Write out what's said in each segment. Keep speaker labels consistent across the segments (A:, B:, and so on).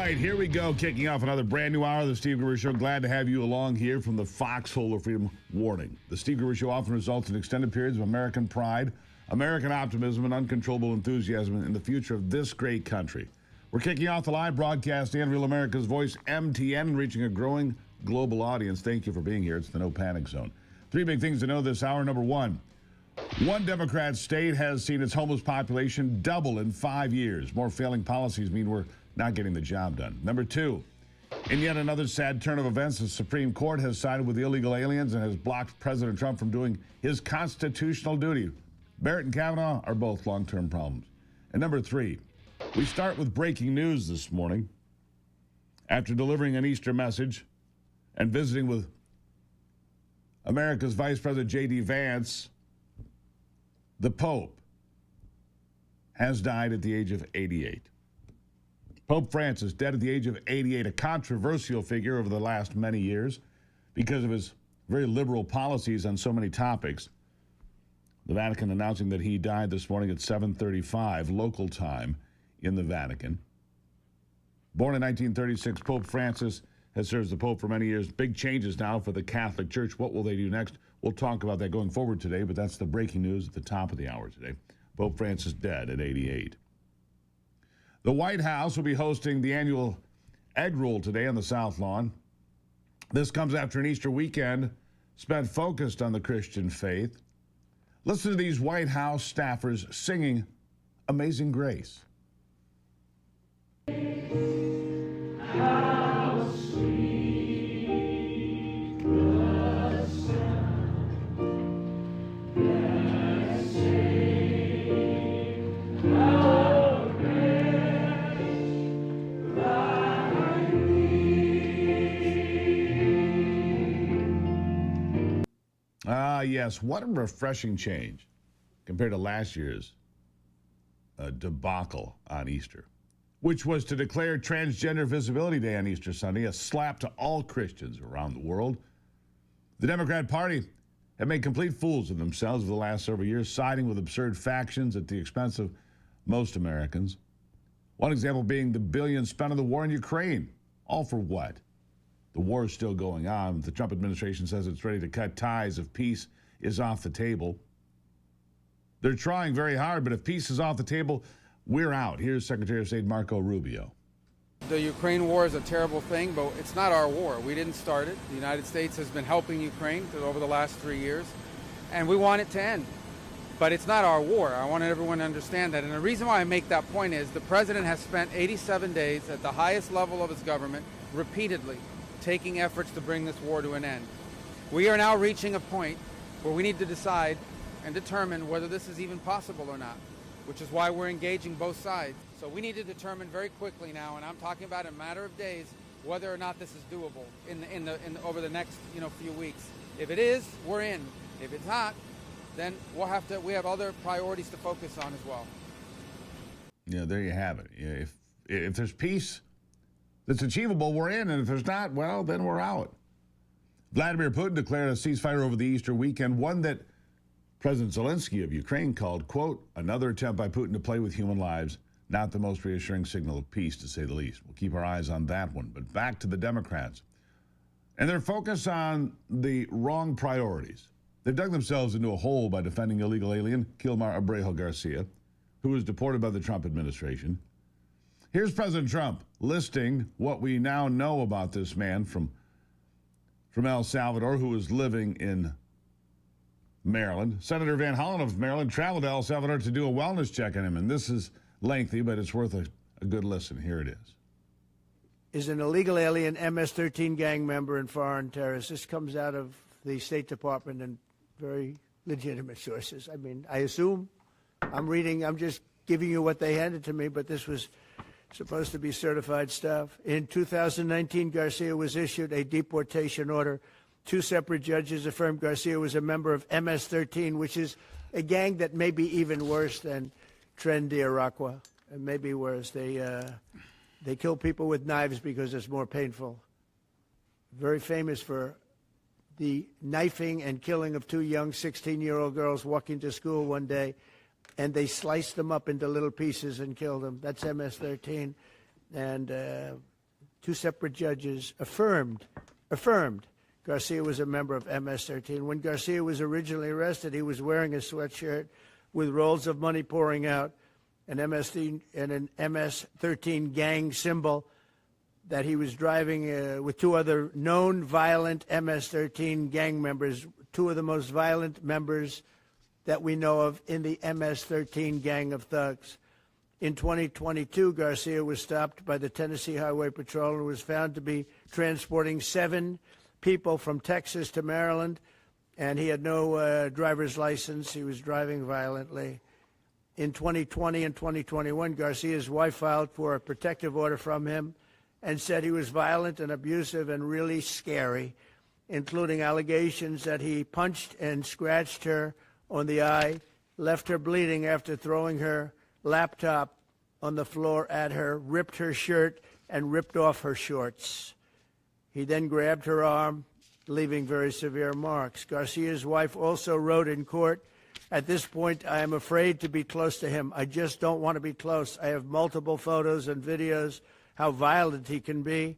A: right, here we go, kicking off another brand new hour of the Steve Gruber Show. Glad to have you along here from the foxhole of freedom. Warning: the Steve Gruber Show often results in extended periods of American pride, American optimism, and uncontrollable enthusiasm in the future of this great country. We're kicking off the live broadcast and Real America's Voice, MTN, reaching a growing global audience. Thank you for being here. It's the No Panic Zone. Three big things to know this hour. Number one Democrat state has seen its homeless population double in 5 years. More failing policies mean we're not getting the job done. Number two, in yet another sad turn of events, the Supreme Court has sided with the illegal aliens and has blocked President Trump from doing his constitutional duty. Barrett and Kavanaugh are both long-term problems. And number three, we start with breaking news this morning. After delivering an Easter message and visiting with America's Vice President J.D. Vance, the Pope has died at the age of 88. Pope Francis, dead at the age of 88, a controversial figure over the last many years because of his very liberal policies on so many topics. The Vatican announcing that he died this morning at 7:35 local time in the Vatican. Born in 1936, Pope Francis has served as the Pope for many years. Big changes now for the Catholic Church. What will they do next? We'll talk about that going forward today, but that's the breaking news at the top of the hour today. Pope Francis dead at 88. The White House will be hosting the annual egg roll today on the South Lawn. This comes after an Easter weekend spent focused on the Christian faith. Listen to these White House staffers singing Amazing Grace. How sweet the sound that saved a wretch like me. Yes, what a refreshing change compared to last year's debacle on Easter, which was to declare Transgender Visibility Day on Easter Sunday, a slap to all Christians around the world. The Democrat Party have made complete fools of themselves over the last several years, siding with absurd factions at the expense of most Americans. One example being the billions spent on the war in Ukraine. All for what? The war is still going on. The Trump administration says it's ready to cut ties if peace is off the table. They're trying very hard, but if peace is off the table, we're out. Here's Secretary of State Marco Rubio.
B: The Ukraine war is a terrible thing, but it's not our war. We didn't start it. The United States has been helping Ukraine over the last 3 years, and we want it to end. But it's not our war. I want everyone to understand that. And the reason why I make that point is the president has spent 87 days at the highest level of his government repeatedly taking efforts to bring this war to an end. We are now reaching a point where we need to decide and determine whether this is even possible or not, which is why we're engaging both sides. So we need to determine very quickly now, and I'm talking about in a matter of days, whether or not this is doable over the next few weeks. If it is, we're in. If it's not, then we have other priorities to focus on as well.
A: Yeah, there you have it. If there's peace that's achievable, we're in, and if there's not, well, then we're out. Vladimir Putin declared a ceasefire over the Easter weekend, one that President Zelensky of Ukraine called, quote, another attempt by Putin to play with human lives, not the most reassuring signal of peace, to say the least. We'll keep our eyes on that one. But back to the Democrats and their focus on the wrong priorities. They've dug themselves into a hole by defending illegal alien Kilmar Abrejo Garcia, who was deported by the Trump administration. Here's President Trump listing what we now know about this man from El Salvador who was living in Maryland. Senator Van Hollen of Maryland traveled to El Salvador to do a wellness check on him, and this is lengthy, but it's worth a good listen. Here it
C: is an illegal alien, MS-13 gang member and foreign terrorist. This comes out of the State Department and very legitimate sources. I mean, I assume I'm just giving you what they handed to me, but this was supposed to be certified stuff. In 2019, Garcia was issued a deportation order. 2 separate judges affirmed Garcia was a member of MS-13, which is a gang that may be even worse than Tren de Aragua, and maybe worse. They kill people with knives because it's more painful. Very famous for the knifing and killing of 2 young 16-year-old girls walking to school one day, and they sliced them up into little pieces and killed them. That's MS-13. And two separate judges affirmed Garcia was a member of MS-13. When Garcia was originally arrested, he was wearing a sweatshirt with rolls of money pouring out, an MS-13 gang symbol that he was driving with two other known violent MS-13 gang members, two of the most violent members that we know of in the MS-13 gang of thugs. In 2022, Garcia was stopped by the Tennessee Highway Patrol and was found to be transporting 7 people from Texas to Maryland, and he had no driver's license. He was driving violently. In 2020 and 2021, Garcia's wife filed for a protective order from him and said he was violent and abusive and really scary, including allegations that he punched and scratched her on the eye, left her bleeding after throwing her laptop on the floor at her, ripped her shirt, and ripped off her shorts. He then grabbed her arm, leaving very severe marks. Garcia's wife also wrote in court, "At this point, I am afraid to be close to him. I just don't want to be close. I have multiple photos and videos how violent he can be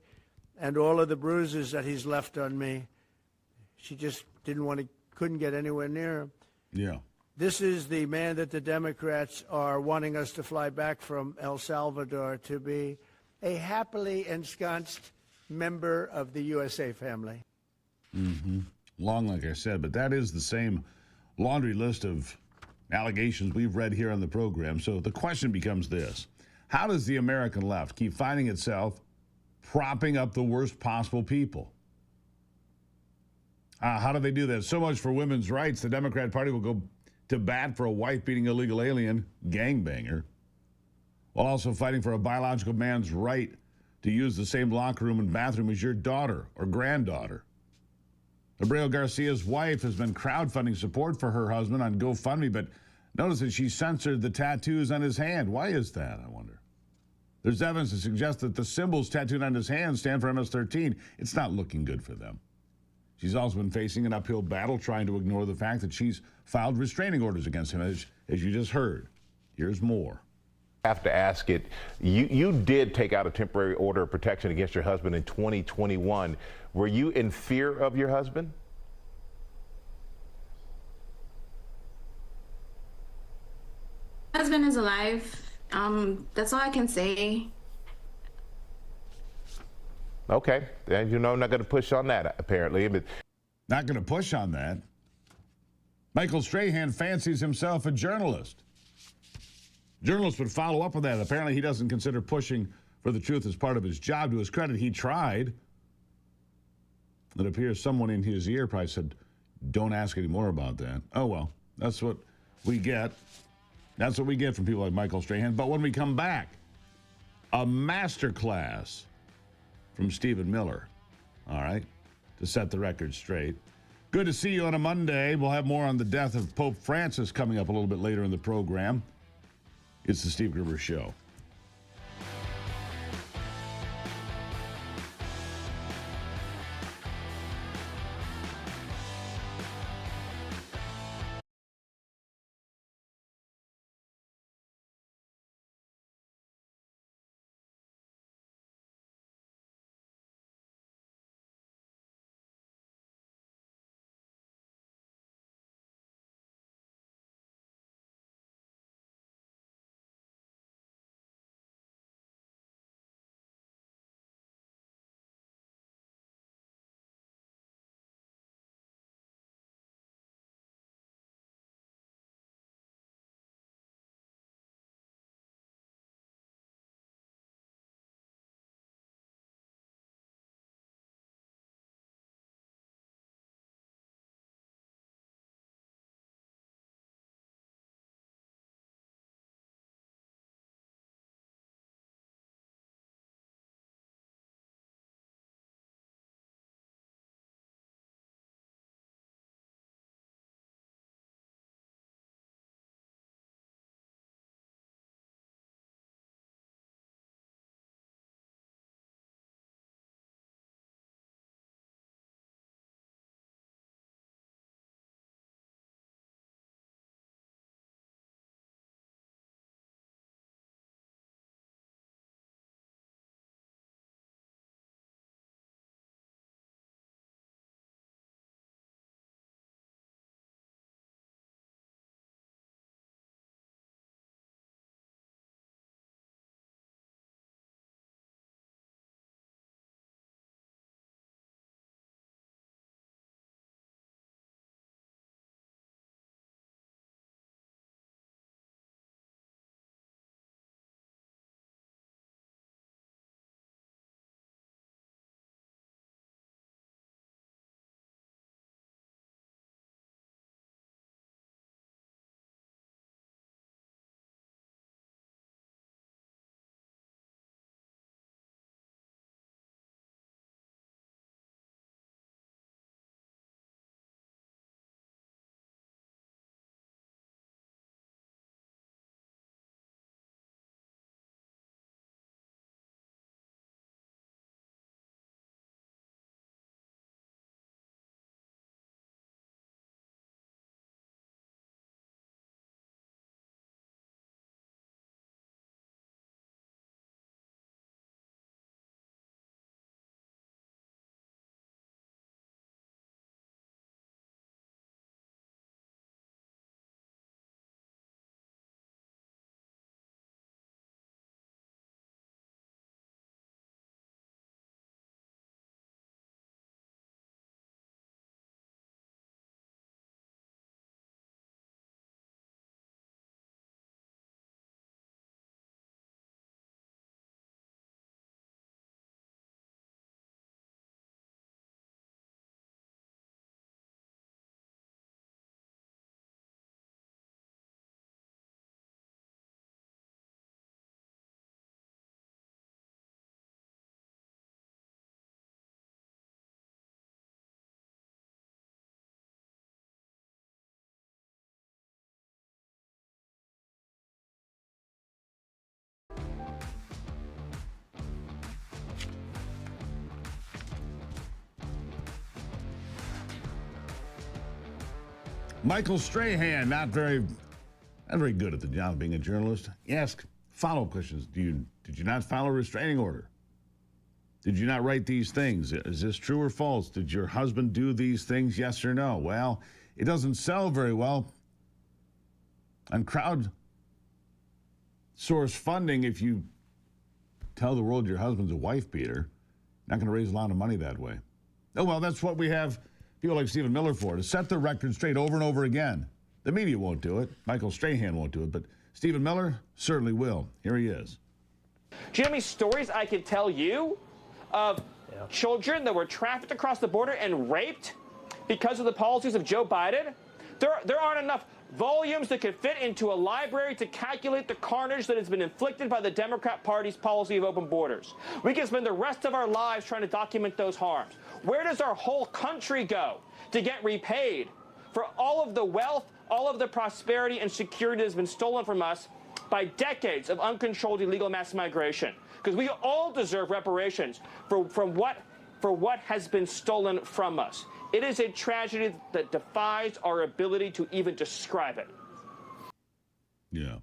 C: and all of the bruises that he's left on me." She just couldn't get anywhere near him.
A: Yeah.
C: This is the man that the Democrats are wanting us to fly back from El Salvador to be a happily ensconced member of the USA family.
A: Long, like I said, but that is the same laundry list of allegations we've read here on the program. So the question becomes this: how does the American left keep finding itself propping up the worst possible people? How do they do that? So much for women's rights. The Democrat Party will go to bat for a wife-beating illegal alien gangbanger, while also fighting for a biological man's right to use the same locker room and bathroom as your daughter or granddaughter. Abreu Garcia's wife has been crowdfunding support for her husband on GoFundMe, but notice that she censored the tattoos on his hand. Why is that, I wonder? There's evidence to suggest that the symbols tattooed on his hand stand for MS-13. It's not looking good for them. She's also been facing an uphill battle trying to ignore the fact that she's filed restraining orders against him, as you just heard. Here's more.
D: Have to ask it. You did take out a temporary order of protection against your husband in 2021. Were you in fear of your husband?
E: My husband is alive. That's all I can say.
D: Okay, and you know, I'm not going to push on that, apparently. But
A: Not going to push on that. Michael Strahan fancies himself a journalist. Journalists would follow up with that. Apparently, he doesn't consider pushing for the truth as part of his job. To his credit, he tried. It appears someone in his ear probably said, "Don't ask any more about that." Oh, well, that's what we get. That's what we get from people like Michael Strahan. But when we come back, a masterclass from Stephen Miller, all right, to set the record straight. Good to see you on a Monday. We'll have more on the death of Pope Francis coming up a little bit later in the program. It's the Steve Gruber Show. Michael Strahan, not very good at the job of being a journalist. You ask follow-up questions. Did you not file a restraining order? Did you not write these things? Is this true or false? Did your husband do these things, yes or no? Well, it doesn't sell very well on crowdsource funding. If you tell the world your husband's a wife beater, not going to raise a lot of money that way. Oh, well, that's what we have people like Stephen Miller for, to set the record straight over and over again. The media won't do it. Michael Strahan won't do it, but Stephen Miller certainly will. Here he is.
F: Do you know how many stories I could tell you of children that were trafficked across the border and raped because of the policies of Joe Biden? There aren't enough volumes that could fit into a library to calculate the carnage that has been inflicted by the Democrat Party's policy of open borders. We can spend the rest of our lives trying to document those harms. Where does our whole country go to get repaid for all of the wealth, all of the prosperity and security that has been stolen from us by decades of uncontrolled illegal mass migration? Because we all deserve reparations for what has been stolen from us. It is a tragedy that defies our ability to even describe it.
A: Yeah.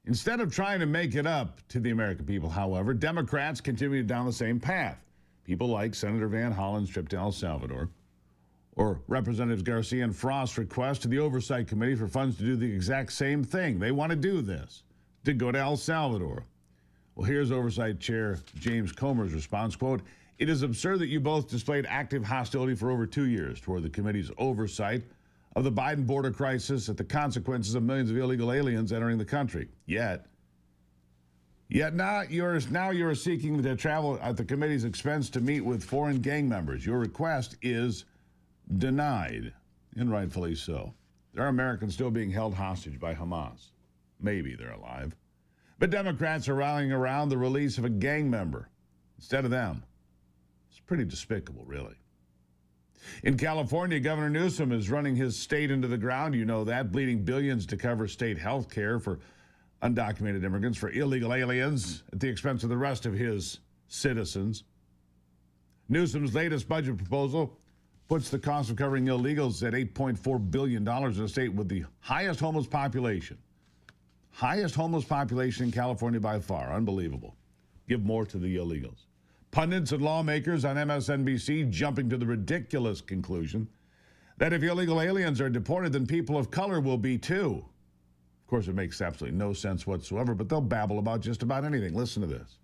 A: Instead of trying to make it up to the American people, however, Democrats continue down the same path. People like Senator Van Hollen's trip to El Salvador, or Representatives Garcia and Frost's request to the Oversight Committee for funds to do the exact same thing. They want to do this, to go to El Salvador. Well, here's Oversight Chair James Comer's response, quote, "It is absurd that you both displayed active hostility for over 2 years toward the committee's oversight of the Biden border crisis at the consequences of millions of illegal aliens entering the country. Yet now you're seeking to travel at the committee's expense to meet with foreign gang members. Your request is denied, and rightfully so. There are Americans still being held hostage by Hamas. Maybe they're alive. But Democrats are rallying around the release of a gang member instead of them. It's pretty despicable, really. In California, Governor Newsom is running his state into the ground. You know that, bleeding billions to cover state health care for undocumented immigrants, for illegal aliens, at the expense of the rest of his citizens. Newsom's latest budget proposal puts the cost of covering illegals at $8.4 billion in a state with the highest homeless population. Highest homeless population in California by far. Unbelievable. Give more to the illegals. Pundits and lawmakers on MSNBC jumping to the ridiculous conclusion that if illegal aliens are deported, then people of color will be too. Of course, it makes absolutely no sense whatsoever, but they'll babble about just about anything. Listen to this.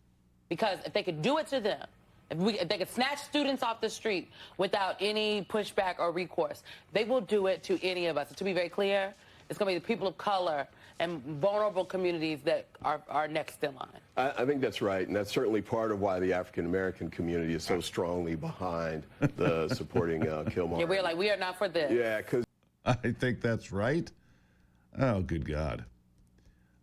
G: Because if they could do it to them, if they could snatch students off the street without any pushback or recourse, they will do it to any of us. And to be very clear, it's going to be the people of color and vulnerable communities that are next in line.
H: I think that's right, and that's certainly part of why the African-American community is so strongly behind the supporting Kilmar.
G: Yeah, we're like, we are not for this.
H: Yeah, because
A: I think that's right. Oh, good God.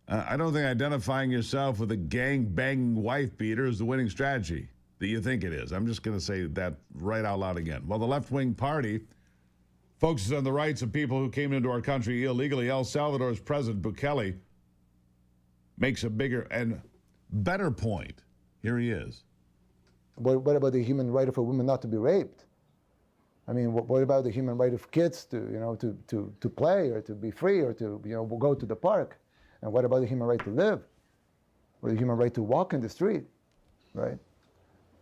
A: I don't think identifying yourself with a gang-banging wife beater is the winning strategy that you think it is. I'm just going to say that right out loud again. While the left-wing party focuses on the rights of people who came into our country illegally, El Salvador's President Bukele makes a bigger and better point. Here he is.
I: What about the human right of a woman not to be raped? I mean, what about the human right of kids to play or to be free or to go to the park? And what about the human right to live, or the human right to walk in the street, right?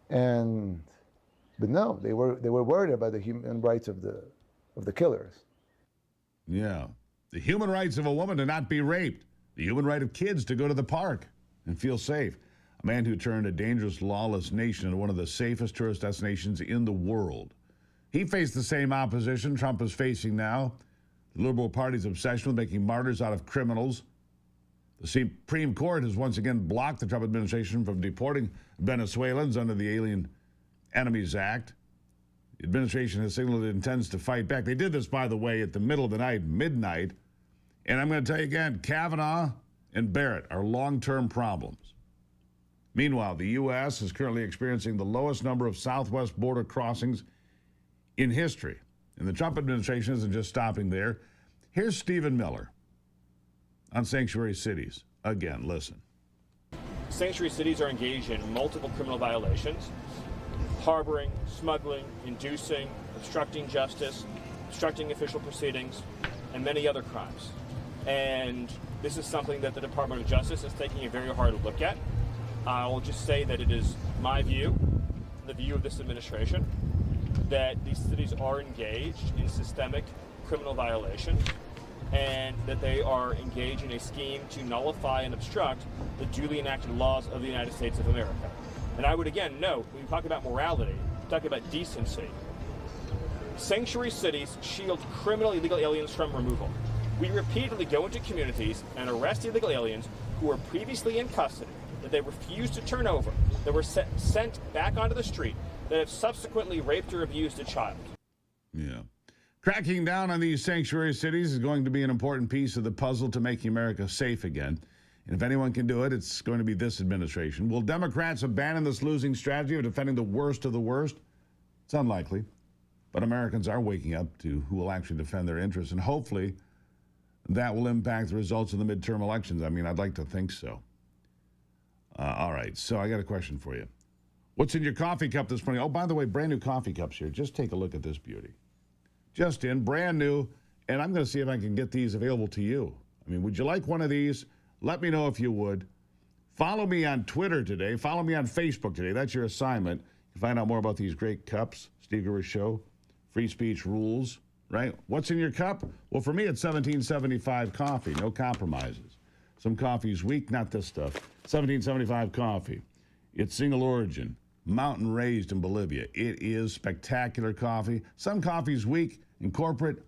I: But no, they were worried about the human rights of the killers.
A: Yeah, the human rights of a woman to not be raped, the human right of kids to go to the park and feel safe. A man who turned a dangerous, lawless nation into one of the safest tourist destinations in the world. He faced the same opposition Trump is facing now. The Liberal Party's obsession with making martyrs out of criminals. The Supreme Court has once again blocked the Trump administration from deporting Venezuelans under the Alien Enemies Act. The administration has signaled it intends to fight back. They did this, by the way, at the middle of the night, midnight. And I'm going to tell you again, Kavanaugh and Barrett are long-term problems. Meanwhile, the U.S. is currently experiencing the lowest number of southwest border crossings in history. And the Trump administration isn't just stopping there. Here's Stephen Miller on sanctuary cities. Again, listen.
J: Sanctuary cities are engaged in multiple criminal violations: harboring, smuggling, inducing, obstructing justice, obstructing official proceedings, and many other crimes. And this is something that the Department of Justice is taking a very hard look at. I'll just say that it is my view, the view of this administration, that these cities are engaged in systemic criminal violation and that they are engaged in a scheme to nullify and obstruct the duly enacted laws of the United States of America. And I would again note, when we talk about morality, we talk about decency. Sanctuary cities shield criminal illegal aliens from removal. We repeatedly go into communities and arrest illegal aliens who were previously in custody, that they refused to turn over, that were sent back onto the street, that have subsequently raped or abused a child.
A: Yeah. Cracking down on these sanctuary cities is going to be an important piece of the puzzle to making America safe again. And if anyone can do it, it's going to be this administration. Will Democrats abandon this losing strategy of defending the worst of the worst? It's unlikely. But Americans are waking up to who will actually defend their interests. And hopefully that will impact the results of the midterm elections. I mean, I'd like to think so. All right. So I got a question for you. What's in your coffee cup this morning? Oh, by the way, brand new coffee cups here. Just take a look at this beauty. Just in, brand new, and I'm going to see if I can get these available to you. I mean, would you like one of these? Let me know if you would. Follow me on Twitter today. Follow me on Facebook today. That's your assignment. You can find out more about these great cups. Steve Gruber Show. Free speech rules, right? What's in your cup? Well, for me, it's 1775 coffee. No compromises. Some coffee's weak, not this stuff. 1775 coffee. It's single origin. Mountain raised in Bolivia. It is spectacular coffee. Some coffee's weak and corporate,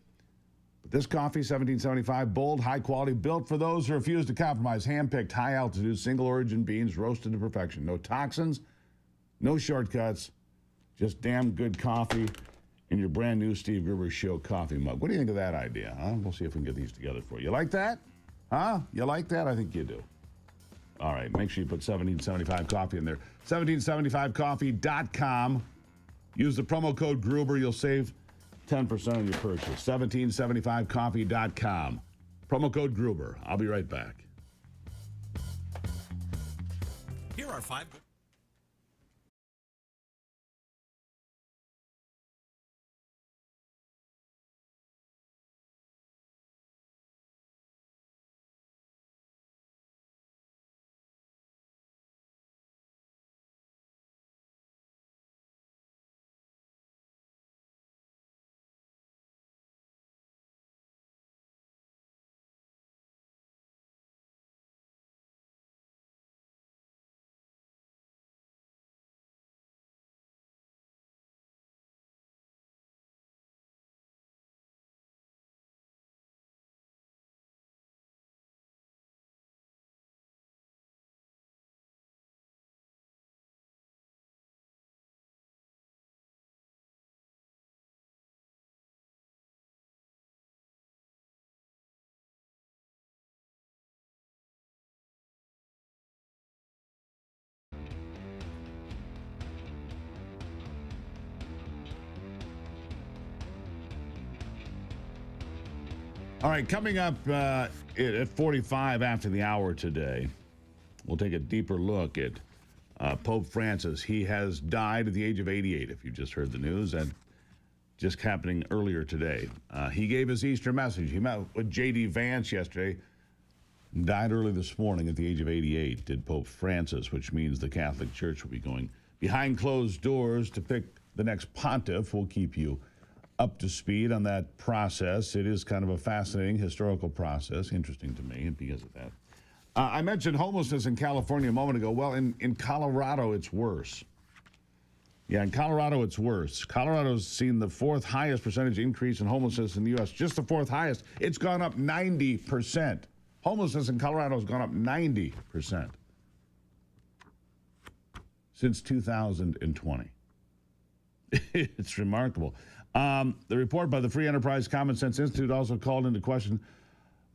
A: but this coffee, 1775, bold, high quality, built for those who refuse to compromise. Hand-picked, high altitude, single origin beans, roasted to perfection. No toxins, no shortcuts, just damn good coffee in your brand new Steve Gruber Show coffee mug. What do you think of that idea? Huh? We'll see if we can get these together for you. You like that? Huh? You like that? I think you do. All right, make sure you put 1775 coffee in there. 1775coffee.com. Use the promo code Gruber. You'll save 10% on your purchase. 1775coffee.com. Promo code Gruber. I'll be right back.
K: Here are 5...
A: All right, coming up at 45 after the hour today, we'll take a deeper look at Pope Francis. He has died at the age of 88, if you just heard the news, and just happening earlier today. He gave his Easter message. He met with J.D. Vance yesterday, died early this morning at the age of 88, did Pope Francis, which means the Catholic Church will be going behind closed doors to pick the next pontiff. We'll keep you up to speed on that process. It is kind of a fascinating historical process, interesting to me because of that. I mentioned homelessness in California a moment ago. Well, in Colorado, it's worse. Yeah, in Colorado, it's worse. Colorado's seen the fourth highest percentage increase in homelessness in the U.S., just the fourth highest. It's gone up 90%. Homelessness in Colorado has gone up 90% since 2020. It's remarkable. The report by the Free Enterprise Common Sense Institute also called into question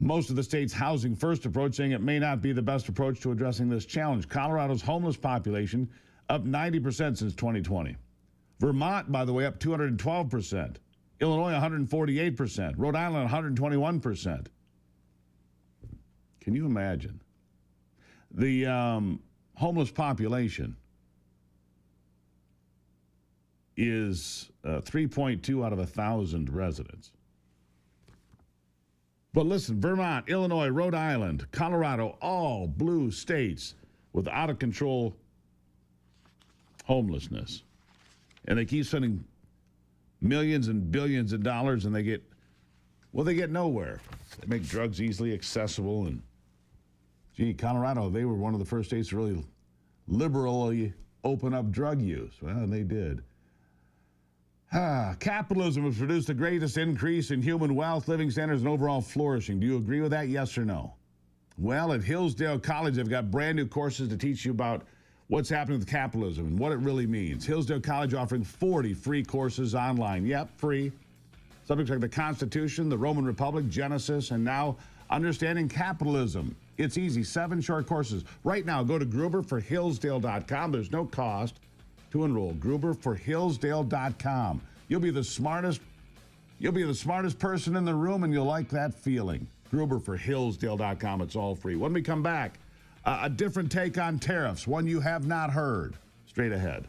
A: most of the state's housing first approach, saying it may not be the best approach to addressing this challenge. Colorado's homeless population up 90% since 2020. Vermont, by the way, up 212%. Illinois, 148%. Rhode Island, 121%. Can you imagine? The homeless population is 3.2 out of 1,000 residents. But listen, Vermont, Illinois, Rhode Island, Colorado, all blue states with out-of-control homelessness. And they keep spending millions and billions of dollars, and they get nowhere. They make drugs easily accessible. And, gee, Colorado, they were one of the first states to really liberally open up drug use. Well, they did. Capitalism has produced the greatest increase in human wealth, living standards, and overall flourishing. Do you agree with that, yes or no? Well, at Hillsdale College, they've got brand new courses to teach you about what's happening with capitalism and what it really means. Hillsdale College offering 40 free courses online. Yep, free. Subjects like the Constitution, the Roman Republic, Genesis, and now understanding capitalism. It's easy, 7 short courses. Right now, go to gruberforhillsdale.com. There's no cost to enroll. gruberforhillsdale.com. You'll be the smartest person in the room, and you'll like that feeling. gruberforhillsdale.com. It's all free. When we come back, a different take on tariffs, one you have not heard. Straight ahead.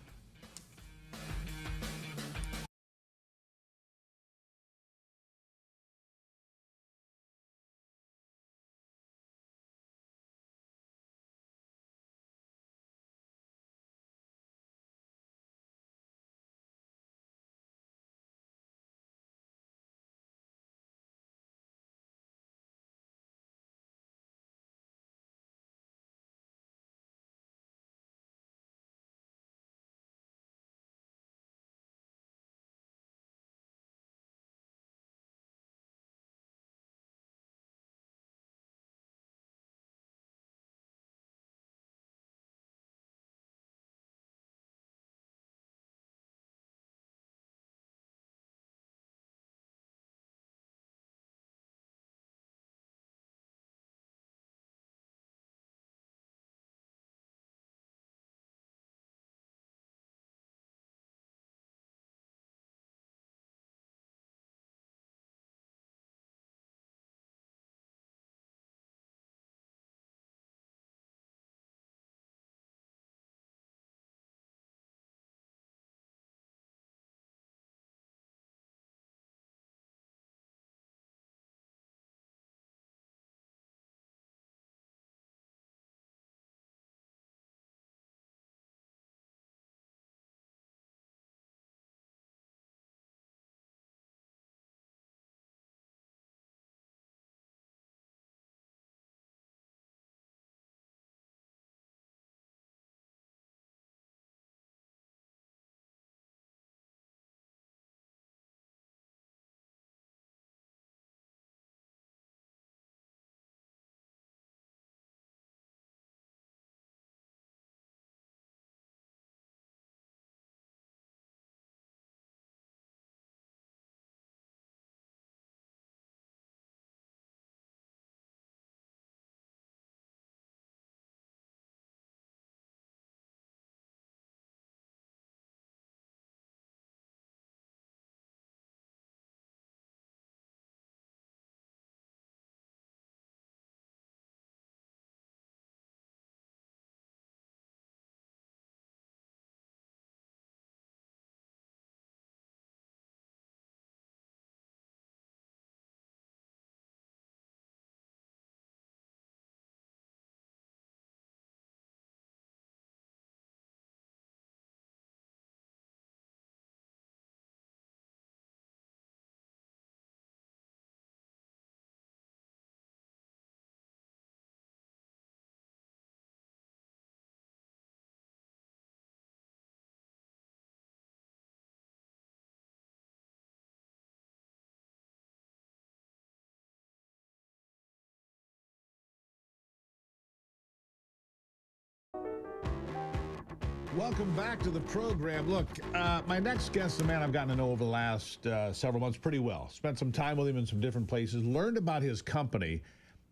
A: Welcome back to the program. Look, my next guest is a man I've gotten to know over the last several months pretty well. Spent some time with him in some different places, learned about his company,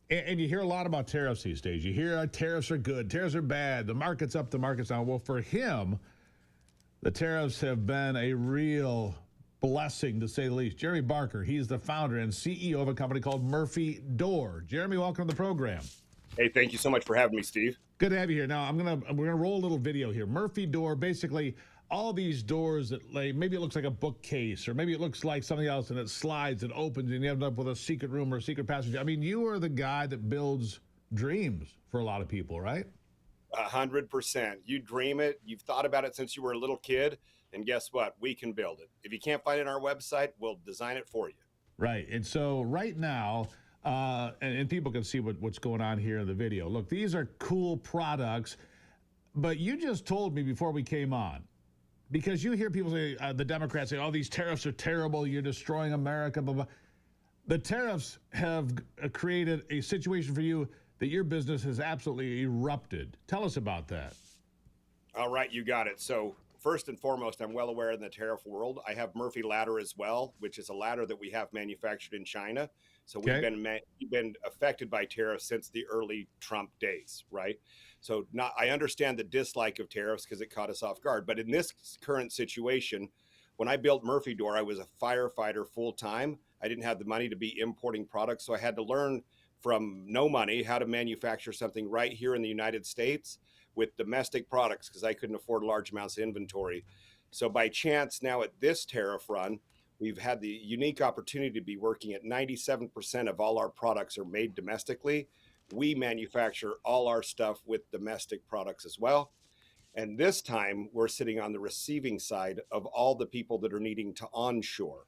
A: and you hear a lot about tariffs these days. You hear tariffs are good, tariffs are bad, the market's up, the market's down. Well, for him, the tariffs have been a real blessing, to say the least. Jeremy Barker, he's the founder and CEO of a company called Murphy Door. Jeremy, welcome to the program.
L: Hey, thank you so much for having me, Steve.
A: Good to have you here. Now, we're gonna roll a little video here. Murphy Door, basically, all these doors that maybe it looks like a bookcase, or maybe it looks like something else, and it slides and opens, and you end up with a secret room or a secret passage. I mean, you are the guy that builds dreams for a lot of people, right?
L: 100%. You dream it. You've thought about it since you were a little kid. And guess what? We can build it. If you can't find it on our website, we'll design it for you.
A: Right. And so right now, and people can see what's going on here in the video. Look, these are cool products, but you just told me before we came on, because you hear people say, the Democrats say, oh, these tariffs are terrible, you're destroying America, blah, blah. The tariffs have created a situation for you that your business has absolutely erupted. Tell us about that.
L: All right, you got it. So first and foremost, I'm well aware in the tariff world. I have Murphy Ladder as well, which is a ladder that we have manufactured in China. So we've been affected by tariffs since the early Trump days, right? So I understand the dislike of tariffs because it caught us off guard. But in this current situation, when I built Murphy Door, I was a firefighter full time. I didn't have the money to be importing products, so I had to learn from no money how to manufacture something right here in the United States with domestic products because I couldn't afford large amounts of inventory. So by chance now at this tariff run, we've had the unique opportunity to be working at 97% of all our products are made domestically. We manufacture all our stuff with domestic products as well. And this time we're sitting on the receiving side of all the people that are needing to onshore.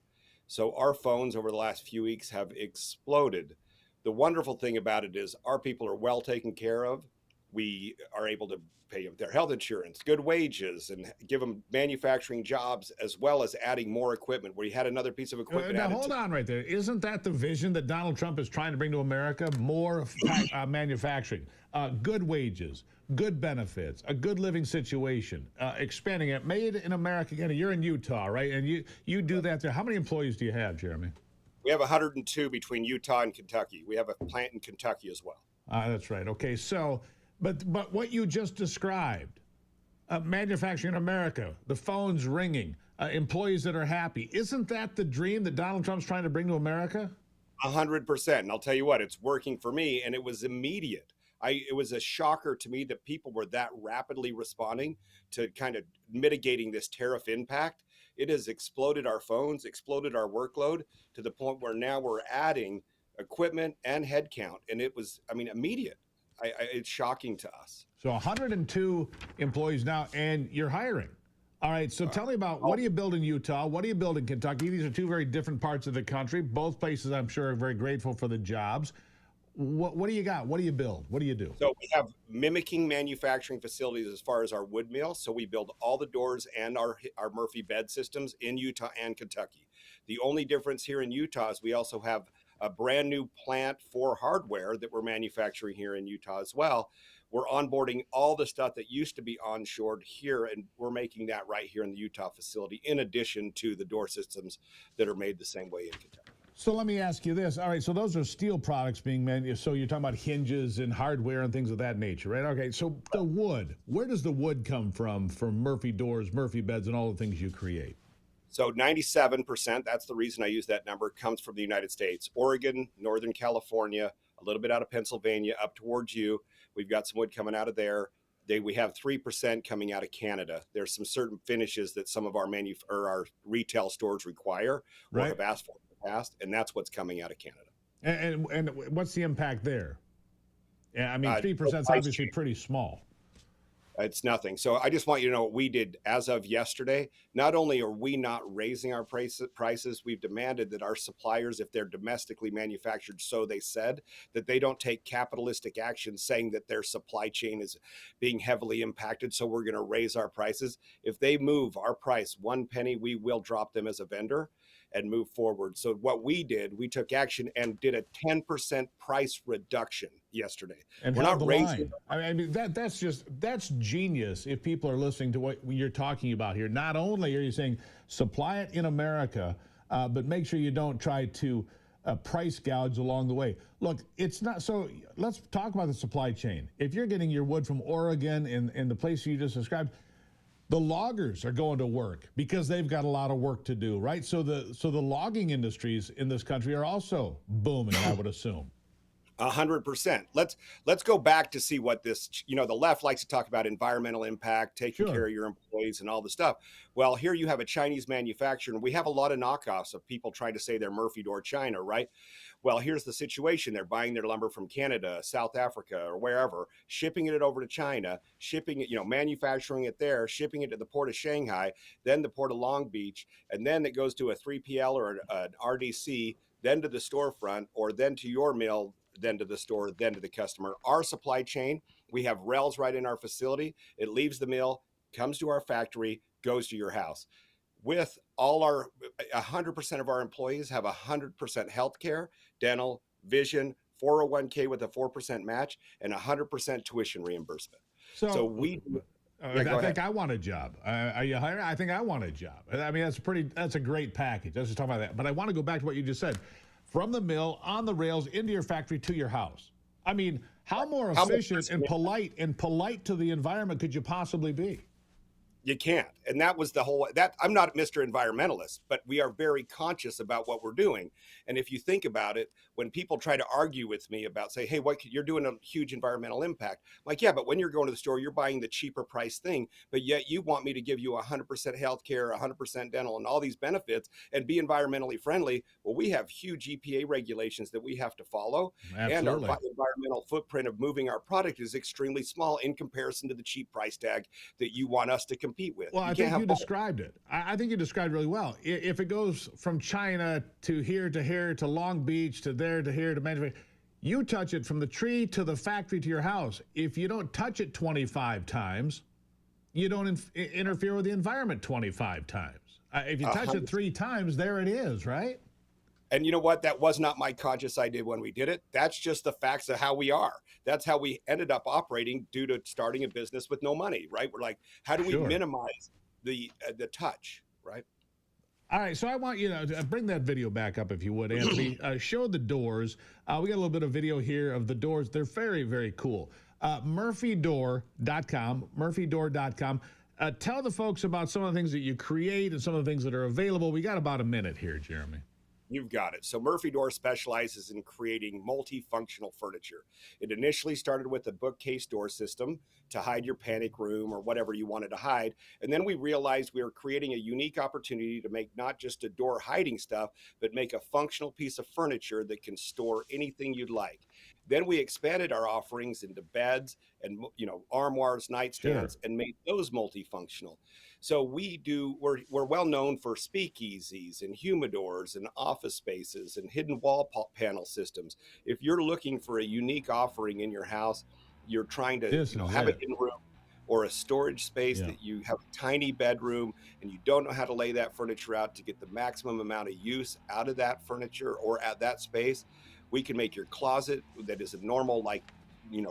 L: So our phones over the last few weeks have exploded. The wonderful thing about it is our people are well taken care of. We are able to pay their health insurance, good wages, and give them manufacturing jobs, as well as adding more equipment. We had another piece of equipment.
A: Now, hold on right there. Isn't that the vision that Donald Trump is trying to bring to America? More manufacturing, good wages, good benefits, a good living situation, expanding it, made in America. Again, you're in Utah, right? And you do that there. How many employees do you have, Jeremy?
L: We have 102 between Utah and Kentucky. We have a plant in Kentucky as well.
A: That's right. Okay, so, but what you just described, manufacturing in America, the phone's ringing, employees that are happy, isn't that the dream that Donald Trump's trying to bring to America?
L: 100%. And I'll tell you what, it's working for me, and it was immediate. It was a shocker to me that people were that rapidly responding to kind of mitigating this tariff impact. It has exploded our phones, exploded our workload to the point where now we're adding equipment and headcount. And it was, immediate. It's shocking to us.
A: So 102 employees now, and you're hiring. All right, so tell me about, what do you build in Utah? What do you build in Kentucky? These are two very different parts of the country. Both places, I'm sure, are very grateful for the jobs. What do you got? What do you build? What do you do?
L: So we have mimicking manufacturing facilities as far as our wood mill. So we build all the doors and our Murphy bed systems in Utah and Kentucky. The only difference here in Utah is we also have a brand new plant for hardware that we're manufacturing here in Utah as well. We're onboarding all the stuff that used to be onshored here, and we're making that right here in the Utah facility, in addition to the door systems that are made the same way in Kentucky.
A: So let me ask you this. All right, so those are steel products being manufactured. So you're talking about hinges and hardware and things of that nature, right? Okay, so the wood, where does the wood come from Murphy doors, Murphy beds, and all the things you create?
L: So 97%, that's the reason I use that number, comes from the United States. Oregon, Northern California, a little bit out of Pennsylvania, up towards you. We've got some wood coming out of there. We have 3% coming out of Canada. There's some certain finishes that some of our our retail stores require or have asked for. Past, and that's what's coming out of Canada.
A: And what's the impact there? Yeah, 3% is obviously pretty small.
L: It's nothing. So I just want you to know what we did as of yesterday. Not only are we not raising our prices, we've demanded that our suppliers, if they're domestically manufactured, so they said, that they don't take capitalistic action saying that their supply chain is being heavily impacted, so we're going to raise our prices. If they move our price 1 penny, we will drop them as a vendor and move forward. So what we did, we took action and did a 10% price reduction yesterday.
A: And we're not raising. That's genius. If people are listening to what you're talking about here, not only are you saying supply it in America, but make sure you don't try to price gouge along the way. Look, it's not so. Let's talk about the supply chain. If you're getting your wood from Oregon and the place you just described, the loggers are going to work because they've got a lot of work to do, right? So the logging industries in this country are also booming, I would assume.
L: 100%. Let's go back to see what this. The left likes to talk about environmental impact, taking care of your employees, and all the stuff. Well, here you have a Chinese manufacturer, and we have a lot of knockoffs of people trying to say they're Murphy Door China, right? Well, here's the situation: they're buying their lumber from Canada, South Africa, or wherever, shipping it over to China, shipping it, manufacturing it there, shipping it to the port of Shanghai, then the port of Long Beach, and then it goes to a 3PL or an RDC, then to the storefront, or then to your mill, then to the store, then to the customer. Our supply chain, we have rails right in our facility. It leaves the mill, comes to our factory, goes to your house. With all our 100% of our employees have 100% health care, dental, vision, 401k with a 4% match, and 100% tuition reimbursement. So we.
A: I think I want a job. Are you hiring? I think I want a job. I mean, that's a great package. Let's just talk about that. But I want to go back to what you just said. From the mill, on the rails, into your factory, to your house. I mean, how more efficient and polite to the environment could you possibly be?
L: You can't. And that was the whole, I'm not Mr. Environmentalist, but we are very conscious about what we're doing. And if you think about it, when people try to argue with me about, say, hey, you're doing a huge environmental impact. I'm like, yeah, but when you're going to the store, you're buying the cheaper price thing, but yet you want me to give you 100% healthcare, 100% dental, and all these benefits and be environmentally friendly. Well, we have huge EPA regulations that we have to follow.
A: Absolutely.
L: And our environmental footprint of moving our product is extremely small in comparison to the cheap price tag that you want us to compete with.
A: Well, I think you described it. I think you described it really well. If it goes from China to here to Long Beach to there to here to manufacturing, you touch it from the tree to the factory to your house. If you don't touch it 25 times, you don't interfere with the environment 25 times. If you touch it 3 times, there it is, right?
L: And you know what? That was not my conscious idea when we did it. That's just the facts of how we are. That's how we ended up operating due to starting a business with no money, right? We're like, how do we minimize the touch, right?
A: All right, so I want you to bring that video back up if you would, Anthony. Show the doors. We got a little bit of video here of the doors. They're very, very cool. Murphydoor.com, murphydoor.com. Tell the folks about some of the things that you create and some of the things that are available. We got about a minute here, Jeremy.
L: You've got it. So Murphy Door specializes in creating multifunctional furniture. It initially started with a bookcase door system to hide your panic room or whatever you wanted to hide. And then we realized we were creating a unique opportunity to make not just a door hiding stuff, but make a functional piece of furniture that can store anything you'd like. Then we expanded our offerings into beds and, armoires, nightstands, and made those multifunctional. So we're well known for speakeasies and humidors and office spaces and hidden wall panel systems. If you're looking for a unique offering in your house, you're trying to have a hidden room or a storage space that you have a tiny bedroom and you don't know how to lay that furniture out to get the maximum amount of use out of that furniture or at that space, we can make your closet that is a normal,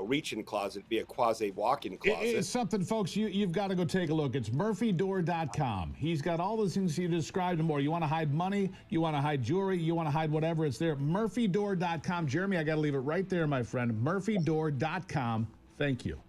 L: reach-in closet be a quasi walk-in closet.
A: It's something, folks, you've got to go take a look. It's murphydoor.com. He's got all the things you described and more. You want to hide money, you want to hide jewelry, you want to hide whatever, it's there. Murphydoor.com. Jeremy, I got to leave it right there, my friend. Murphydoor.com. Thank you.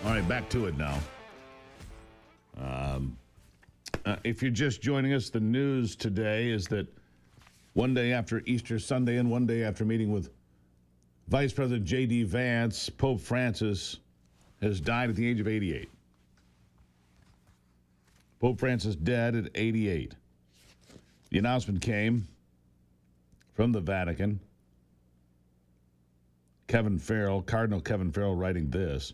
A: All right, back to it now. If you're just joining us, the news today is that one day after Easter Sunday and one day after meeting with Vice President J.D. Vance, Pope Francis has died at the age of 88. Pope Francis dead at 88. The announcement came from the Vatican. Cardinal Kevin Farrell writing this.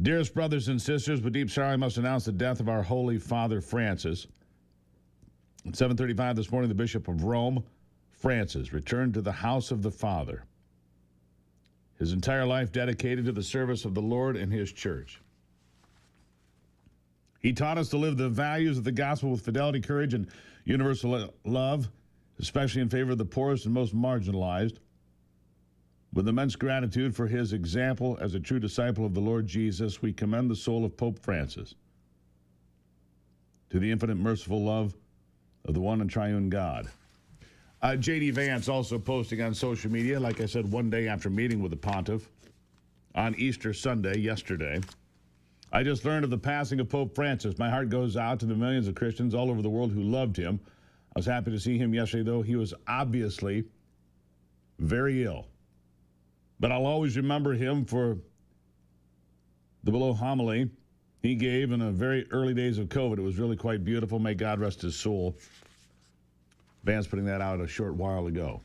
A: Dearest brothers and sisters, with deep sorrow I must announce the death of our Holy Father Francis. At 7:35 this morning, the Bishop of Rome, Francis, returned to the house of the Father. His entire life dedicated to the service of the Lord and his church. He taught us to live the values of the gospel with fidelity, courage, and universal love, especially in favor of the poorest and most marginalized. With immense gratitude for his example as a true disciple of the Lord Jesus, we commend the soul of Pope Francis to the infinite merciful love of the one and triune God. J.D. Vance also posting on social media, like I said, one day after meeting with the pontiff on Easter Sunday, yesterday. I just learned of the passing of Pope Francis. My heart goes out to the millions of Christians all over the world who loved him. I was happy to see him yesterday, though he was obviously very ill. But I'll always remember him for the below homily he gave in the very early days of COVID. It was really quite beautiful. May God rest his soul. Vance putting that out a short while ago.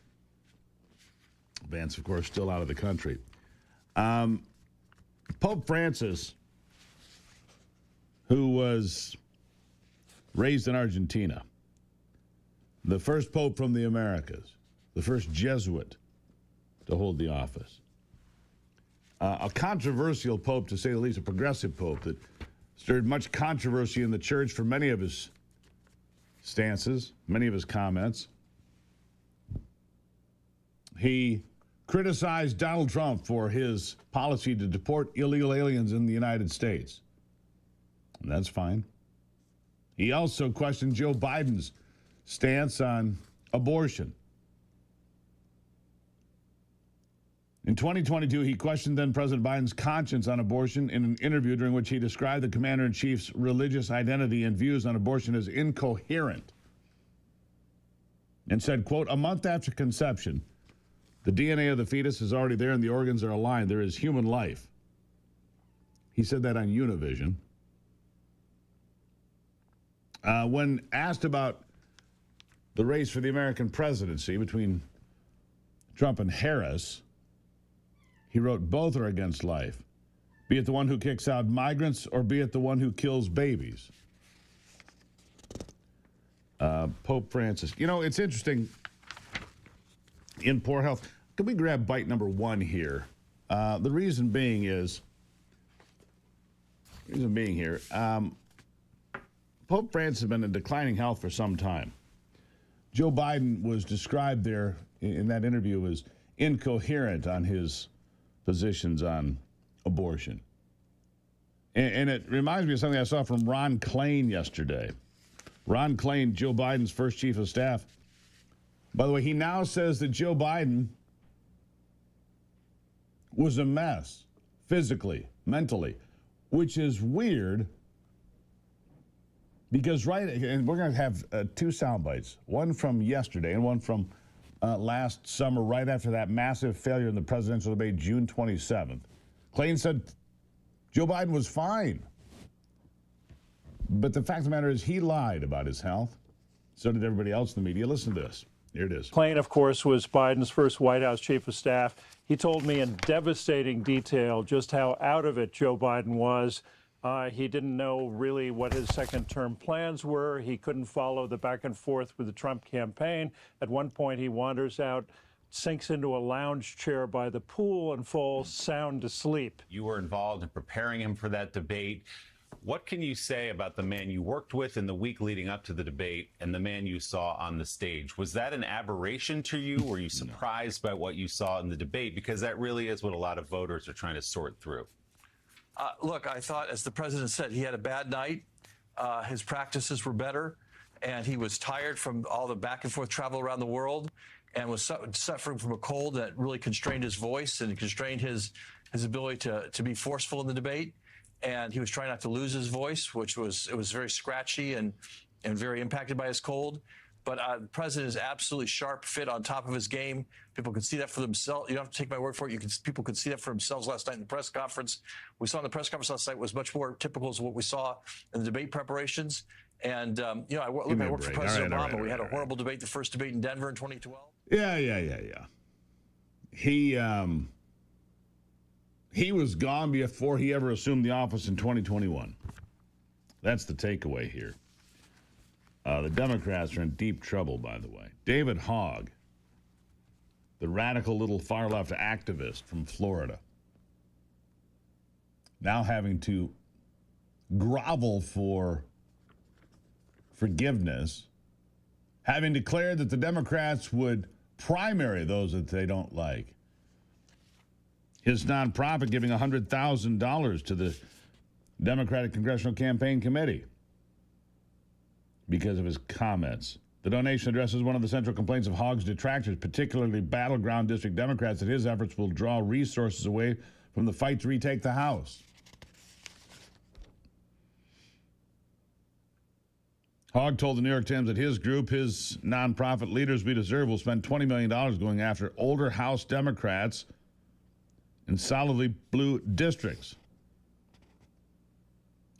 A: Vance, of course, still out of the country. Pope Francis, who was raised in Argentina, the first pope from the Americas, the first Jesuit to hold the office. A controversial pope, to say the least, a progressive pope that stirred much controversy in the church for many of his stances, many of his comments. He criticized Donald Trump for his policy to deport illegal aliens in the United States. And that's fine. He also questioned Joe Biden's stance on abortion. In 2022, he questioned then President Biden's conscience on abortion in an interview during which he described the commander-in-chief's religious identity and views on abortion as incoherent and said, quote, a month after conception, the DNA of the fetus is already there and the organs are aligned. There is human life. He said that on Univision. When asked about the race for the American presidency between Trump and Harris, he wrote, both are against life, be it the one who kicks out migrants or be it the one who kills babies. Pope Francis. You know, it's interesting in poor health. Can we grab bite number one here? The reason being Pope Francis has been in declining health for some time. Joe Biden was described there in that interview as incoherent on his positions on abortion. And it reminds me of something I saw from Ron Klain yesterday. Ron Klain, Joe Biden's first chief of staff. By the way, he now says that Joe Biden was a mess, physically, mentally, which is weird because and we're going to have two sound bites, one from yesterday and one from last summer, right after that massive failure in the presidential debate, June 27th. Klain said Joe Biden was fine. But the fact of the matter is he lied about his health. So did everybody else in the media. Listen to this. Here it is.
M: Klain, of course, was Biden's first White House chief of staff. He told me in devastating detail just how out of it Joe Biden was. He didn't know really what his second-term plans were. He couldn't follow the back and forth with the Trump campaign. At one point, he wanders out, sinks into a lounge chair by the pool, and falls sound asleep.
N: You were involved in preparing him for that debate. What can you say about the man you worked with in the week leading up to the debate and the man you saw on the stage? Was that an aberration to you? Were you surprised by what you saw in the debate? Because that really is what a lot of voters are trying to sort through.
O: Look, I thought, as the president said, he had a bad night. His practices were better, and he was tired from all the back and forth travel around the world and was suffering from a cold that really constrained his voice and constrained his ability to be forceful in the debate. and he was trying not to lose his voice, it was very scratchy and very impacted by his cold. But the president is absolutely sharp, fit, on top of his game. People could see that for themselves. You don't have to take my word for it. People could see that for themselves last night in the press conference. We saw in the press conference last night was much more typical of what we saw in the debate preparations. And, I worked for President Obama. We had a horrible debate, the first debate in Denver in 2012.
A: Yeah. He was gone before he ever assumed the office in 2021. That's the takeaway here. The Democrats are in deep trouble, by the way. David Hogg, the radical little far-left activist from Florida, now having to grovel for forgiveness, having declared that the Democrats would primary those that they don't like. His nonprofit giving $100,000 to the Democratic Congressional Campaign Committee because of his comments. The donation addresses one of the central complaints of Hogg's detractors, particularly battleground district Democrats, that his efforts will draw resources away from the fight to retake the House. Hogg told the New York Times that his group, his nonprofit Leaders We Deserve, will spend $20 million going after older House Democrats in solidly blue districts.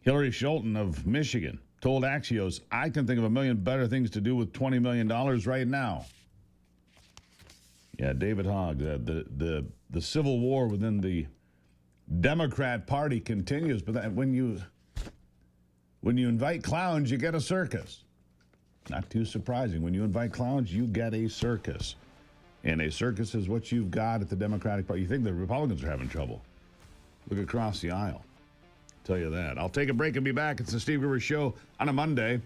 A: Hillary Scholten of Michigan told Axios, I can think of a million better things to do with $20 million right now. Yeah, David Hogg, the civil war within the Democrat Party continues, but when you invite clowns, you get a circus. Not too surprising. When you invite clowns, you get a circus. And a circus is what you've got at the Democratic Party. You think the Republicans are having trouble. Look across the aisle. Tell you that. I'll take a break and be back. It's the Steve Gruber Show on a Monday.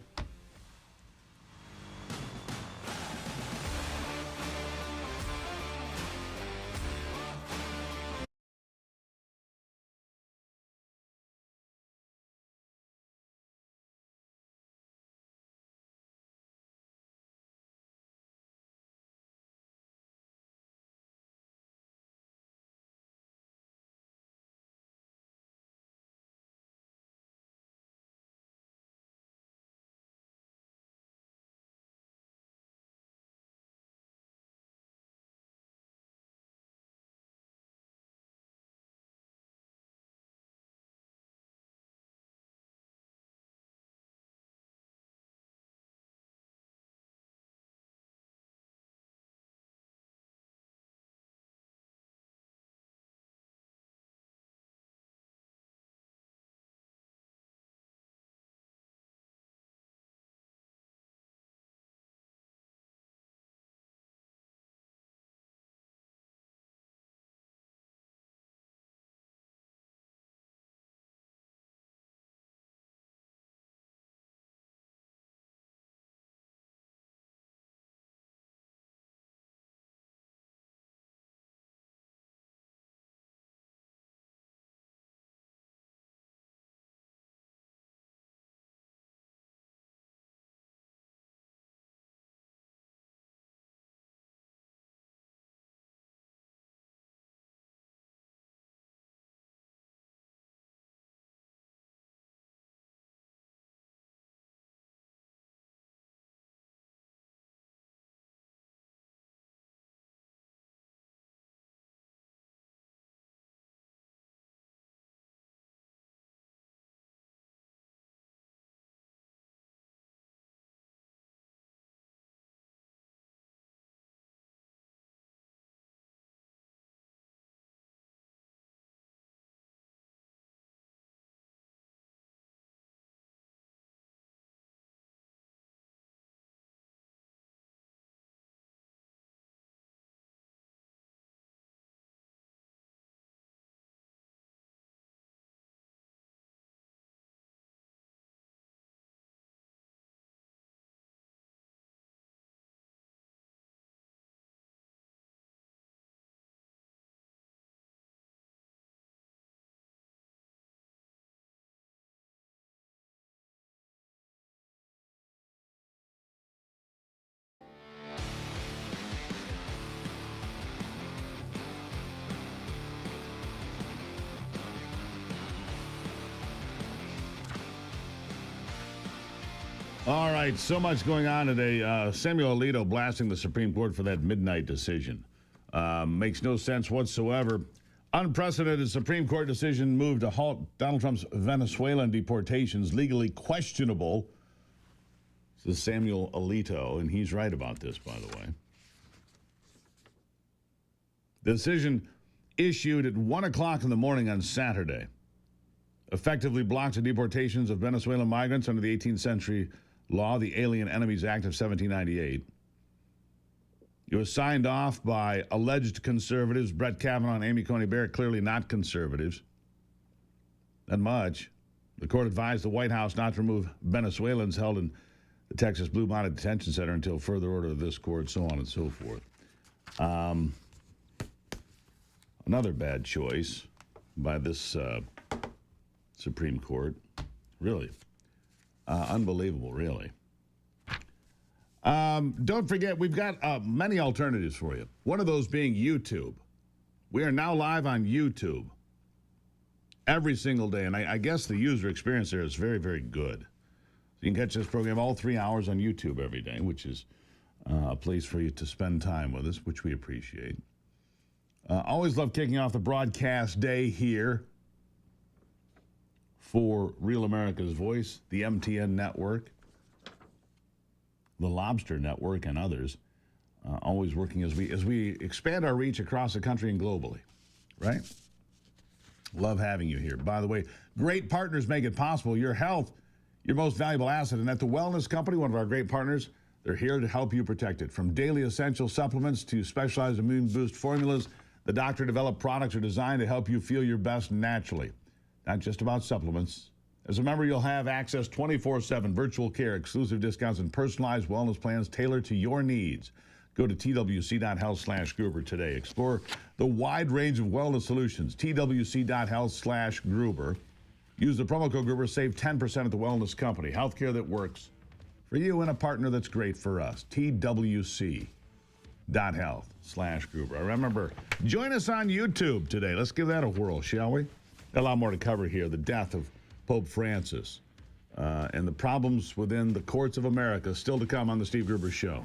A: All right, so much going on today. Samuel Alito blasting the Supreme Court for that midnight decision. Makes no sense whatsoever. Unprecedented Supreme Court decision moved to halt Donald Trump's Venezuelan deportations, legally questionable. This is Samuel Alito, and he's right about this, by the way. The decision issued at 1 o'clock in the morning on Saturday effectively blocks the deportations of Venezuelan migrants under the 18th century law, the Alien Enemies Act of 1798. It was signed off by alleged conservatives, Brett Kavanaugh and Amy Coney Barrett, clearly not conservatives. Not much. The court advised the White House not to remove Venezuelans held in the Texas Blue Bonnet Detention Center until further order of this court, so on and so forth. Another bad choice by this Supreme Court. Really. Unbelievable, really. Don't forget, we've got many alternatives for you. One of those being YouTube. We are now live on YouTube every single day, and I guess the user experience there is very, very good. You can catch this program all 3 hours on YouTube every day, which is a place for you to spend time with us, which we appreciate. Always love kicking off the broadcast day here for Real America's Voice, the MTN Network, the Lobster Network, and others. Always working as we expand our reach across the country and globally, right? Love having you here. By the way, great partners make it possible. Your health, your most valuable asset. And at the Wellness Company, one of our great partners, they're here to help you protect it. From daily essential supplements to specialized immune boost formulas, the doctor-developed products are designed to help you feel your best naturally. Not just about supplements. As a member, you'll have access 24/7 virtual care, exclusive discounts, and personalized wellness plans tailored to your needs. Go to twc.health/Gruber today. Explore the wide range of wellness solutions. twc.health/Gruber. Use the promo code Gruber. Save 10% at the Wellness Company. Healthcare that works for you and a partner that's great for us. twc.health/Gruber. Remember, join us on YouTube today. Let's give that a whirl, shall we? Got a lot more to cover here. The death of Pope Francis and the problems within the courts of America still to come on the Steve Gruber Show.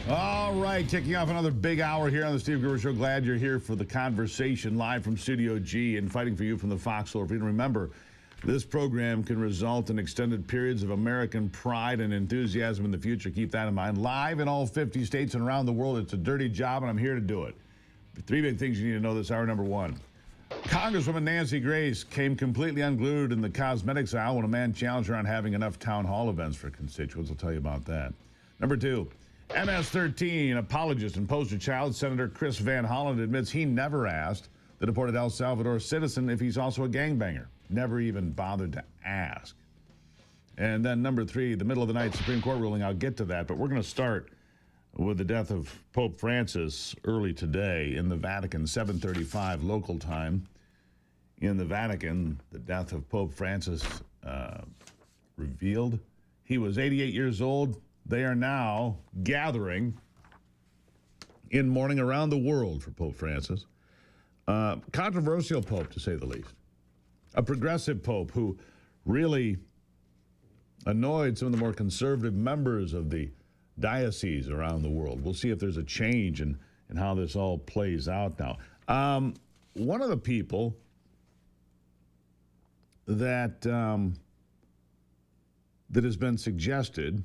A: All right, kicking off another big hour here on the Steve Gruber Show. Glad you're here for the conversation live from Studio G and fighting for you from the foxhole. If you remember, this program can result in extended periods of American pride and enthusiasm in the future. Keep that in mind. Live in all 50 states and around the world. It's a dirty job, and I'm here to do it. Three big things you need to know this hour. Number one, Congresswoman Nancy Grace came completely unglued in the cosmetics aisle when a man challenged her on having enough town hall events for constituents. I'll tell you about that. Number two, MS-13 apologist and poster child Senator Chris Van Hollen admits he never asked the deported El Salvador citizen if he's also a gangbanger. Never even bothered to ask. And then number three, the middle of the night Supreme Court ruling. I'll get to that, but we're going to start with the death of Pope Francis early today in the Vatican, 7:35 local time. In the Vatican, the death of Pope Francis revealed. He was 88 years old. They are now gathering in mourning around the world for Pope Francis. Controversial pope, to say the least. A progressive pope who really annoyed some of the more conservative members of the diocese around the world. We'll see if there's a change in how this all plays out now. One of the people that that has been suggested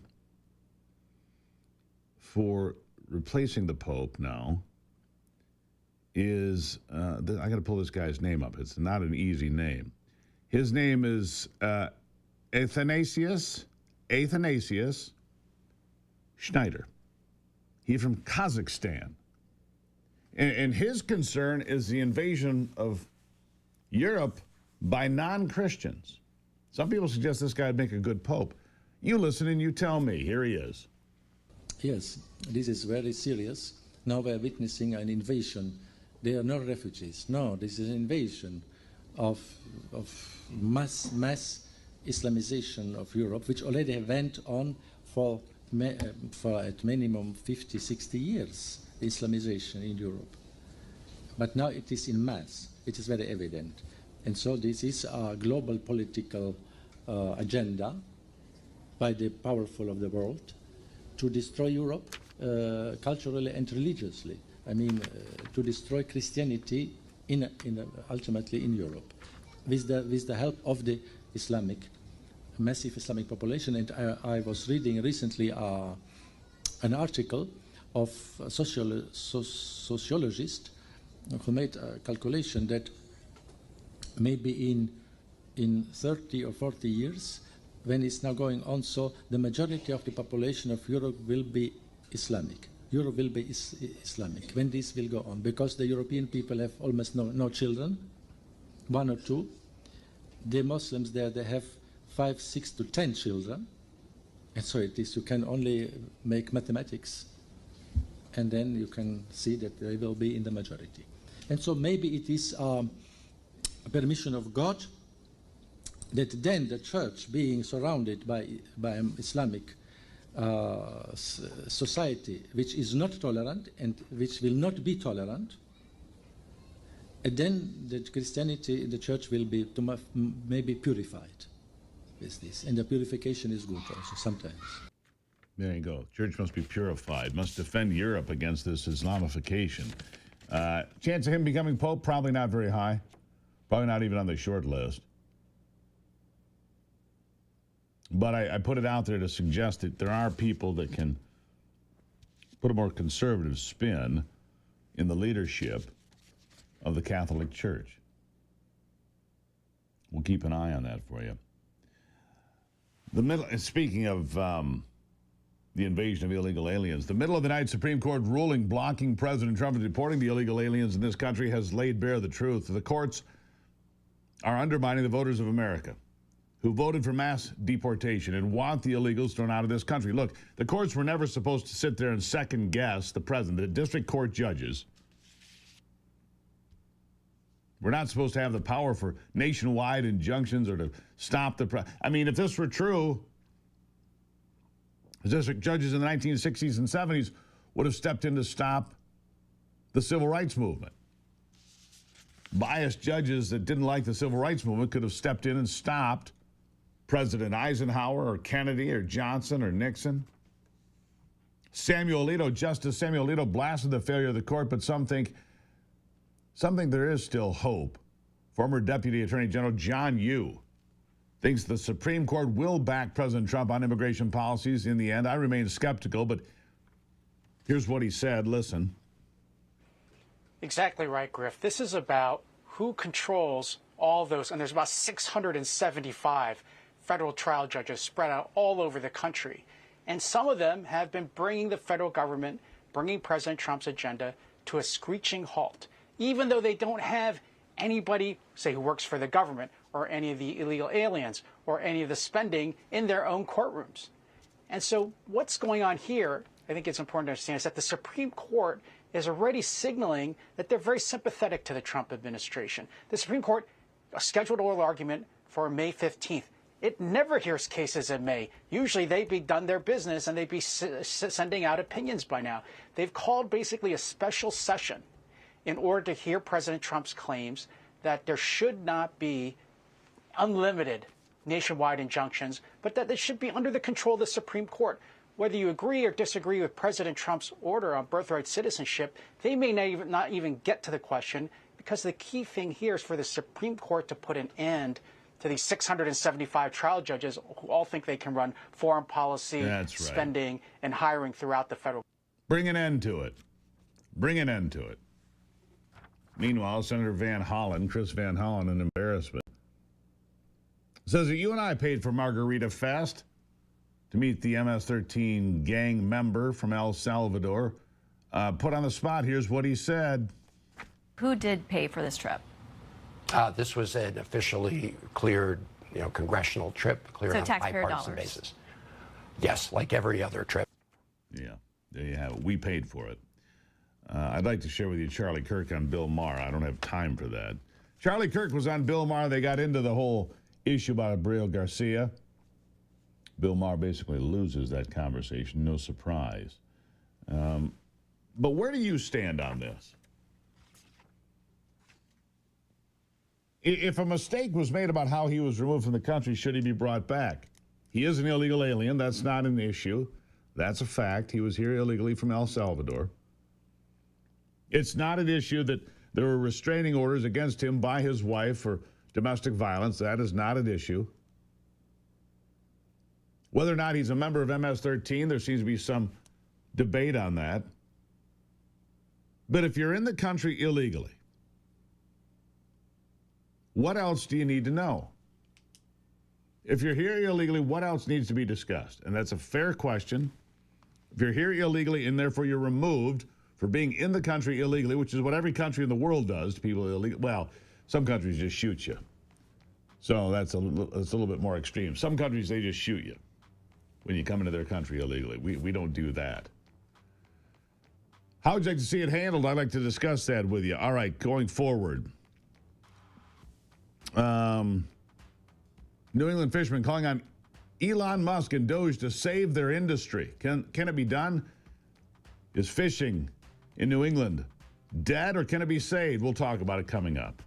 A: for replacing the Pope now is, I got to pull this guy's name up. It's not an easy name. His name is Athanasius Schneider. He's from Kazakhstan. And his concern is the invasion of Europe by non-Christians. Some people suggest this guy would make a good pope. You listen and you tell me. Here he is.
P: Yes, this is very serious. Now we are witnessing an invasion. They are not refugees. No, this is an invasion of mass Islamization of Europe, which already went on for at minimum 50, 60 years, Islamization in Europe. But now it is in mass. It is very evident. And so this is a global political agenda by the powerful of the world to destroy Europe culturally and religiously. I mean, to destroy Christianity ultimately in Europe, with the help of the massive Islamic population. And I was reading recently an article of a sociologist who made a calculation that maybe in 30 or 40 years, when it's now going on, so the majority of the population of Europe will be Islamic. Europe will be Islamic when this will go on, because the European people have almost no children, one or two. The Muslims there, they have 5, 6 to 10 children. And so it is, you can only make mathematics, and then you can see that they will be in the majority. And so maybe it is a permission of God that then the church, being surrounded by an Islamic society which is not tolerant and which will not be tolerant, and then the Christianity in the church will be maybe purified with this. And the purification is good also sometimes.
A: There you go. Church must be purified, must defend Europe against this Islamification. Chance of him becoming Pope, probably not very high. Probably not even on the short list. But I put it out there to suggest that there are people that can put a more conservative spin in the leadership of the Catholic Church. We'll keep an eye on that for you. Speaking of the invasion of illegal aliens, the middle of the night Supreme Court ruling blocking President Trump from deporting the illegal aliens in this country has laid bare the truth. The courts are undermining the voters of America who voted for mass deportation and want the illegals thrown out of this country. Look, the courts were never supposed to sit there and second guess the president. The district court judges were not supposed to have the power for nationwide injunctions or to stop the I mean, if this were true, the district judges in the 1960s and 70s would have stepped in to stop the civil rights movement. Biased judges that didn't like the civil rights movement could have stepped in and stopped President Eisenhower or Kennedy or Johnson or Nixon. Justice Samuel Alito blasted the failure of the court, but some think there is still hope. Former Deputy Attorney General John Yoo thinks the Supreme Court will back President Trump on immigration policies in the end. I remain skeptical, but here's what he said. Listen.
Q: Exactly right, Griff. This is about who controls all those, and there's about 675 federal trial judges spread out all over the country. And some of them have been bringing the federal government, bringing President Trump's agenda to a screeching halt, even though they don't have anybody, say, who works for the government or any of the illegal aliens or any of the spending in their own courtrooms. And so what's going on here, I think it's important to understand, is that the Supreme Court is already signaling that they're very sympathetic to the Trump administration. The Supreme Court scheduled oral argument for May 15th. It never hears cases in May. Usually they'd be done their business and they'd be sending out opinions by now. They've called basically a special session in order to hear President Trump's claims that there should not be unlimited nationwide injunctions, but that they should be under the control of the Supreme Court. Whether you agree or disagree with President Trump's order on birthright citizenship, they may not even get to the question, because the key thing here is for the Supreme Court to put an end to these 675 trial judges who all think they can run foreign policy, spending, and hiring throughout the federal.
A: Bring an end to it. Bring an end to it. Meanwhile, Senator Chris Van Hollen, an embarrassment, says that you and I paid for Margarita Fest to meet the MS-13 gang member from El Salvador. Put on the spot, here's what he said.
R: Who did pay for this trip?
S: This was an officially cleared, congressional trip, cleared on a bipartisan basis. Yes, like every other trip.
A: Yeah, there you have it. We paid for it. I'd like to share with you Charlie Kirk on Bill Maher. I don't have time for that. Charlie Kirk was on Bill Maher. They got into the whole issue about Abreu Garcia. Bill Maher basically loses that conversation. No surprise. But where do you stand on this? If a mistake was made about how he was removed from the country, should he be brought back? He is an illegal alien. That's not an issue. That's a fact. He was here illegally from El Salvador. It's not an issue that there were restraining orders against him by his wife for domestic violence. That is not an issue. Whether or not he's a member of MS-13, there seems to be some debate on that. But if you're in the country illegally, what else do you need to know? If you're here illegally, what else needs to be discussed? And that's a fair question. If you're here illegally and therefore you're removed for being in the country illegally, which is what every country in the world does to people illegal. Well, some countries just shoot you. So that's a little bit more extreme. Some countries, they just shoot you when you come into their country illegally. We don't do that. How would you like to see it handled? I'd like to discuss that with you. All right, going forward. New England fishermen calling on Elon Musk and Doge to save their industry. Can it be done? Is fishing in New England dead, or can it be saved? We'll talk about it coming up.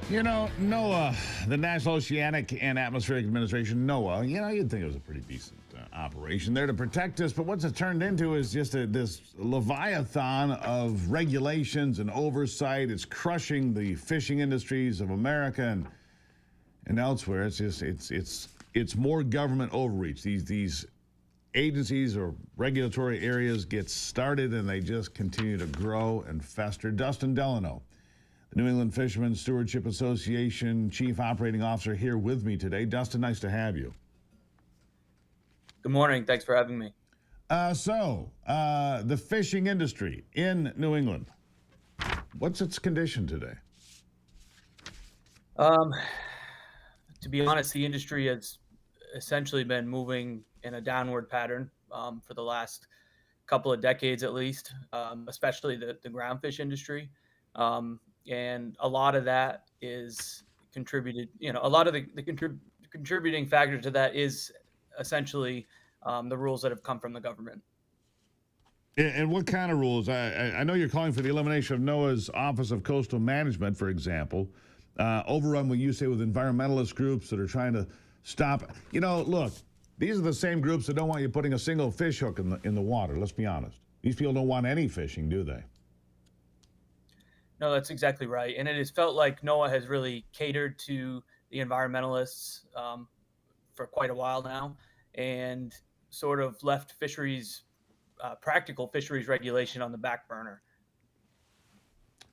A: You know, NOAA, the National Oceanic and Atmospheric Administration, NOAA, you'd think it was a pretty decent operation there to protect us, but what's it turned into is just this leviathan of regulations and oversight. It's crushing the fishing industries of America and elsewhere. It's just, it's more government overreach. These agencies or regulatory areas get started and they just continue to grow and fester. Dustin Delano, the New England Fishermen's Stewardship Association Chief Operating Officer, here with me today. Dustin, nice to have you.
T: Good morning. Thanks for having me.
A: The fishing industry in New England, what's its condition today?
T: To be honest, the industry has essentially been moving in a downward pattern for the last couple of decades at least, especially the groundfish industry. And a lot of that is contributed, a lot of the contributing factor to that is essentially the rules that have come from the government.
A: And what kind of rules? I know you're calling for the elimination of NOAA's Office of Coastal Management, for example. Overrun, what you say, with environmentalist groups that are trying to stop. Look, these are the same groups that don't want you putting a single fish hook in the water. Let's be honest. These people don't want any fishing, do they?
T: No, that's exactly right. And it has felt like NOAA has really catered to the environmentalists for quite a while now, and sort of left fisheries, practical fisheries regulation on the back burner.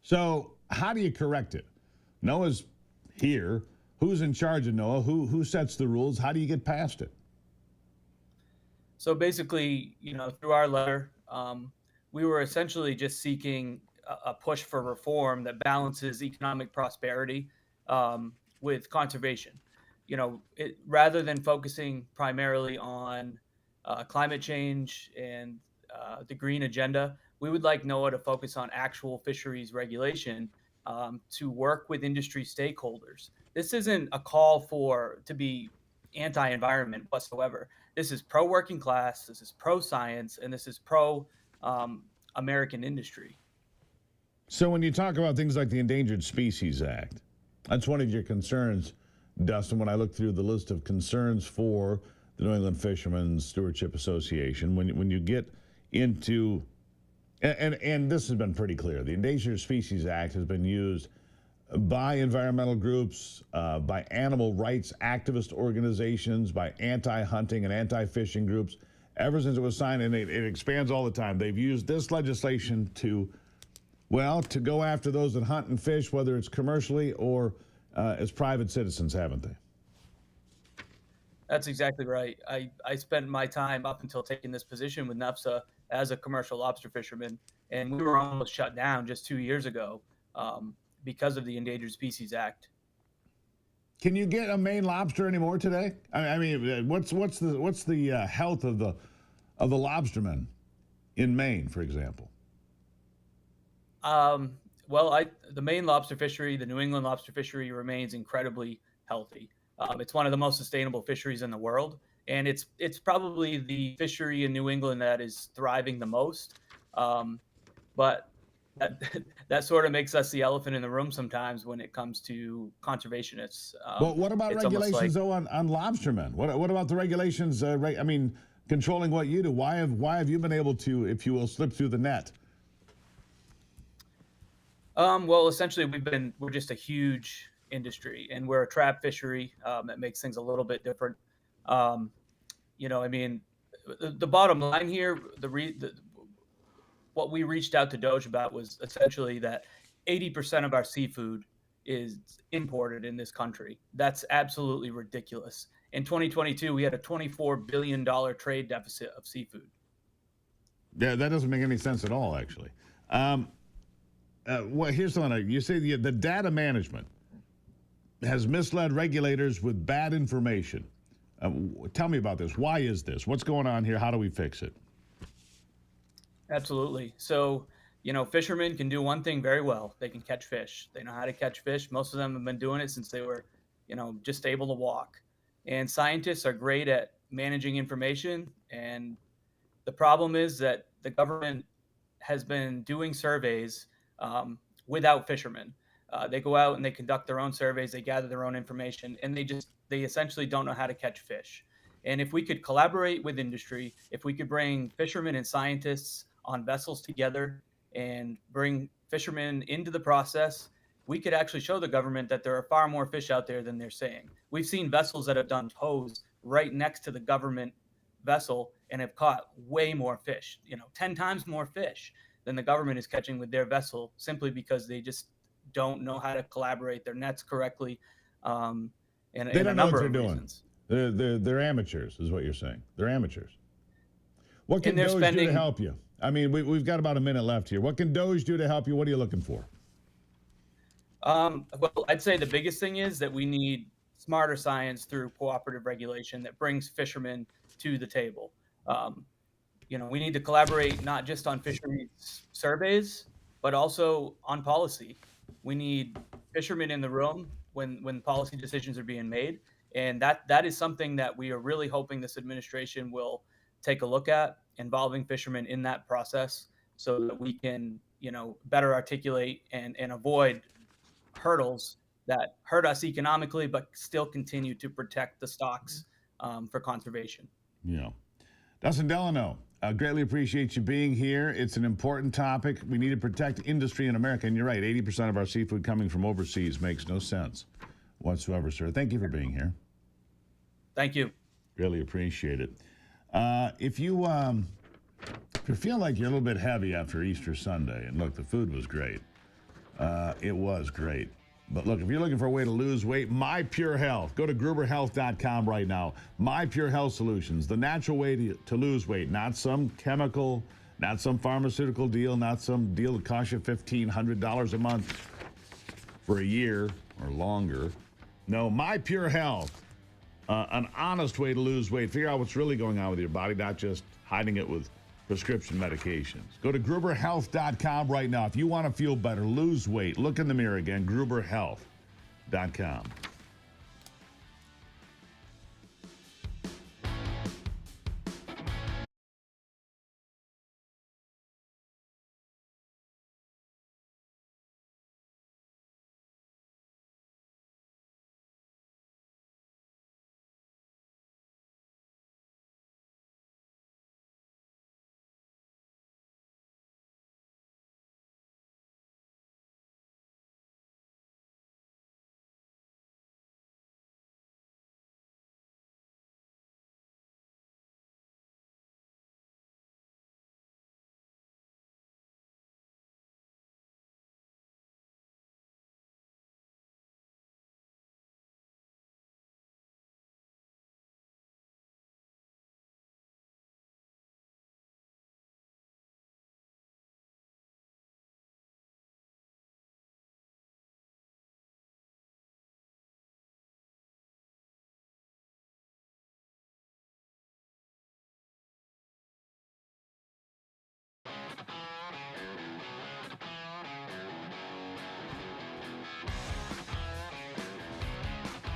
A: So how do you correct it? NOAA's here. Who's in charge of NOAA? Who sets the rules? How do you get past it?
T: So basically, through our letter, we were essentially just seeking a push for reform that balances economic prosperity with conservation. Rather than focusing primarily on climate change and the green agenda, we would like NOAA to focus on actual fisheries regulation to work with industry stakeholders. This isn't a call to be anti-environment whatsoever. This is pro-working class, this is pro-science, and this is pro-American industry.
A: So when you talk about things like the Endangered Species Act, that's one of your concerns, Dustin, when I look through the list of concerns for the New England Fishermen's Stewardship Association. When you get into, and this has been pretty clear, the Endangered Species Act has been used by environmental groups, by animal rights activist organizations, by anti-hunting and anti-fishing groups, ever since it was signed, and it expands all the time. They've used this legislation to go after those that hunt and fish, whether it's commercially or as private citizens, haven't they?
T: That's exactly right. I spent my time up until taking this position with NEPSA as a commercial lobster fisherman, and we were almost shut down just 2 years ago because of the Endangered Species Act.
A: Can you get a Maine lobster anymore today? I mean, what's the health of the lobstermen in Maine, for example?
T: The Maine lobster fishery, the New England lobster fishery, remains incredibly healthy. It's one of the most sustainable fisheries in the world, and it's probably the fishery in New England that is thriving the most. But that sort of makes us the elephant in the room sometimes when it comes to conservationists.
A: Well, what about regulations though on lobstermen? What about the regulations? Controlling what you do. Why have you been able to, if you will, slip through the net?
T: Well, essentially, we're just a huge industry, and we're a trap fishery that makes things a little bit different. The bottom line here, what we reached out to Doge about was essentially that 80% of our seafood is imported in this country. That's absolutely ridiculous. In 2022, we had a $24 billion trade deficit of seafood.
A: Yeah, that doesn't make any sense at all, actually. Here's something. You say the data management has misled regulators with bad information. Tell me about this. Why is this? What's going on here? How do we fix it?
T: Absolutely. So, fishermen can do one thing very well. They can catch fish. They know how to catch fish. Most of them have been doing it since they were, just able to walk. And scientists are great at managing information. And the problem is that the government has been doing surveys without fishermen. They go out and they conduct their own surveys, they gather their own information, and they essentially don't know how to catch fish. And if we could collaborate with industry, if we could bring fishermen and scientists on vessels together and bring fishermen into the process, we could actually show the government that there are far more fish out there than they're saying. We've seen vessels that have done tows right next to the government vessel and have caught way more fish, 10 times more fish than the government is catching with their vessel, simply because they just don't know how to collaborate their nets correctly. And
A: they don't know what they're doing. They're amateurs, is what you're saying. They're amateurs. What can Doge do to help you? I mean, we've got about a minute left here. What can Doge do to help you? What are you looking for?
T: Well, I'd say the biggest thing is that we need smarter science through cooperative regulation that brings fishermen to the table. We need to collaborate not just on fisheries surveys, but also on policy. We need fishermen in the room when policy decisions are being made. And that is something that we are really hoping this administration will take a look at, involving fishermen in that process, so that we can, better articulate and avoid hurdles that hurt us economically, but still continue to protect the stocks for conservation.
A: Yeah. Dustin Delano, I greatly appreciate you being here. It's an important topic. We need to protect industry in America. And you're right, 80% of our seafood coming from overseas makes no sense whatsoever, sir. Thank you for being here.
T: Thank you.
A: Really appreciate it. If you feel like you're a little bit heavy after Easter Sunday, and look, the food was great. It was great. But look, if you're looking for a way to lose weight, My Pure Health. Go to GruberHealth.com right now. My Pure Health Solutions, the natural way to lose weight, not some chemical, not some pharmaceutical deal, not some deal that costs you $1,500 a month for a year or longer. No, My Pure Health, an honest way to lose weight. Figure out what's really going on with your body, not just hiding it with prescription medications. Go to GruberHealth.com right now. If you want to feel better, lose weight, look in the mirror again, GruberHealth.com.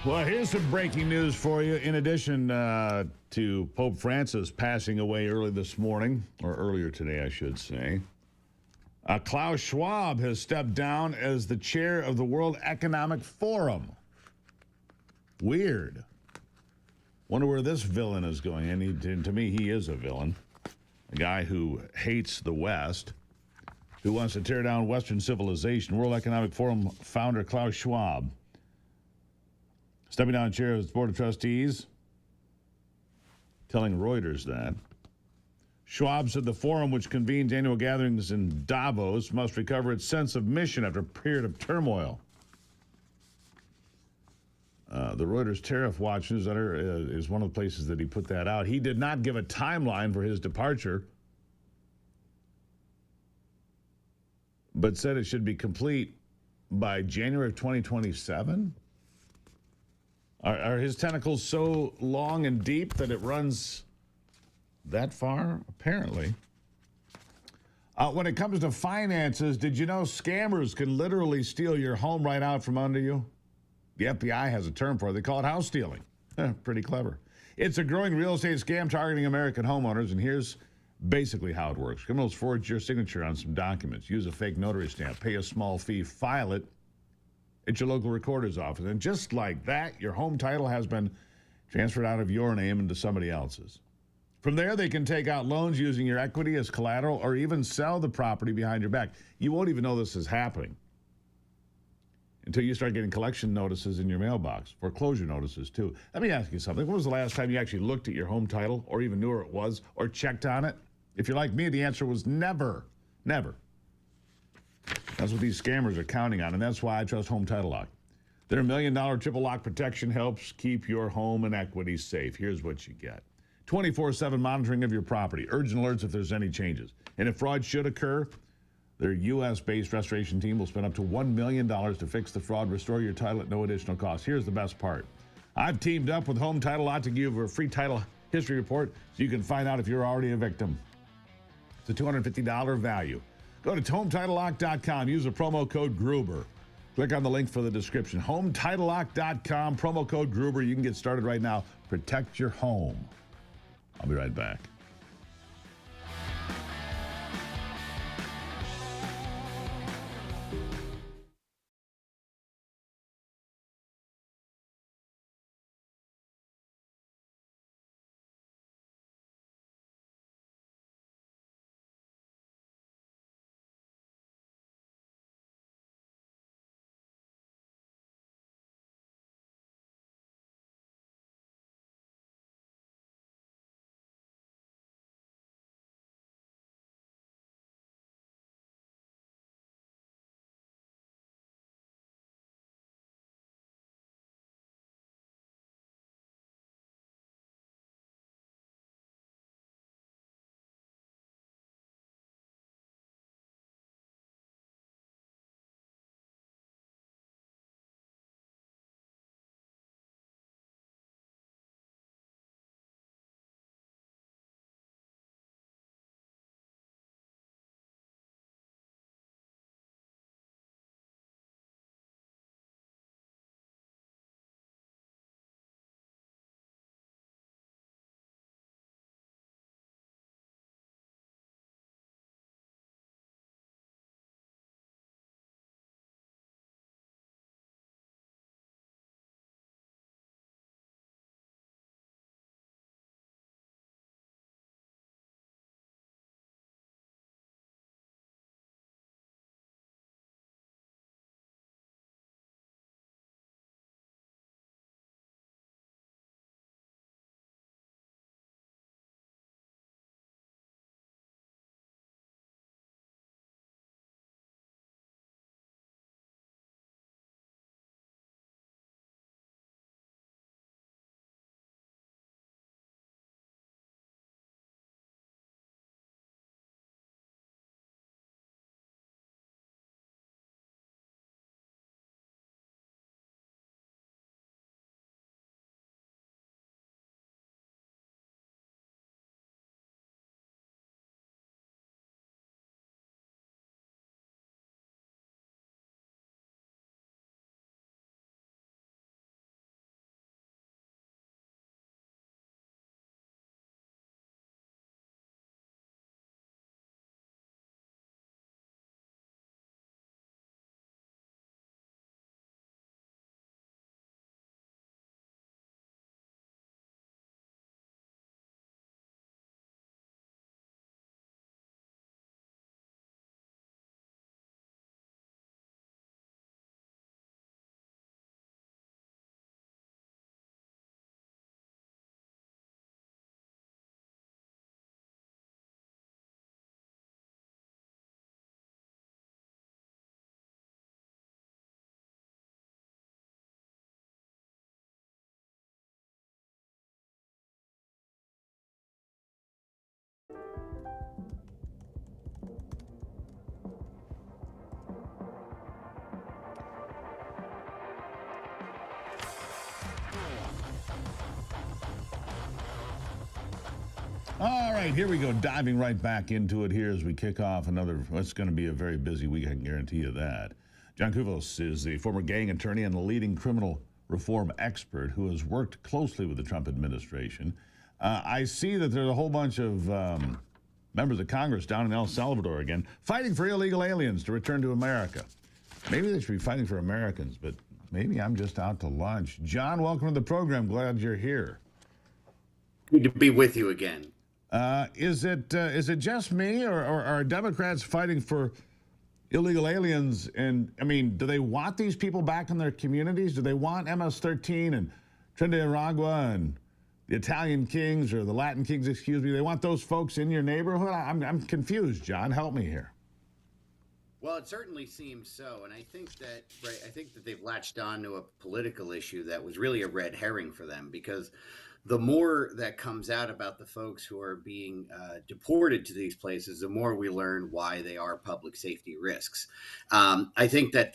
A: Well, here's some breaking news for you. In addition to Pope Francis passing away earlier today, I should say, Klaus Schwab has stepped down as the chair of the World Economic Forum. Weird. Wonder where this villain is going. And to me, he is a villain. A guy who hates the West, who wants to tear down Western civilization. World Economic Forum founder Klaus Schwab stepping down chair of its board of trustees, telling Reuters that. Schwab said the forum, which convenes annual gatherings in Davos, must recover its sense of mission after a period of turmoil. The Reuters Tariff Watch newsletter is one of the places that he put that out. He did not give a timeline for his departure, but said it should be complete by January of 2027. Are his tentacles so long and deep that it runs that far? Apparently. When it comes to finances, did you know scammers can literally steal your home right out from under you? The FBI has a term for it. They call it house stealing. Pretty clever. It's a growing real estate scam targeting American homeowners, and here's basically how it works. Criminals forge your signature on some documents, use a fake notary stamp, pay a small fee, file it, at your local recorder's office. And just like that, your home title has been transferred out of your name into somebody else's. From there, they can take out loans using your equity as collateral or even sell the property behind your back. You won't even know this is happening until you start getting collection notices in your mailbox, foreclosure notices too. Let me ask you something. When was the last time you actually looked at your home title or even knew where it was or checked on it? If you're like me, the answer was never. Never. That's what these scammers are counting on, and that's why I trust Home Title Lock. Their $1 million triple lock protection helps keep your home and equity safe. Here's what you get. 24/7 monitoring of your property, urgent alerts if there's any changes. And if fraud should occur, their U.S.-based restoration team will spend up to $1 million to fix the fraud, restore your title at no additional cost. Here's the best part. I've teamed up with Home Title Lock to give you a free title history report so you can find out if you're already a victim. It's a $250 value. Go to HomeTitleLock.com. Use the promo code Gruber. Click on the link for the description. HomeTitleLock.com, promo code Gruber. You can get started right now. Protect your home. I'll be right back. All right, here we go, diving right back into it here as we kick off another, what's going to be a very busy week, I can guarantee you that. John Kuvos is the former gang attorney and a leading criminal reform expert who has worked closely with the Trump administration. I see that there's a whole bunch of members of Congress down in El Salvador again, fighting for illegal aliens to return to America. Maybe they should be fighting for Americans, but maybe I'm just out to lunch. John, welcome to the program. Glad you're here.
U: Good to be with you again.
A: Is it just me, or are Democrats fighting for illegal aliens? And, I mean, do they want these people back in their communities? Do they want MS-13 and Trinidad and Aragua and the Italian Kings, or the Latin Kings, excuse me? They want those folks in your neighborhood? I'm confused, John. Help me here.
U: Well, it certainly seems so, and I think that they've latched on to a political issue that was really a red herring for them, because the more that comes out about the folks who are being deported to these places, the more we learn why they are public safety risks. I think that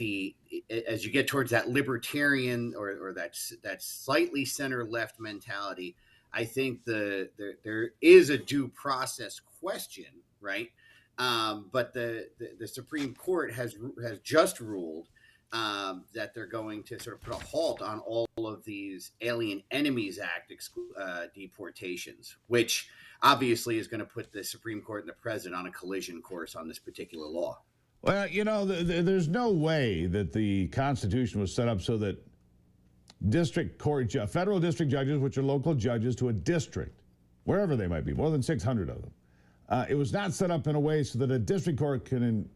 U: as you get towards that libertarian or that slightly center left mentality, I think there is a due process question, right? But the Supreme Court has just ruled that they're going to sort of put a halt on all of these Alien Enemies Act deportations, which obviously is going to put the Supreme Court and the president on a collision course on this particular law.
A: Well, you know, there's no way that the Constitution was set up so that federal district judges, which are local judges to a district, wherever they might be, more than 600 of them, it was not set up in a way so that a district court can,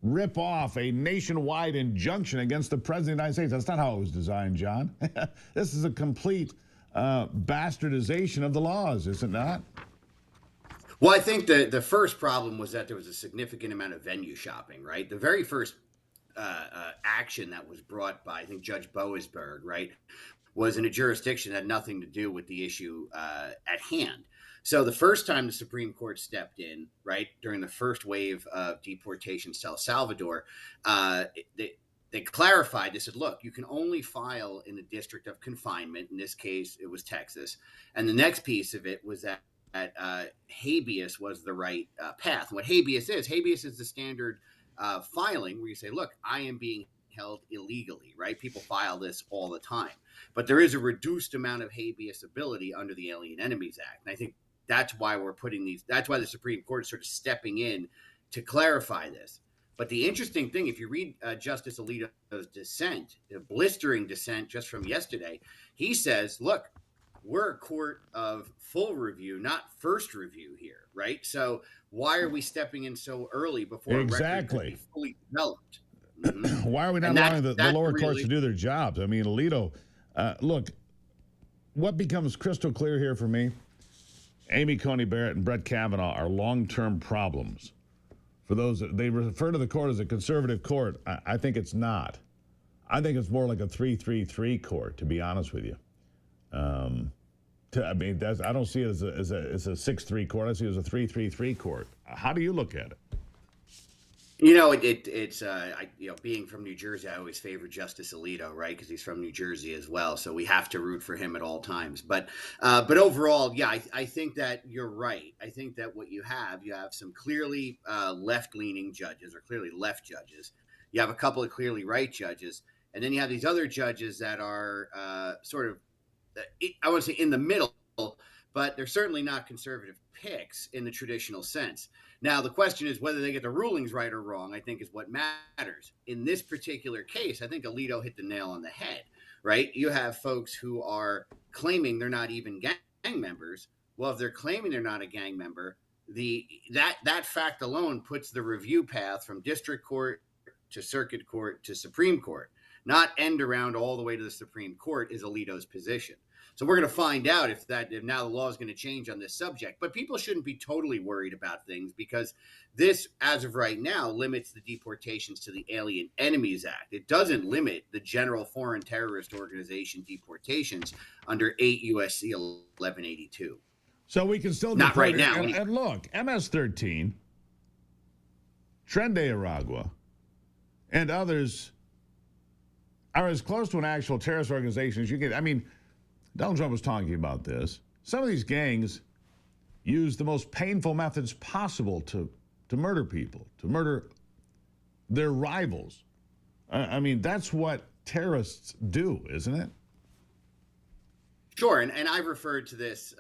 A: rip off a nationwide injunction against the President of the United States. That's not how it was designed, John. This is a complete bastardization of the laws, is it not?
U: Well, I think the first problem was that there was a significant amount of venue shopping, right? The very first action that was brought by, I think, Judge Boasberg, right, was in a jurisdiction that had nothing to do with the issue at hand. So the first time the Supreme Court stepped in, right, during the first wave of deportations to El Salvador, they clarified. They said, look, you can only file in the district of confinement. In this case, it was Texas. And the next piece of it was that habeas was the right path. And what habeas is the standard filing where you say, look, I am being held illegally, right? People file this all the time. But there is a reduced amount of habeas ability under the Alien Enemies Act. And I think that's why that's why the Supreme Court is sort of stepping in to clarify this. But the interesting thing, if you read Justice Alito's dissent, the blistering dissent just from yesterday, he says, look, we're a court of full review, not first review here, right? So why are we stepping in so early before a record could be fully developed? Mm-hmm.
A: Why are we not allowing the lower courts to do their jobs? I mean, Alito, look, what becomes crystal clear here for me, Amy Coney Barrett and Brett Kavanaugh are long-term problems. For those, they refer to the court as a conservative court. I think it's not. I think it's more like a 3-3-3 court, to be honest with you. I don't see it as a 6-3 court. I see it as a 3-3-3 court. How do you look at it?
U: It's being from New Jersey, I always favor Justice Alito, right? Because he's from New Jersey as well, so we have to root for him at all times. But overall, yeah, I think that you're right. I think that what you have some clearly left-leaning judges, or clearly left judges. You have a couple of clearly right judges, and then you have these other judges that are sort of, I would say, in the middle, but they're certainly not conservative picks in the traditional sense. Now, the question is whether they get the rulings right or wrong, I think, is what matters. In this particular case, I think Alito hit the nail on the head, right? You have folks who are claiming they're not even gang members. Well, if they're claiming they're not a gang member, that fact alone puts the review path from district court to circuit court to Supreme Court. Not end around all the way to the Supreme Court is Alito's position. So we're going to find out if now the law is going to change on this subject. But people shouldn't be totally worried about things, because this, as of right now, limits the deportations to the Alien Enemies Act. It doesn't limit the general foreign terrorist organization deportations under 8 U.S.C. 1182.
A: So we can still
U: not right now.
A: And look, MS-13, Trinidad and Aragua, and others are as close to an actual terrorist organization as you get. I mean, Donald Trump was talking about this. Some of these gangs use the most painful methods possible to murder people, to murder their rivals. I mean, that's what terrorists do, isn't it?
U: Sure, and I've referred to this.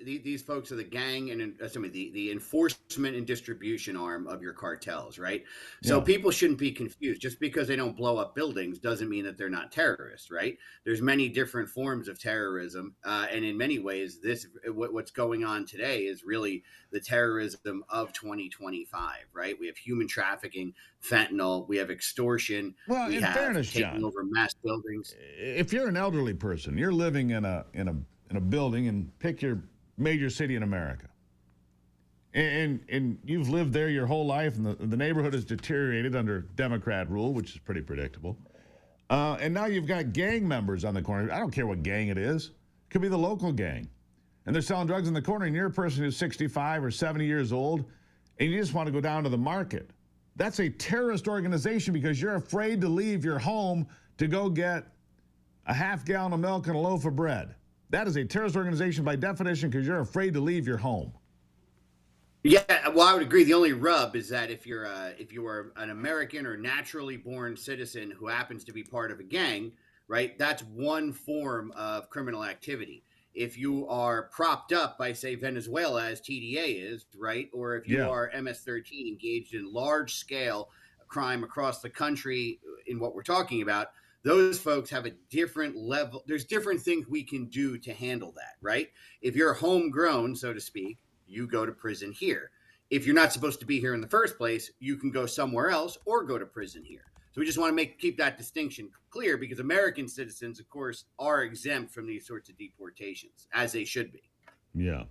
U: These folks are the gang and the enforcement and distribution arm of your cartels, right? So
A: Yeah.
U: people shouldn't be confused. Just because they don't blow up buildings doesn't mean that they're not terrorists, right? There's many different forms of terrorism, and in many ways, what's going on today is really the terrorism of 2025, right? We have human trafficking, fentanyl, we have extortion,
A: Well,
U: we
A: in
U: have
A: fairness,
U: taking
A: John,
U: over mass buildings.
A: if you're an elderly person, you're living in a building, and pick your major city in America, and you've lived there your whole life, and the neighborhood has deteriorated under Democrat rule, which is pretty predictable. And now you've got gang members on the corner. I don't care what gang it is. It could be the local gang. And they're selling drugs in the corner, and you're a person who's 65 or 70 years old, and you just want to go down to the market. That's a terrorist organization because you're afraid to leave your home to go get a half gallon of milk and a loaf of bread. That is a terrorist organization by definition because you're afraid to leave your home.
U: Yeah, well, I would agree. The only rub is that if you are an American or naturally born citizen who happens to be part of a gang, right? That's one form of criminal activity. If you are propped up by, say, Venezuela, as TDA is, right, or if you are MS-13 engaged in large scale crime across the country in what we're talking about, those folks have a different level. There's different things we can do to handle that, right? If you're homegrown, so to speak, you go to prison here. If you're not supposed to be here in the first place, you can go somewhere else or go to prison here. So we just want to keep that distinction clear because American citizens, of course, are exempt from these sorts of deportations, as they should be.
A: Yeah.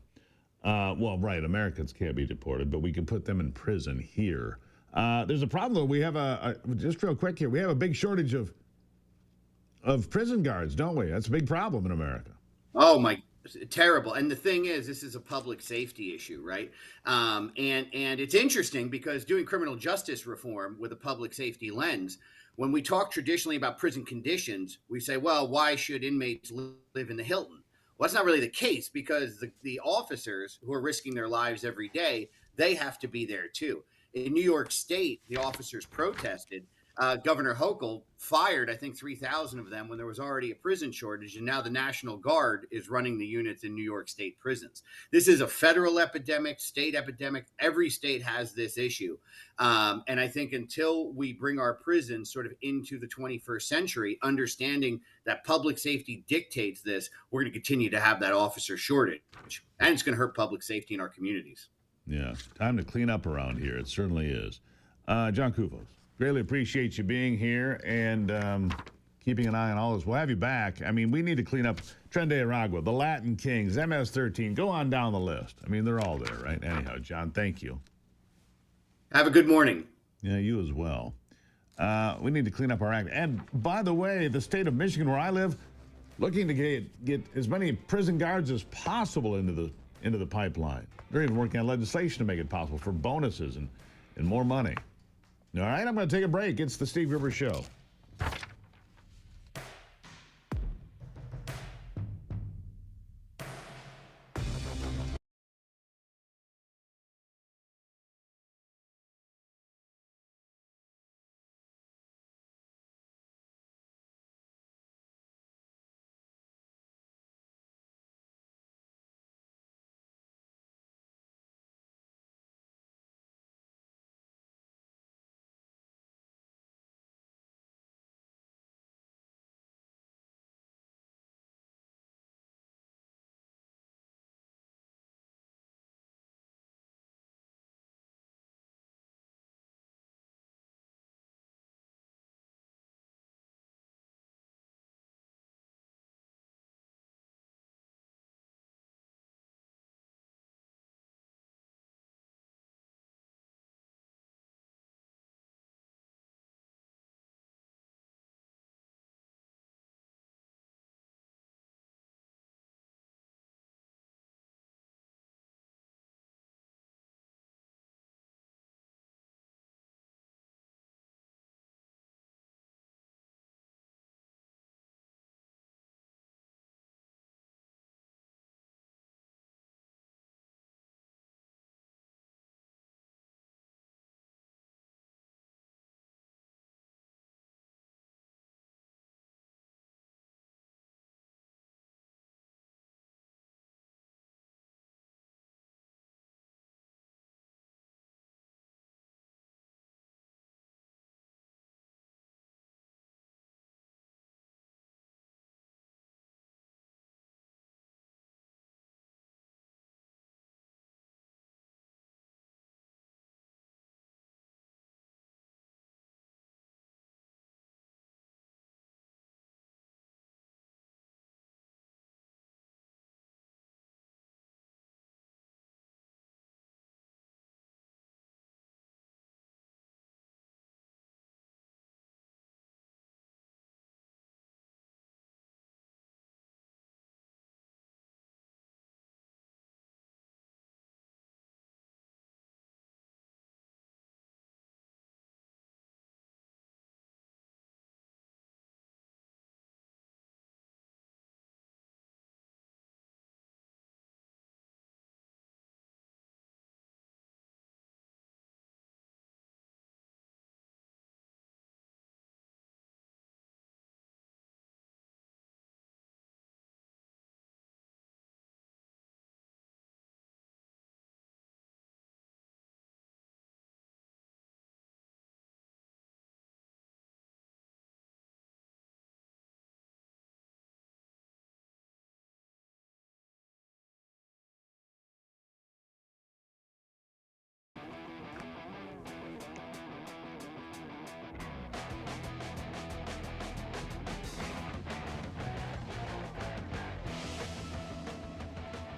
A: Well, right. Americans can't be deported, but we can put them in prison here. There's a problem, though. We have just real quick here, we have a big shortage of prison guards, don't we? That's a big problem in America.
U: Oh, my. Terrible. And the thing is, this is a public safety issue, right? And it's interesting because doing criminal justice reform with a public safety lens, when we talk traditionally about prison conditions, we say, well, why should inmates live in the Hilton? Well, that's not really the case because the officers who are risking their lives every day, they have to be there too. In New York State, the officers protested. Governor Hochul fired, I think, 3,000 of them when there was already a prison shortage, and now the National Guard is running the units in New York State prisons. This is a federal epidemic, state epidemic. Every state has this issue. And I think until we bring our prisons sort of into the 21st century, understanding that public safety dictates this, we're going to continue to have that officer shortage. And it's going to hurt public safety in our communities.
A: Yeah, time to clean up around here. It certainly is. John Kufos. Really appreciate you being here and keeping an eye on all this. We'll have you back. I mean, we need to clean up Tren de Aragua, the Latin Kings, MS-13. Go on down the list. I mean, they're all there, right? Anyhow, John, thank you.
U: Have a good morning.
A: Yeah, you as well. We need to clean up our act. And by the way, the state of Michigan, where I live, looking to get as many prison guards as possible into the pipeline. They're even working on legislation to make it possible for bonuses and more money. All right, I'm going to take a break. It's the Steve Gruber Show.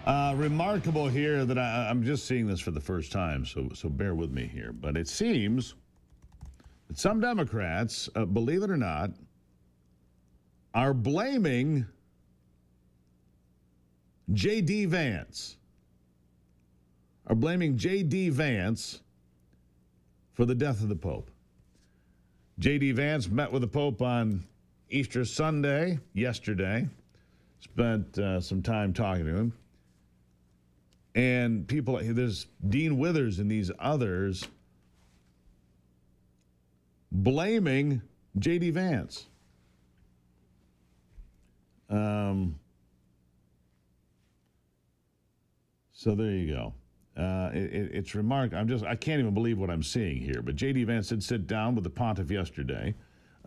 A: Remarkable here that I'm just seeing this for the first time, so bear with me here. But it seems that some Democrats, believe it or not, are blaming J.D. Vance. Are blaming J.D. Vance for the death of the Pope. J.D. Vance met with the Pope on Easter Sunday, yesterday. Spent some time talking to him. And people, there's Dean Withers and these others blaming J.D. Vance. So there you go. It's remarkable. I can't even believe what I'm seeing here. But J.D. Vance did sit down with the pontiff yesterday.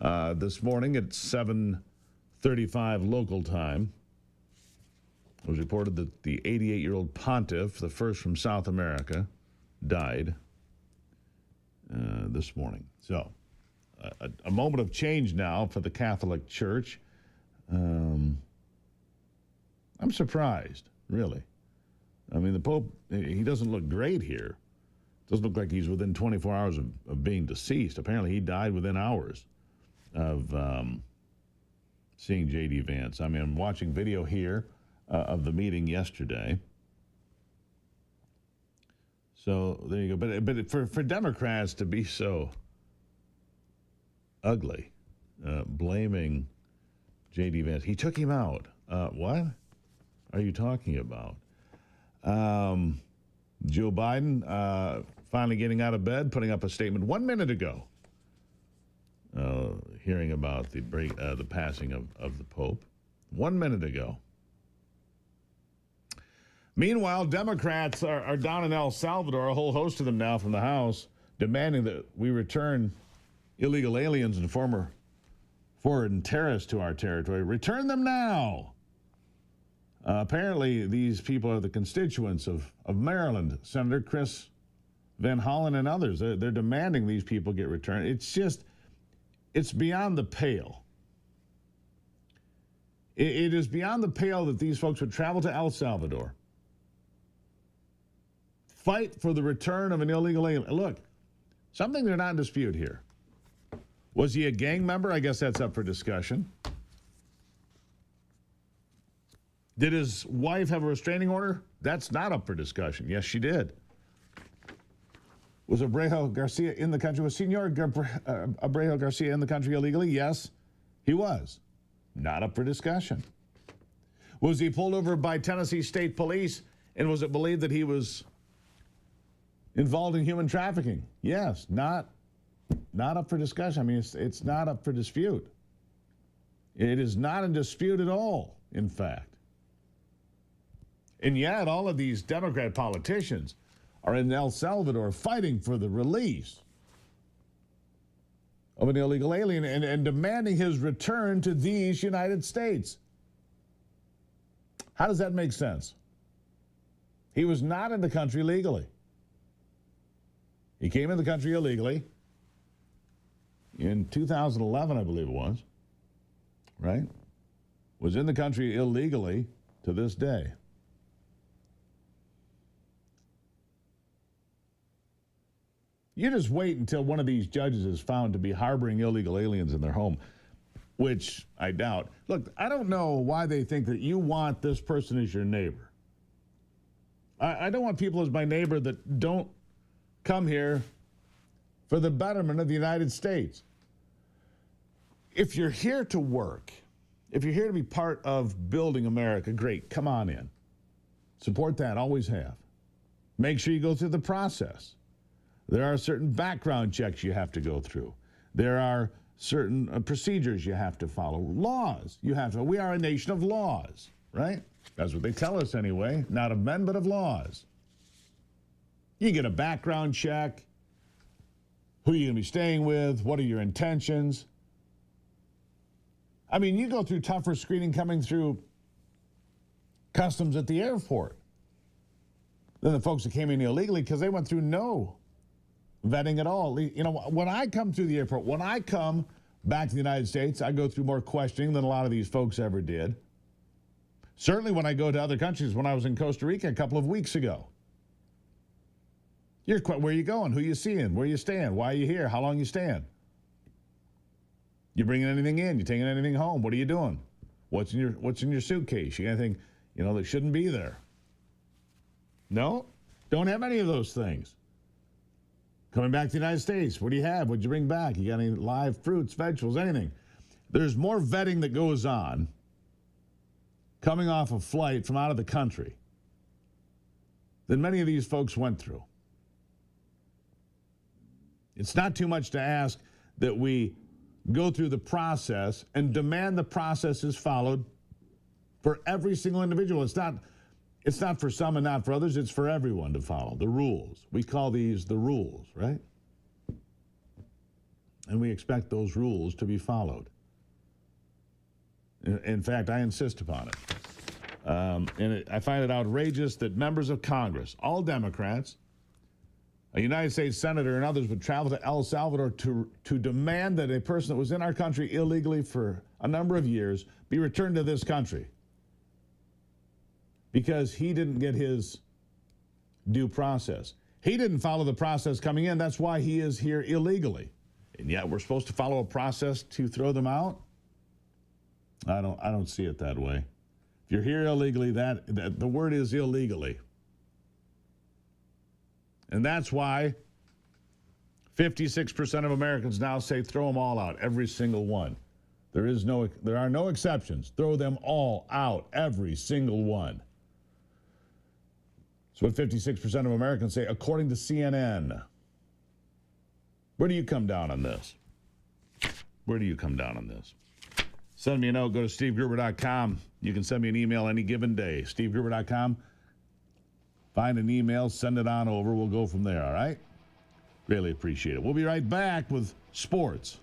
A: This morning at 7:35 local time, it was reported that the 88-year-old pontiff, the first from South America, died this morning. So a moment of change now for the Catholic Church. I'm surprised, really. I mean, the Pope, he doesn't look great here. Doesn't look like he's within 24 hours of being deceased. Apparently, he died within hours of seeing J.D. Vance. I mean, I'm watching video here of the meeting yesterday. So there you go. But for Democrats to be so ugly, blaming J.D. Vance, he took him out. What are you talking about? Joe Biden finally getting out of bed, putting up a statement 1 minute ago, hearing about the passing of the Pope 1 minute ago. Meanwhile, Democrats are down in El Salvador, a whole host of them now from the House, demanding that we return illegal aliens and former foreign terrorists to our territory. Return them now. Apparently, these people are the constituents of Maryland, Senator Chris Van Hollen and others. They're demanding these people get returned. It's beyond the pale. It is beyond the pale that these folks would travel to El Salvador, fight for the return of an illegal alien. Look, something they're not in dispute here. Was he a gang member? I guess that's up for discussion. Did his wife have a restraining order? That's not up for discussion. Yes, she did. Was Abreu Garcia in the country? Was Senor Abreu Garcia in the country illegally? Yes, he was. Not up for discussion. Was he pulled over by Tennessee State Police, and was it believed that he was involved in human trafficking? Yes, not up for discussion. I mean, it's not up for dispute. It is not in dispute at all, in fact. And yet, all of these Democrat politicians are in El Salvador fighting for the release of an illegal alien and demanding his return to these United States. How does that make sense? He was not in the country legally. He came in the country illegally in 2011, I believe it was, right? Was in the country illegally to this day. You just wait until one of these judges is found to be harboring illegal aliens in their home, which I doubt. Look, I don't know why they think that you want this person as your neighbor. I don't want people as my neighbor that don't come here for the betterment of the United States. If you're here to work, if you're here to be part of building America, great, come on in. Support that, always have. Make sure you go through the process. There are certain background checks you have to go through. There are certain procedures you have to follow. Laws you have to. We are a nation of laws, right? That's what they tell us anyway. Not of men, but of laws. You get a background check. Who are you going to be staying with? What are your intentions? I mean, you go through tougher screening coming through customs at the airport than the folks that came in illegally because they went through no vetting at all. You know, when I come through the airport, when I come back to the United States, I go through more questioning than a lot of these folks ever did. Certainly when I go to other countries, when I was in Costa Rica a couple of weeks ago. Where are you going? Who are you seeing? Where are you staying? Why are you here? How long are you staying? You bringing anything in? You taking anything home? What are you doing? What's in your suitcase? You got anything, that shouldn't be there? No? Don't have any of those things. Coming back to the United States, what do you have? What'd you bring back? You got any live fruits, vegetables, anything? There's more vetting that goes on coming off a flight from out of the country than many of these folks went through. It's not too much to ask that we go through the process and demand the process is followed for every single individual. It's not for some and not for others. It's for everyone to follow the rules. We call these the rules, right? And we expect those rules to be followed. In fact, I insist upon it. I find it outrageous that members of Congress, all Democrats, a United States senator and others would travel to El Salvador to demand that a person that was in our country illegally for a number of years be returned to this country because he didn't get his due process. He didn't follow the process coming in. That's why he is here illegally. And yet we're supposed to follow a process to throw them out? I don't see it that way. If you're here illegally, that the word is illegally. And that's why 56% of Americans now say throw them all out, every single one. There are no exceptions. Throw them all out, every single one. That's what 56% of Americans say, according to CNN. Where do you come down on this? Where do you come down on this? Send me a note. Go to SteveGruber.com. You can send me an email any given day. SteveGruber.com. Find an email, send it on over. We'll go from there, all right? Really appreciate it. We'll be right back with sports.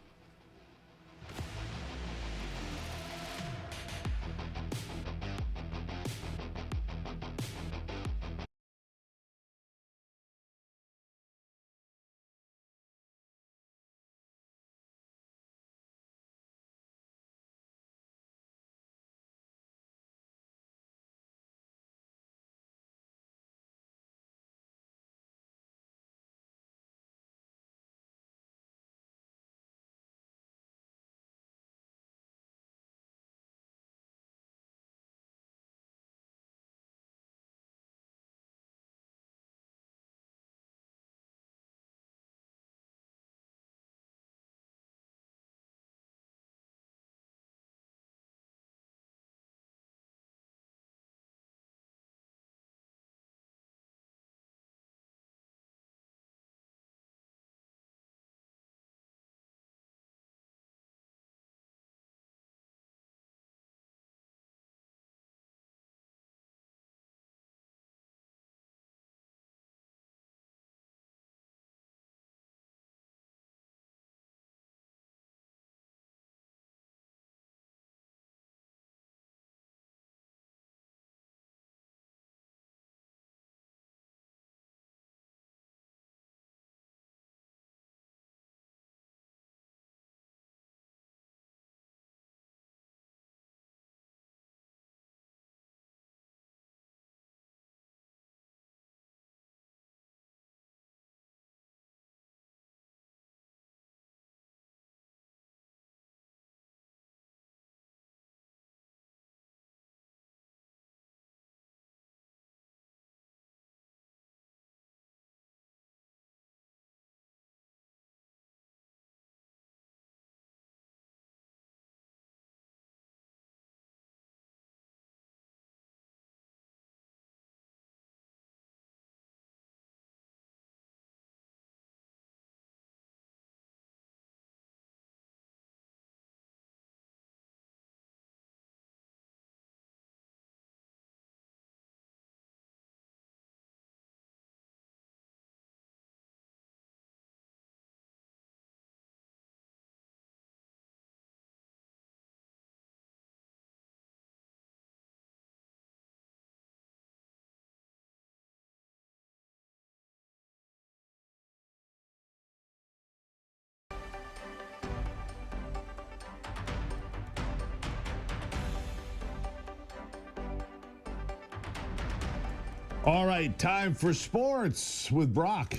A: All right, time for sports with Brock.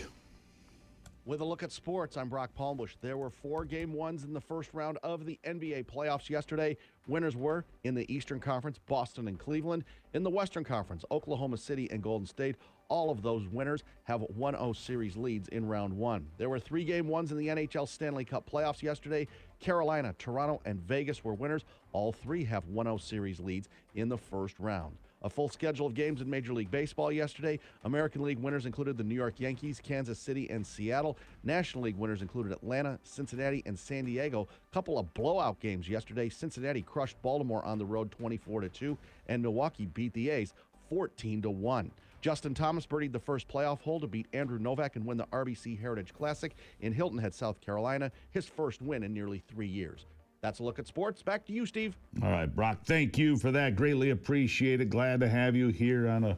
B: With a look at sports, I'm Brock Palmbush. There were 4 game ones in the first round of the NBA playoffs yesterday. Winners were in the Eastern Conference, Boston and Cleveland. In the Western Conference, Oklahoma City and Golden State. All of those winners have 1-0 series leads in round 1. There were 3 game ones in the NHL Stanley Cup playoffs yesterday. Carolina, Toronto, and Vegas were winners. All 3 have 1-0 series leads in the first round. A full schedule of games in Major League Baseball yesterday. American League winners included the New York Yankees, Kansas City, and Seattle. National League winners included Atlanta, Cincinnati, and San Diego. Couple of blowout games yesterday. Cincinnati crushed Baltimore on the road 24-2, and Milwaukee beat the A's 14-1. Justin Thomas birdied the first playoff hole to beat Andrew Novak and win the RBC Heritage Classic in Hilton Head, South Carolina, his first win in nearly 3 years. That's a look at sports. Back to you, Steve.
A: All right, Brock, thank you for that. Greatly appreciated. Glad to have you here on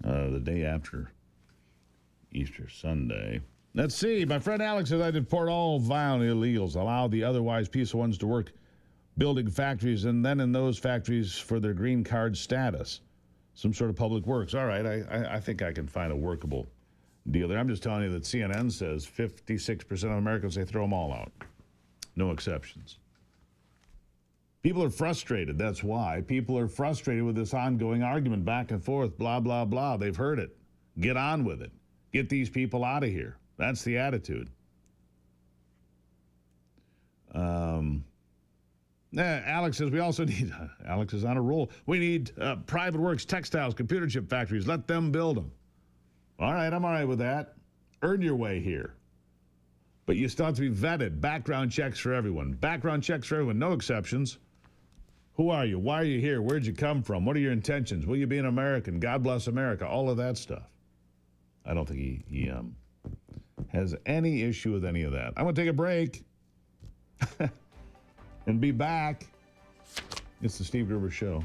A: the day after Easter Sunday. Let's see. My friend Alex says I deport all violent illegals, allow the otherwise peaceful ones to work building factories, and then in those factories for their green card status. Some sort of public works. All right, I think I can find a workable deal there. I'm just telling you that CNN says 56% of Americans, they throw them all out. No exceptions. People are frustrated. That's why. People are frustrated with this ongoing argument back and forth, blah, blah, blah. They've heard it. Get on with it. Get these people out of here. That's the attitude. Alex says we also need, Alex is on a roll, we need private works, textiles, computer chip factories. Let them build them. All right, I'm all right with that. Earn your way here. But you still have to be vetted. Background checks for everyone. Background checks for everyone, no exceptions. Who are you? Why are you here? Where'd you come from? What are your intentions? Will you be an American? God bless America. All of that stuff. I don't think he has any issue with any of that. I'm going to take a break and be back. It's the Steve Gruber Show.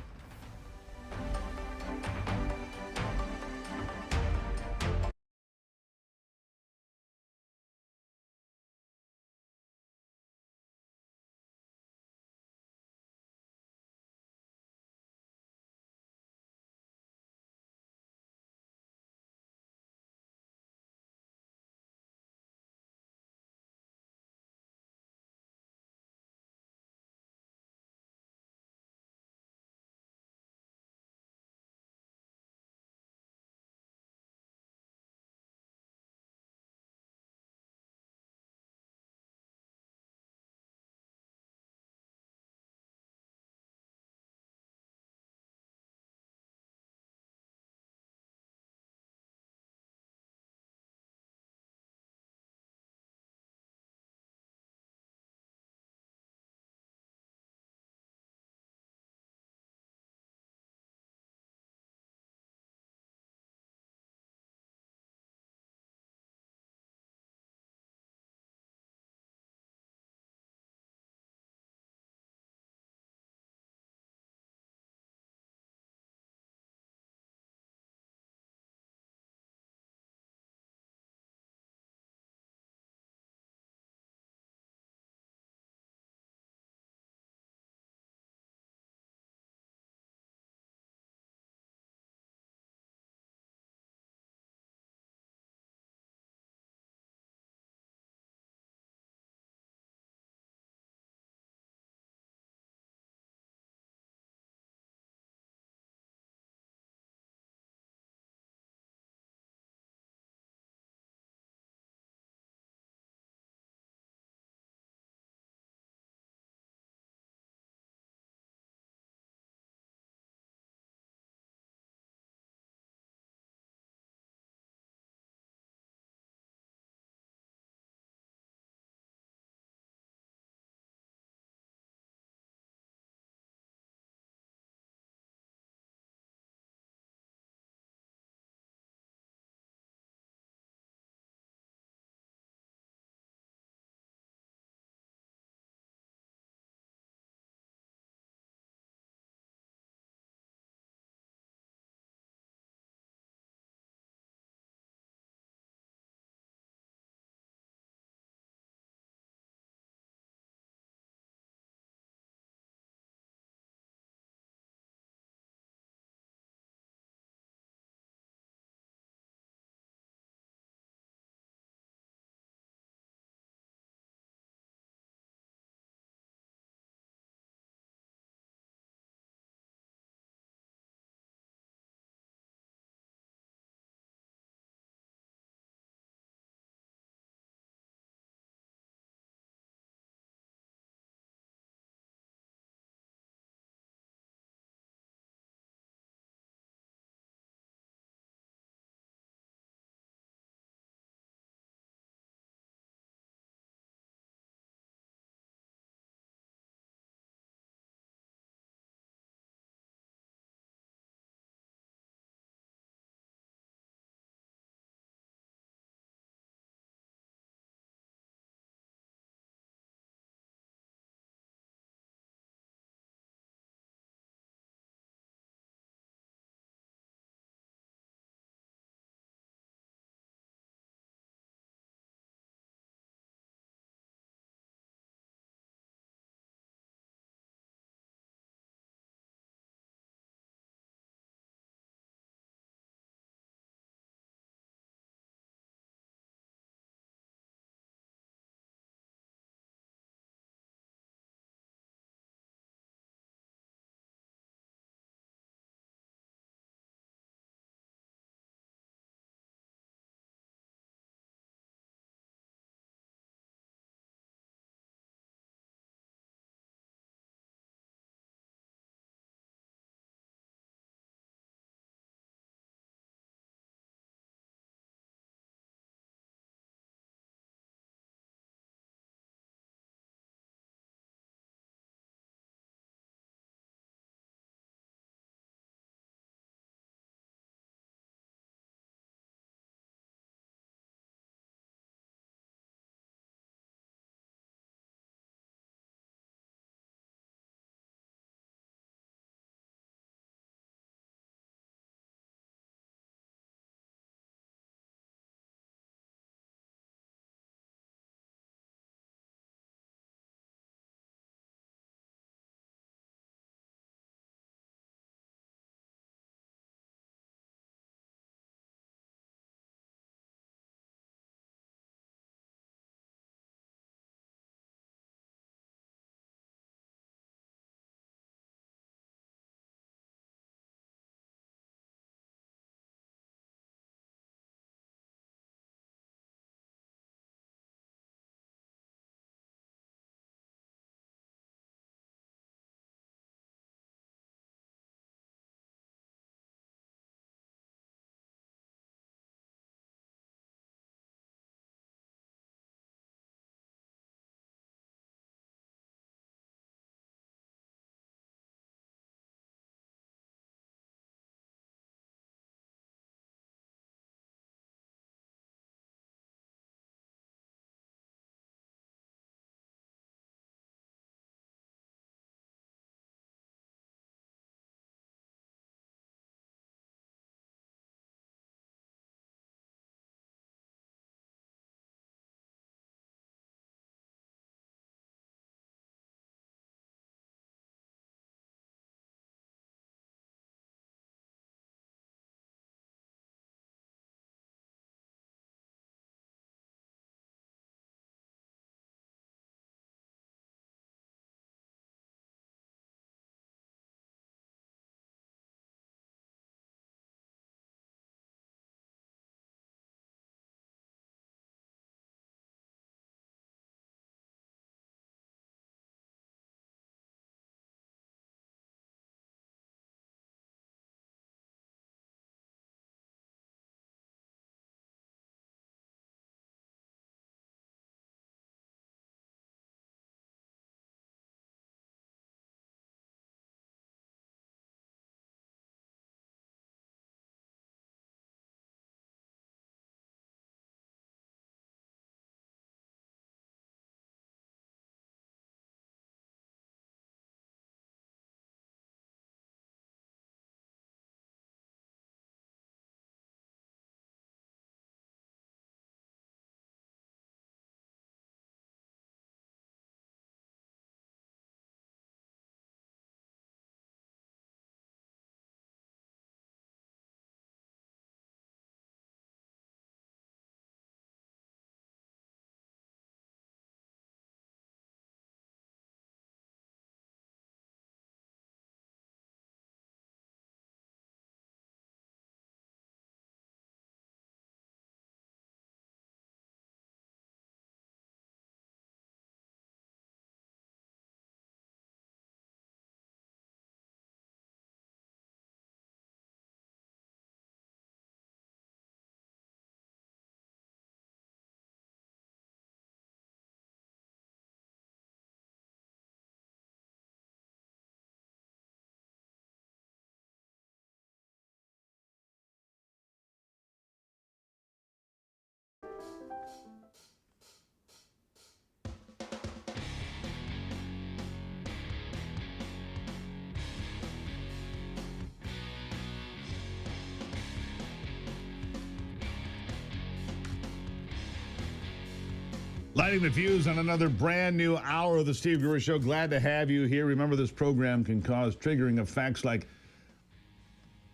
A: Lighting the fuse on another brand new hour of the Steve Gruber Show. Glad to have you here. Remember, this program can cause triggering effects like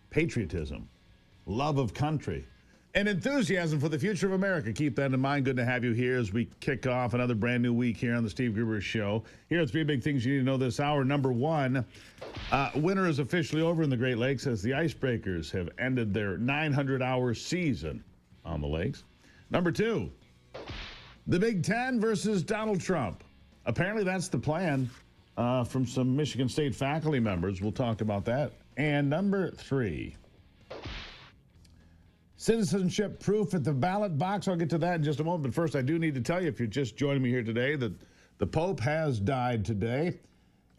A: patriotism, love of country, and enthusiasm for the future of America. Keep that in mind. Good to have you here as we kick off another brand new week here on the Steve Gruber Show. Here are three big things you need to know this hour. Number one, winter is officially over in the Great Lakes as the Icebreakers have ended their 900-hour season on the lakes. Number two, the Big Ten versus Donald Trump. Apparently that's the plan from some Michigan State faculty members. We'll talk about that. And number three, citizenship proof at the ballot box. I'll get to that in just a moment. But first, I do need to tell you, if you're just joining me here today, that the Pope has died today.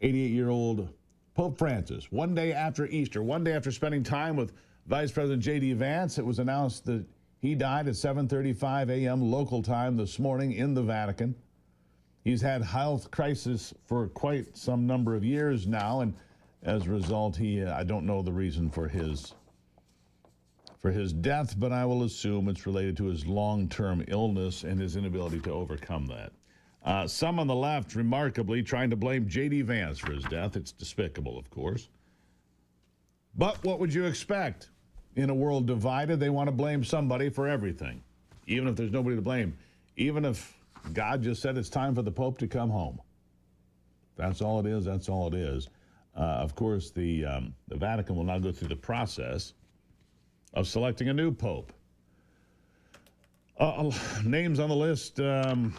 A: 88-year-old Pope Francis. One day after Easter, one day after spending time with Vice President J.D. Vance, it was announced that he died at 7:35 a.m. local time this morning in the Vatican. He's had health crisis for quite some number of years now, and as a result, I don't know the reason for his death, but I will assume it's related to his long-term illness and his inability to overcome that. Some on the left, remarkably, trying to blame J.D. Vance for his death. It's despicable, of course. But what would you expect? In a world divided, they want to blame somebody for everything, even if there's nobody to blame. Even if God just said it's time for the Pope to come home. That's all it is. That's all it is. Of course, the Vatican will now go through the process of selecting a new Pope. Names on the list are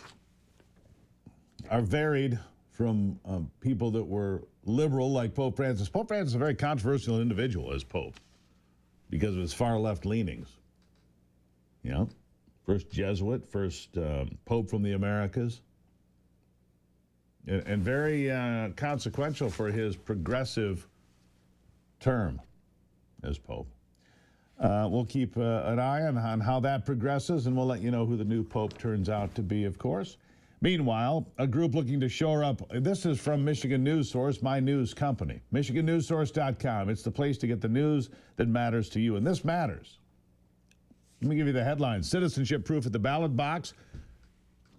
A: varied from people that were liberal, like Pope Francis. Pope Francis is a very controversial individual as Pope, because of his far-left leanings. You know, first Jesuit, first Pope from the Americas, and very consequential for his progressive term as Pope. We'll keep an eye on how that progresses, and we'll let you know who the new Pope turns out to be, of course. Meanwhile, a group looking to shore up, this is from Michigan News Source, my news company, MichiganNewsSource.com. It's the place to get the news that matters to you, and this matters. Let me give you the headline. Citizenship proof at the ballot box.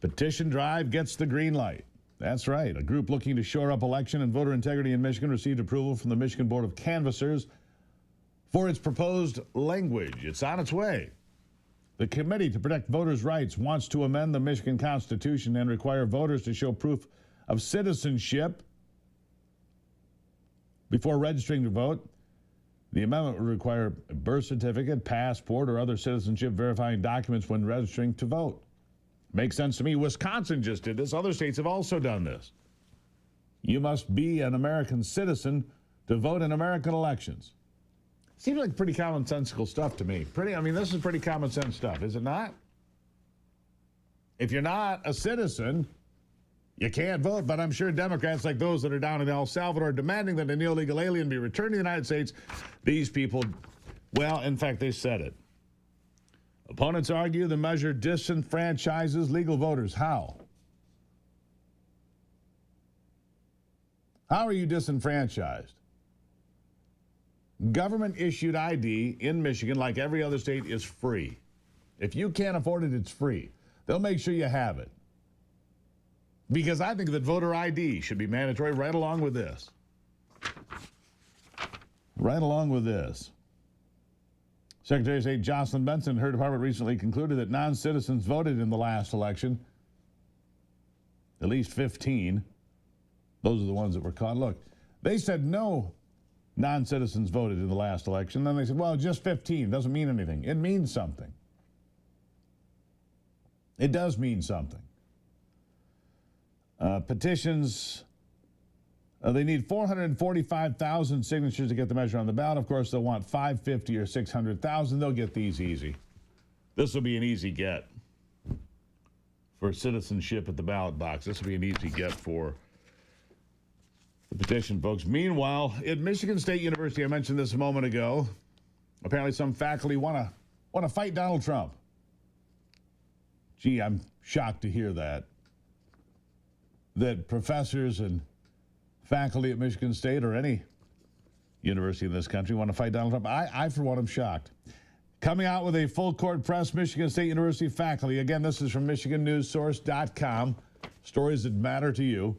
A: Petition drive gets the green light. That's right. A group looking to shore up election and voter integrity in Michigan received approval from the Michigan Board of Canvassers for its proposed language. It's on its way. The Committee to Protect Voters' Rights wants to amend the Michigan Constitution and require voters to show proof of citizenship before registering to vote. The amendment would require a birth certificate, passport, or other citizenship verifying documents when registering to vote. Makes sense to me. Wisconsin just did this. Other states have also done this. You must be an American citizen to vote in American elections. Seems like pretty commonsensical stuff to me. This is pretty common sense stuff, is it not? If you're not a citizen, you can't vote. But I'm sure Democrats like those that are down in El Salvador demanding that an illegal alien be returned to the United States, these people, well, in fact, they said it. Opponents argue the measure disenfranchises legal voters. How? How are you disenfranchised? Government-issued ID in Michigan, like every other state, is free. If you can't afford it, it's free. They'll make sure you have it. Because I think that voter ID should be mandatory right along with this. Right along with this. Secretary of State Jocelyn Benson, her department recently concluded that non-citizens voted in the last election. At least 15. Those are the ones that were caught. Look, they said no non-citizens voted in the last election. Then they said, well, just 15 doesn't mean anything. It means something. It does mean something. Petitions, they need 445,000 signatures to get the measure on the ballot. Of course, they'll want 550 or 600,000. They'll get these easy. This will be an easy get for citizenship at the ballot box. This will be an easy get for the petition, folks. Meanwhile, at Michigan State University, I mentioned this a moment ago, apparently some faculty want to fight Donald Trump. Gee, I'm shocked to hear that professors and faculty at Michigan State or any university in this country want to fight Donald Trump. I for one, am shocked. Coming out with a full court press, Michigan State University faculty. Again, this is from MichiganNewsSource.com. Stories that matter to you.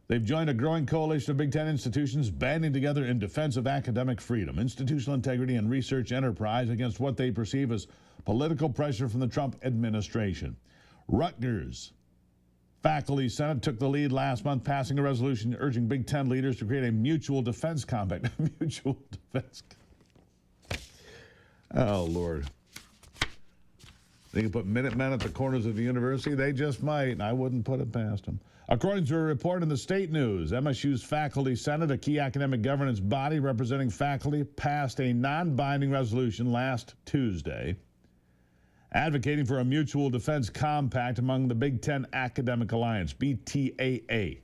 A: They've joined a growing coalition of Big Ten institutions banding together in defense of academic freedom, institutional integrity, and research enterprise against what they perceive as political pressure from the Trump administration. Rutgers Faculty Senate took the lead last month, passing a resolution urging Big Ten leaders to create a mutual defense compact. Mutual defense. Oh, Lord. They can put Minutemen at the corners of the university. They just might. I wouldn't put it past them. According to a report in the State News, MSU's Faculty Senate, a key academic governance body representing faculty, passed a non-binding resolution last Tuesday advocating for a mutual defense compact among the Big Ten Academic Alliance, BTAA.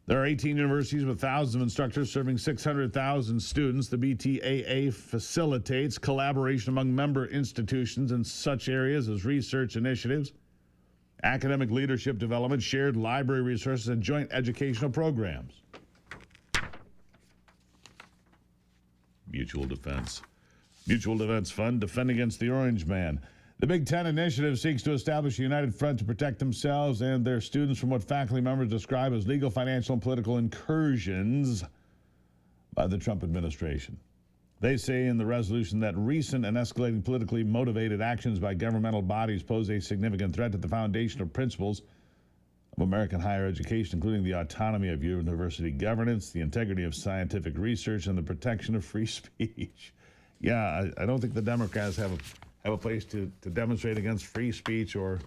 A: There are 18 universities with thousands of instructors serving 600,000 students. The BTAA facilitates collaboration among member institutions in such areas as research initiatives, academic leadership development, shared library resources, and joint educational programs. Mutual defense. Mutual Defense Fund, defend against the Orange Man. The Big Ten Initiative seeks to establish a united front to protect themselves and their students from what faculty members describe as legal, financial, and political incursions by the Trump administration. They say in the resolution that recent and escalating politically motivated actions by governmental bodies pose a significant threat to the foundational principles of American higher education, including the autonomy of university governance, the integrity of scientific research, and the protection of free speech. Yeah, I don't think the Democrats have a place to demonstrate against free speech or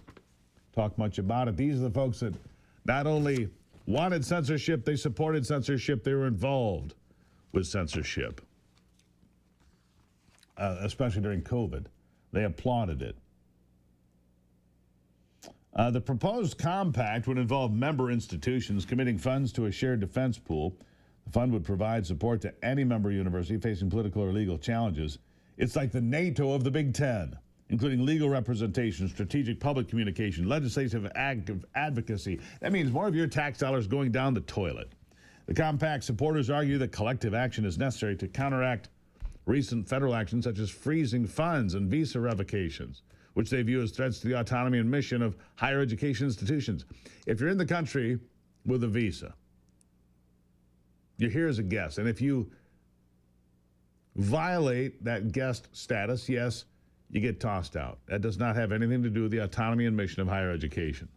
A: talk much about it. These are the folks that not only wanted censorship, they supported censorship, they were involved with censorship, especially during COVID. They applauded it. The proposed compact would involve member institutions committing funds to a shared defense pool. The fund would provide support to any member university facing political or legal challenges. It's like the NATO of the Big Ten, including legal representation, strategic public communication, legislative advocacy. That means more of your tax dollars going down the toilet. The compact supporters argue that collective action is necessary to counteract recent federal actions such as freezing funds and visa revocations, which they view as threats to the autonomy and mission of higher education institutions. If you're in the country with a visa, you're here as a guest, and if you violate that guest status, yes, you get tossed out. That does not have anything to do with the autonomy and mission of higher education.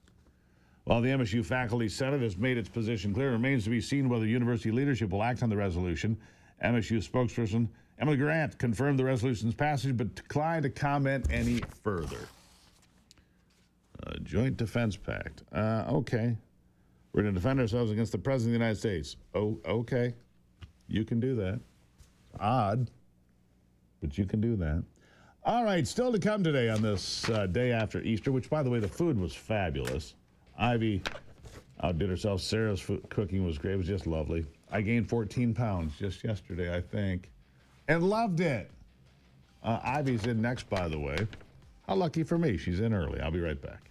A: While the MSU Faculty Senate has made its position clear, it remains to be seen whether university leadership will act on the resolution. MSU spokesperson Emily Grant confirmed the resolution's passage, but declined to comment any further. Joint Defense Pact. Okay. We're going to defend ourselves against the President of the United States. Oh, okay. You can do that. Odd, but you can do that. All right, still to come today on this day after Easter, which, by the way, the food was fabulous. Ivy outdid herself. Sarah's cooking was great. It was just lovely. I gained 14 pounds just yesterday, I think, and loved it. Ivy's in next, by the way. How lucky for me. She's in early. I'll be right back.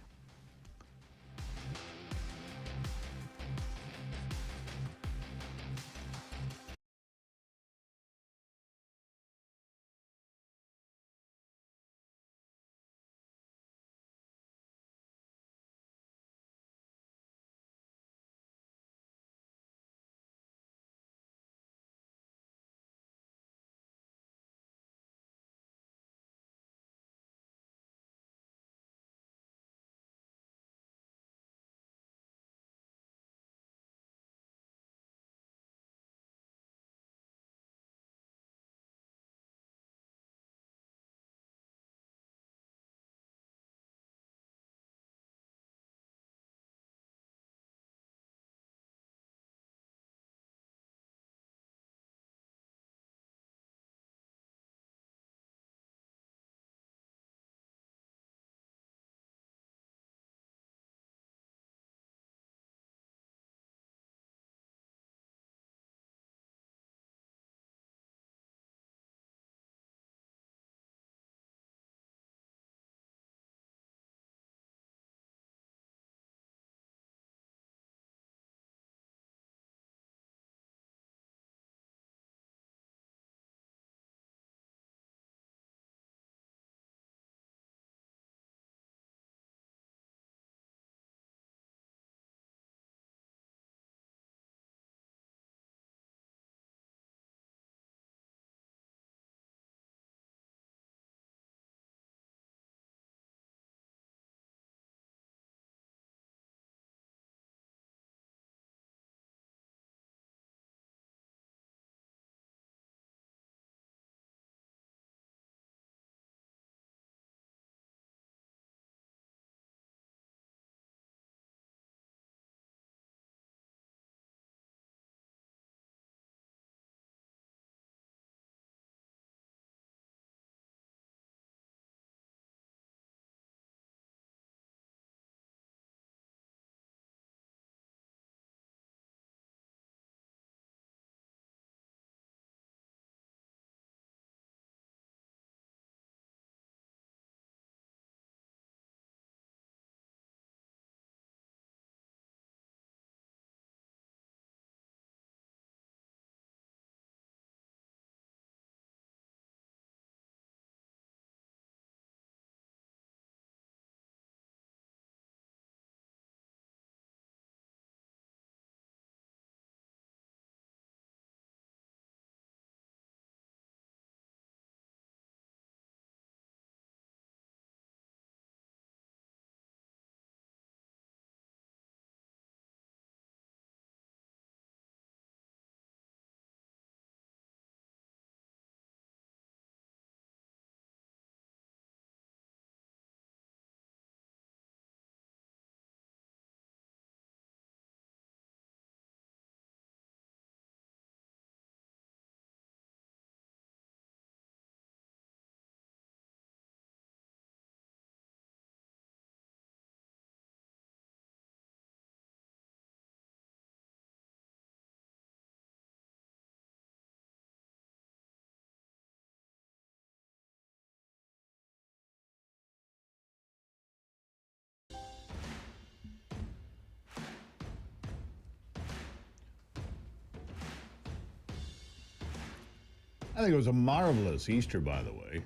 A: I think it was a marvelous Easter, by the way.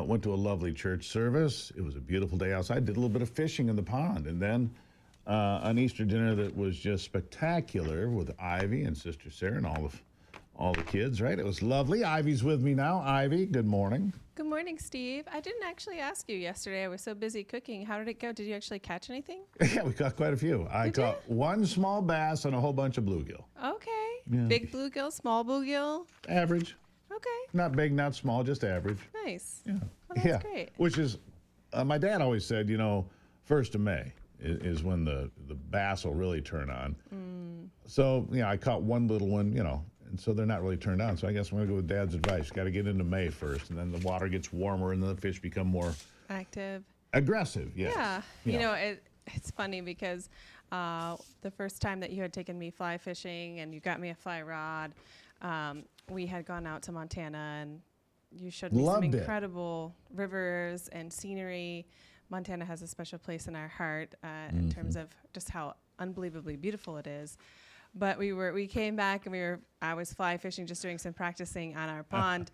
A: Went to a lovely church service. It was a beautiful day outside. Did a little bit of fishing in the pond. And then an Easter dinner that was just spectacular with Ivy and Sister Sarah and all the kids, right? It was lovely. Ivy's with me now. Ivy, good morning.
C: Good morning, Steve. I didn't actually ask you yesterday. I was so busy cooking. How did it go? Did you actually catch anything?
A: Yeah, we caught quite a few. I caught one small bass and a whole bunch of bluegill.
C: Okay.
A: Yeah.
C: Big bluegill, small bluegill?
A: Average.
C: Okay.
A: Not big, not small, just average.
C: Nice.
A: Yeah.
C: Well, that's great.
A: Which is, my dad always said, 1st of May is when the bass will really turn on. So, I caught one little one, and so they're not really turned on. So I guess I'm going to go with Dad's advice. Got to get into May first, and then the water gets warmer, and then the fish become more
C: active.
A: Aggressive, yes.
C: Yeah. It's funny because the first time that you had taken me fly fishing and you got me a fly rod, we had gone out to Montana, and you showed me some incredible rivers and scenery. Montana has a special place in our heart in terms of just how unbelievably beautiful it is. But we came back and I was fly fishing, just doing some practicing on our pond.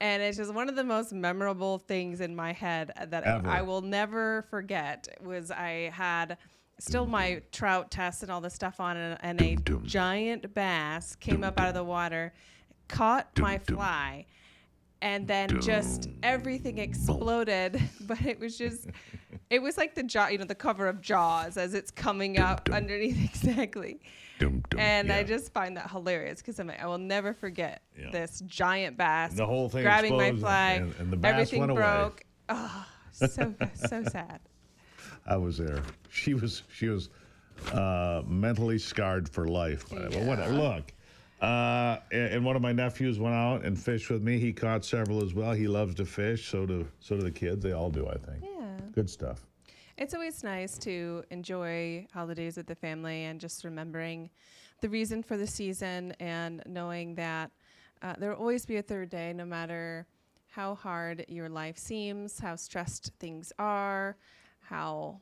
C: And it's just one of the most memorable things in my head that I will never forget was I had still my trout test and all this stuff on, and a giant bass came up out of the water, caught my fly, and then just everything exploded. But it was like the jaw, the cover of Jaws as it's coming up underneath exactly. And I just find that hilarious because I will never forget this giant bass.
A: The whole thing
C: grabbing my
A: exploded
C: fly,
A: and the bass
C: everything
A: went
C: broke.
A: away.
C: Oh, so sad.
A: I was there. She was mentally scarred for life. But whatever. Look, and one of my nephews went out and fished with me. He caught several as well. He loves to fish. So do the kids. They all do, I think.
C: Yeah.
A: Good stuff.
C: It's always nice to enjoy holidays with the family and just remembering the reason for the season and knowing that there will always be a third day, no matter how hard your life seems, how stressed things are, how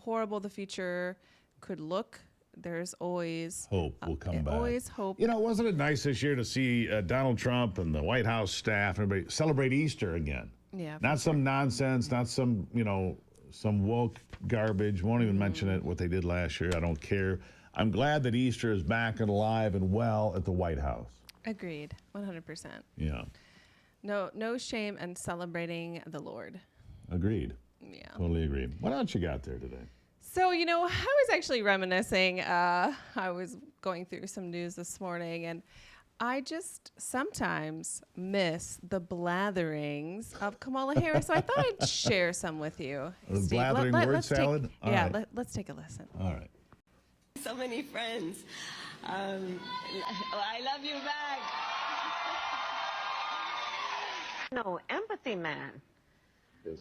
C: horrible the future could look. There's always
A: hope will come back.
C: Always hope.
A: Wasn't it nice this year to see Donald Trump and the White House staff, everybody celebrate Easter again?
C: Yeah.
A: Not some nonsense, not some, some woke garbage. Won't even mention it, what they did last year. I don't care. I'm glad that Easter is back and alive and well at the White House.
C: Agreed. 100%.
A: Yeah.
C: No shame in celebrating the Lord.
A: Agreed.
C: Yeah.
A: Totally agreed. What else you got there today?
C: So, I was actually reminiscing. I was going through some news this morning, and I just sometimes miss the blatherings of Kamala Harris. So I thought I'd share some with you.
A: The
C: Steve,
A: blathering word salad?
C: Let's take a listen.
A: All right.
V: So many friends. I love you back.
W: No, empathy, man.
A: Yes.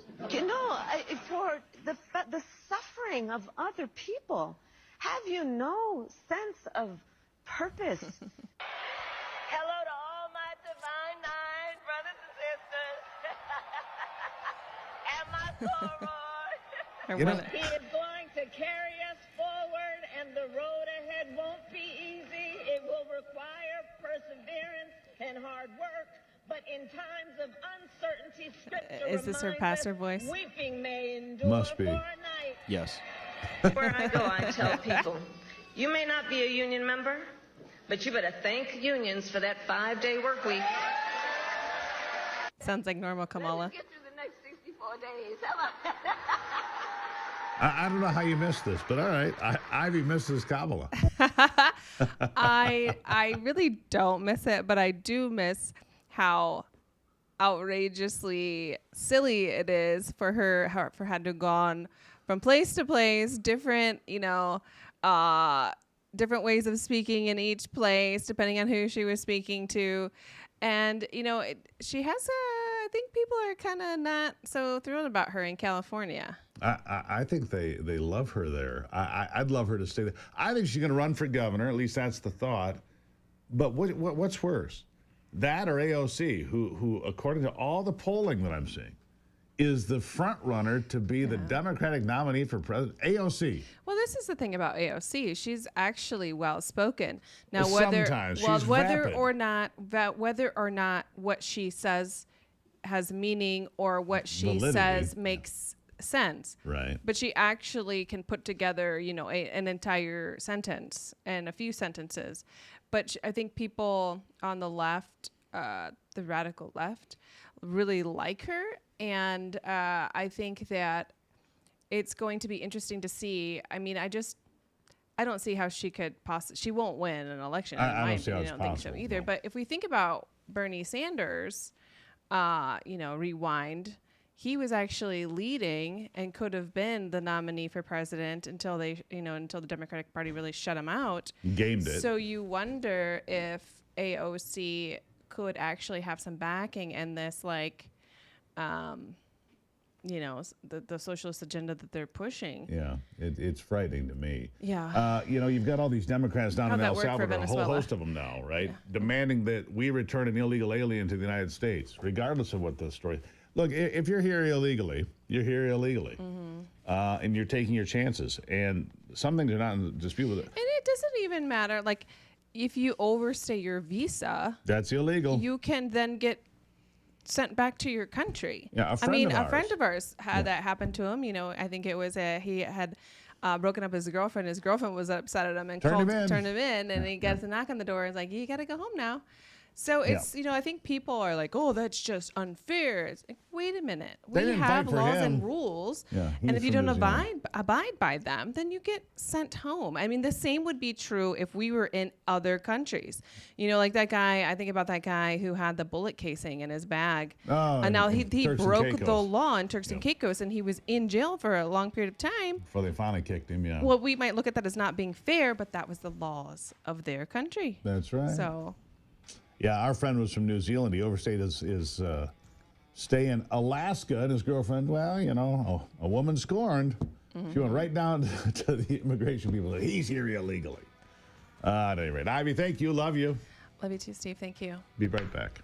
W: For the suffering of other people, have you no sense of purpose?
V: Hello to all my divine nine brothers and sisters. And my soror. He is going to carry us forward, and the road ahead won't be easy. It will require perseverance and hard work. But in times of uncertainty, Scripture
C: is this her pastor voice?
V: Weeping may endure
A: Must be.
V: for a night.
A: Yes.
V: Where I go, I tell people, you may not be a union member, but you better thank unions for that 5-day work week.
C: Sounds like normal Kamala.
V: Let's get through the next 64 days. How about
A: I don't know how you missed this, but all right. Ivy misses Kamala.
C: I really don't miss it, but I do miss how outrageously silly it is for her to have gone from place to place, different ways of speaking in each place, depending on who she was speaking to. And, she has I think people are kind of not so thrilled about her in California.
A: I think they love her there. I'd love her to stay there. I think she's going to run for governor. At least that's the thought. But what's worse? That or AOC, who according to all the polling that I'm seeing, is the front runner to be the Democratic nominee for president. AOC.
C: Well, this is the thing about AOC. She's actually well spoken. Now,
A: Well,
C: whether
A: sometimes
C: well,
A: she's
C: whether
A: vapid.
C: whether or not what she says has meaning or what she
A: Validity.
C: says makes sense.
A: Right.
C: But she actually can put together, you know, an entire sentence and a few sentences. But I think people on the left, the radical left, really like her. And I think that it's going to be interesting to see. I mean, I don't see how she could possibly. She won't win an election.
A: I don't see how it's
C: think so
A: possible,
C: either.
A: no.
C: But if we think about Bernie Sanders, rewind, he was actually leading and could have been the nominee for president until the Democratic Party really shut him out.
A: Gamed it.
C: So you wonder if AOC could actually have some backing in this, like, the socialist agenda that they're pushing.
A: Yeah, it's frightening to me.
C: Yeah.
A: You've got all these Democrats down in
C: How'd that
A: El
C: work for
A: Salvador, a whole
C: Venezuela?
A: host of them now, right? Demanding that we return an illegal alien to the United States, regardless of what the story. Look, if you're here illegally, you're here illegally.
C: Mm-hmm.
A: And you're taking your chances. And some things are not in dispute with it.
C: And it doesn't even matter. Like, if you overstay your visa,
A: That's illegal.
C: you can then get sent back to your country.
A: Yeah, a friend of
C: a
A: ours.
C: friend of ours had that happen to him. I think it was he had broken up with his girlfriend. His girlfriend was upset at him and turned him in, and he gets a knock on the door and is like, "You got to go home now." So it's I think people are like, "Oh, that's just unfair." It's like, wait a minute,
A: They
C: we
A: didn't
C: have
A: fight for
C: laws
A: him.
C: and rules,
A: Yeah, he
C: and
A: was
C: if you
A: from
C: don't
A: New Zealand.
C: abide by them, then you get sent home. I mean, the same would be true if we were in other countries. Like that guy. I think about that guy who had the bullet casing in his bag, and now he
A: Turks and
C: broke the
A: Caicos.
C: law in Turks and Caicos, and he was in jail for a long period of time.
A: Before they finally kicked him, yeah.
C: Well, we might look at that as not being fair, but that was the laws of their country.
A: That's right.
C: So,
A: Yeah, our friend was from New Zealand. He overstayed his stay in Alaska, and his girlfriend, a woman scorned. She went right down to the immigration people. He's here illegally. At any rate, Ivy, thank you. Love you.
C: love you too, Steve. Thank you.
A: Be right back.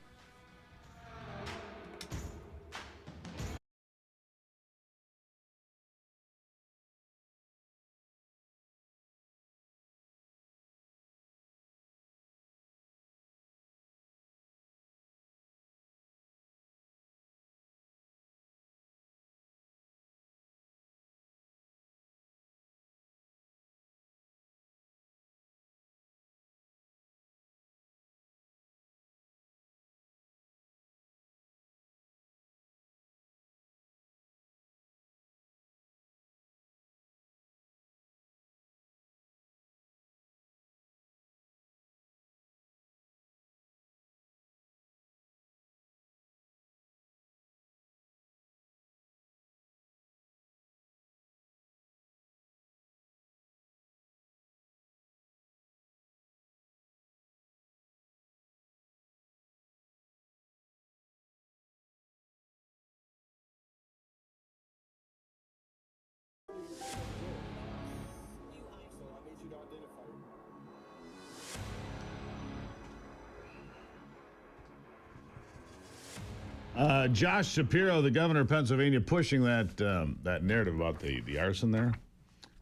A: Josh Shapiro, the governor of Pennsylvania, pushing that narrative about the arson there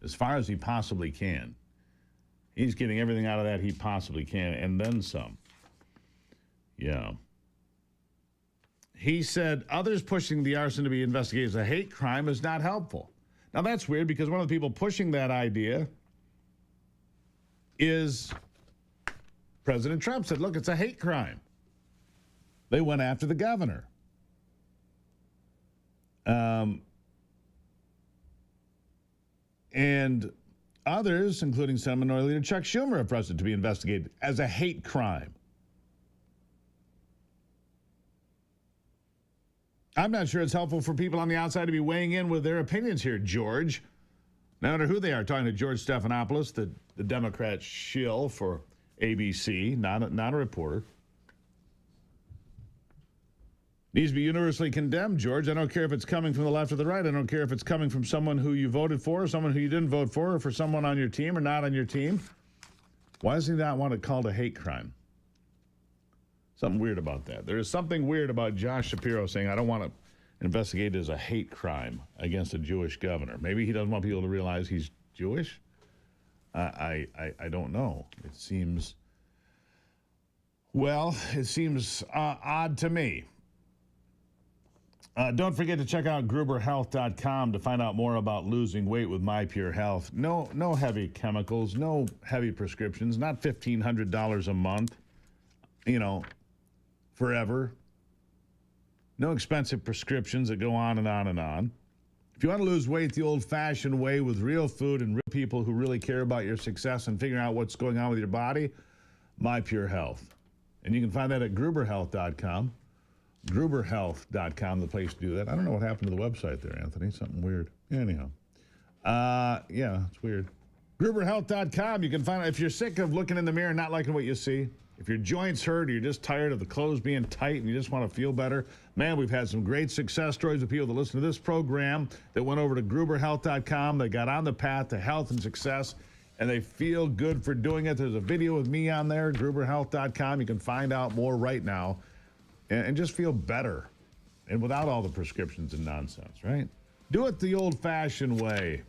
A: as far as he possibly can. He's getting everything out of that he possibly can, and then some. Yeah. He said others pushing the arson to be investigated as a hate crime is not helpful. Now, that's weird because one of the people pushing that idea is President Trump. Said, look, it's a hate crime. They went after the governor. And others, including Senate Minority Leader Chuck Schumer, have pressed it to be investigated as a hate crime. I'm not sure it's helpful for people on the outside to be weighing in with their opinions here, George. No matter who they are, talking to George Stephanopoulos, the Democrat shill for ABC, not a reporter. Needs to be universally condemned, George. I don't care if it's coming from the left or the right. I don't care if it's coming from someone who you voted for, or someone who you didn't vote for, or for someone on your team or not on your team. Why does he not want it called a hate crime? Something weird about that. There is something weird about Josh Shapiro saying, I don't want investigated as a hate crime against a Jewish governor. Maybe he doesn't want people to realize he's Jewish. I don't know. It seems, well, it seems odd to me. Don't forget to check out GruberHealth.com to find out more about losing weight with My Pure Health. No heavy chemicals, no heavy prescriptions, not $1,500 a month, forever. No expensive prescriptions that go on and on and on. If you want to lose weight the old-fashioned way with real food and real people who really care about your success and figuring out what's going on with your body, My Pure Health. And you can find that at GruberHealth.com. GruberHealth.com, the place to do that. I don't know what happened to the website there, Anthony. Something weird. Anyhow. Yeah, it's weird. GruberHealth.com. You can find out if you're sick of looking in the mirror and not liking what you see. If your joints hurt or you're just tired of the clothes being tight and you just want to feel better, man, we've had some great success stories with people that listen to this program that went over to GruberHealth.com. They got on the path to health and success, and they feel good for doing it. There's a video with me on there, GruberHealth.com. You can find out more right now and just feel better and without all the prescriptions and nonsense, right? Do it the old-fashioned way.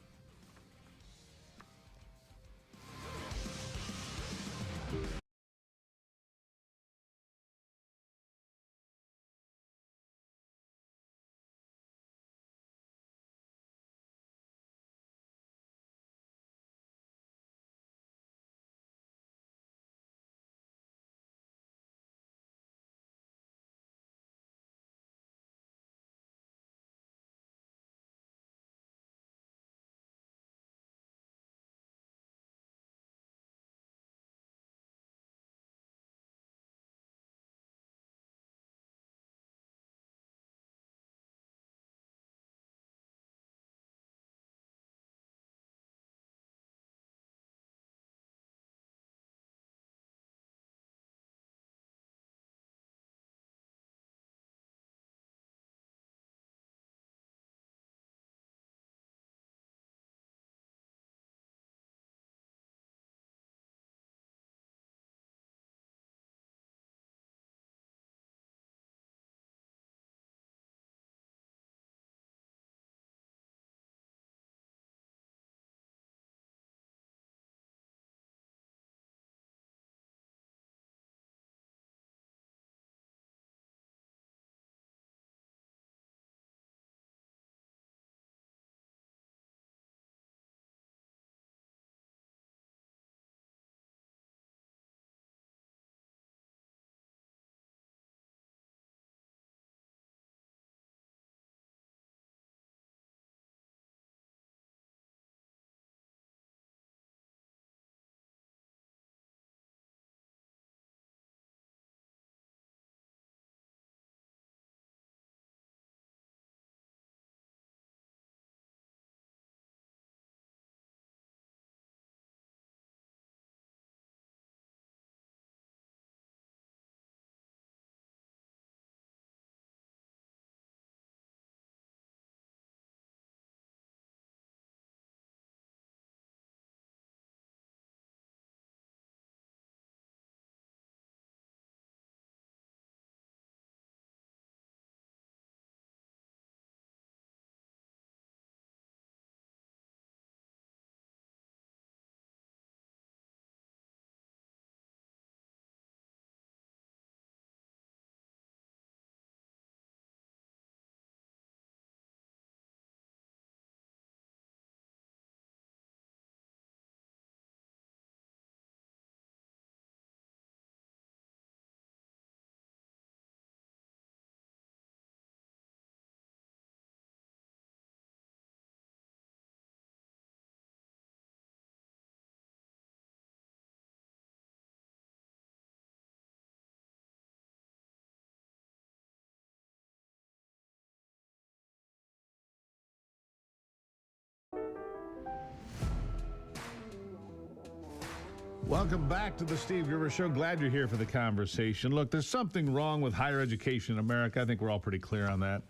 A: Welcome back to the Steve Gruber Show. Glad you're here for the conversation. Look, there's something wrong with higher education in America. I think we're all pretty clear on that.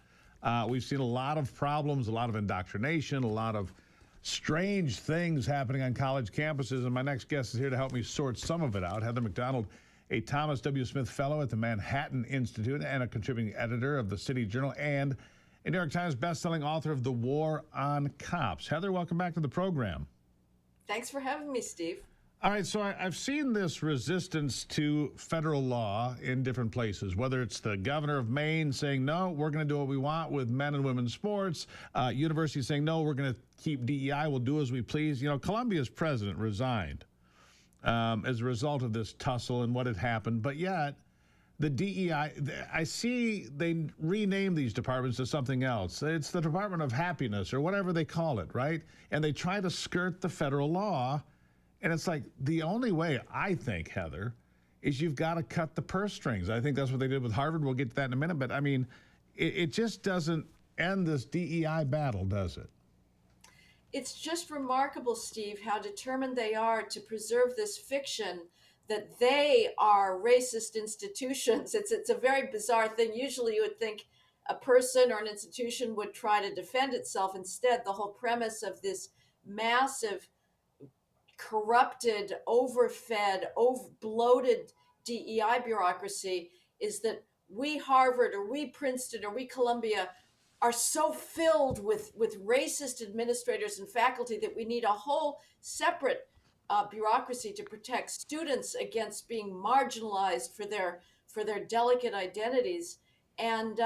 A: We've seen a lot of problems, a lot of indoctrination, a lot of strange things happening on college campuses, and my next guest is here to help me sort some of it out. Heather McDonald, a Thomas W. Smith Fellow at the Manhattan Institute and a contributing editor of the City Journal and a New York Times bestselling author of The War on Cops. Heather, welcome back to the program.
D: Thanks for having me, Steve.
A: All right, so I've seen this resistance to federal law in different places, whether it's the governor of Maine saying, no, we're going to do what we want with men and women's sports, universities saying, no, we're going to keep DEI, we'll do as we please. You know, Columbia's president resigned as a result of this tussle and what had happened, but yet the DEI, I see they rename these departments to something else. It's the Department of Happiness or whatever they call it, right? And they try to skirt the federal law. And it's like the only way, I think, Heather, is you've got to cut the purse strings. I think that's what they did with Harvard. We'll get to that in a minute. But, I mean, it just doesn't end this DEI battle, does it?
D: It's just remarkable, Steve, how determined they are to preserve this fiction that they are racist institutions. It's a very bizarre thing. Usually you would think a person or an institution would try to defend itself. Instead, the whole premise of this massive corrupted, overfed, bloated DEI bureaucracy is that we Harvard or we Princeton or we Columbia are so filled with racist administrators and faculty that we need a whole separate bureaucracy to protect students against being marginalized for their delicate identities. And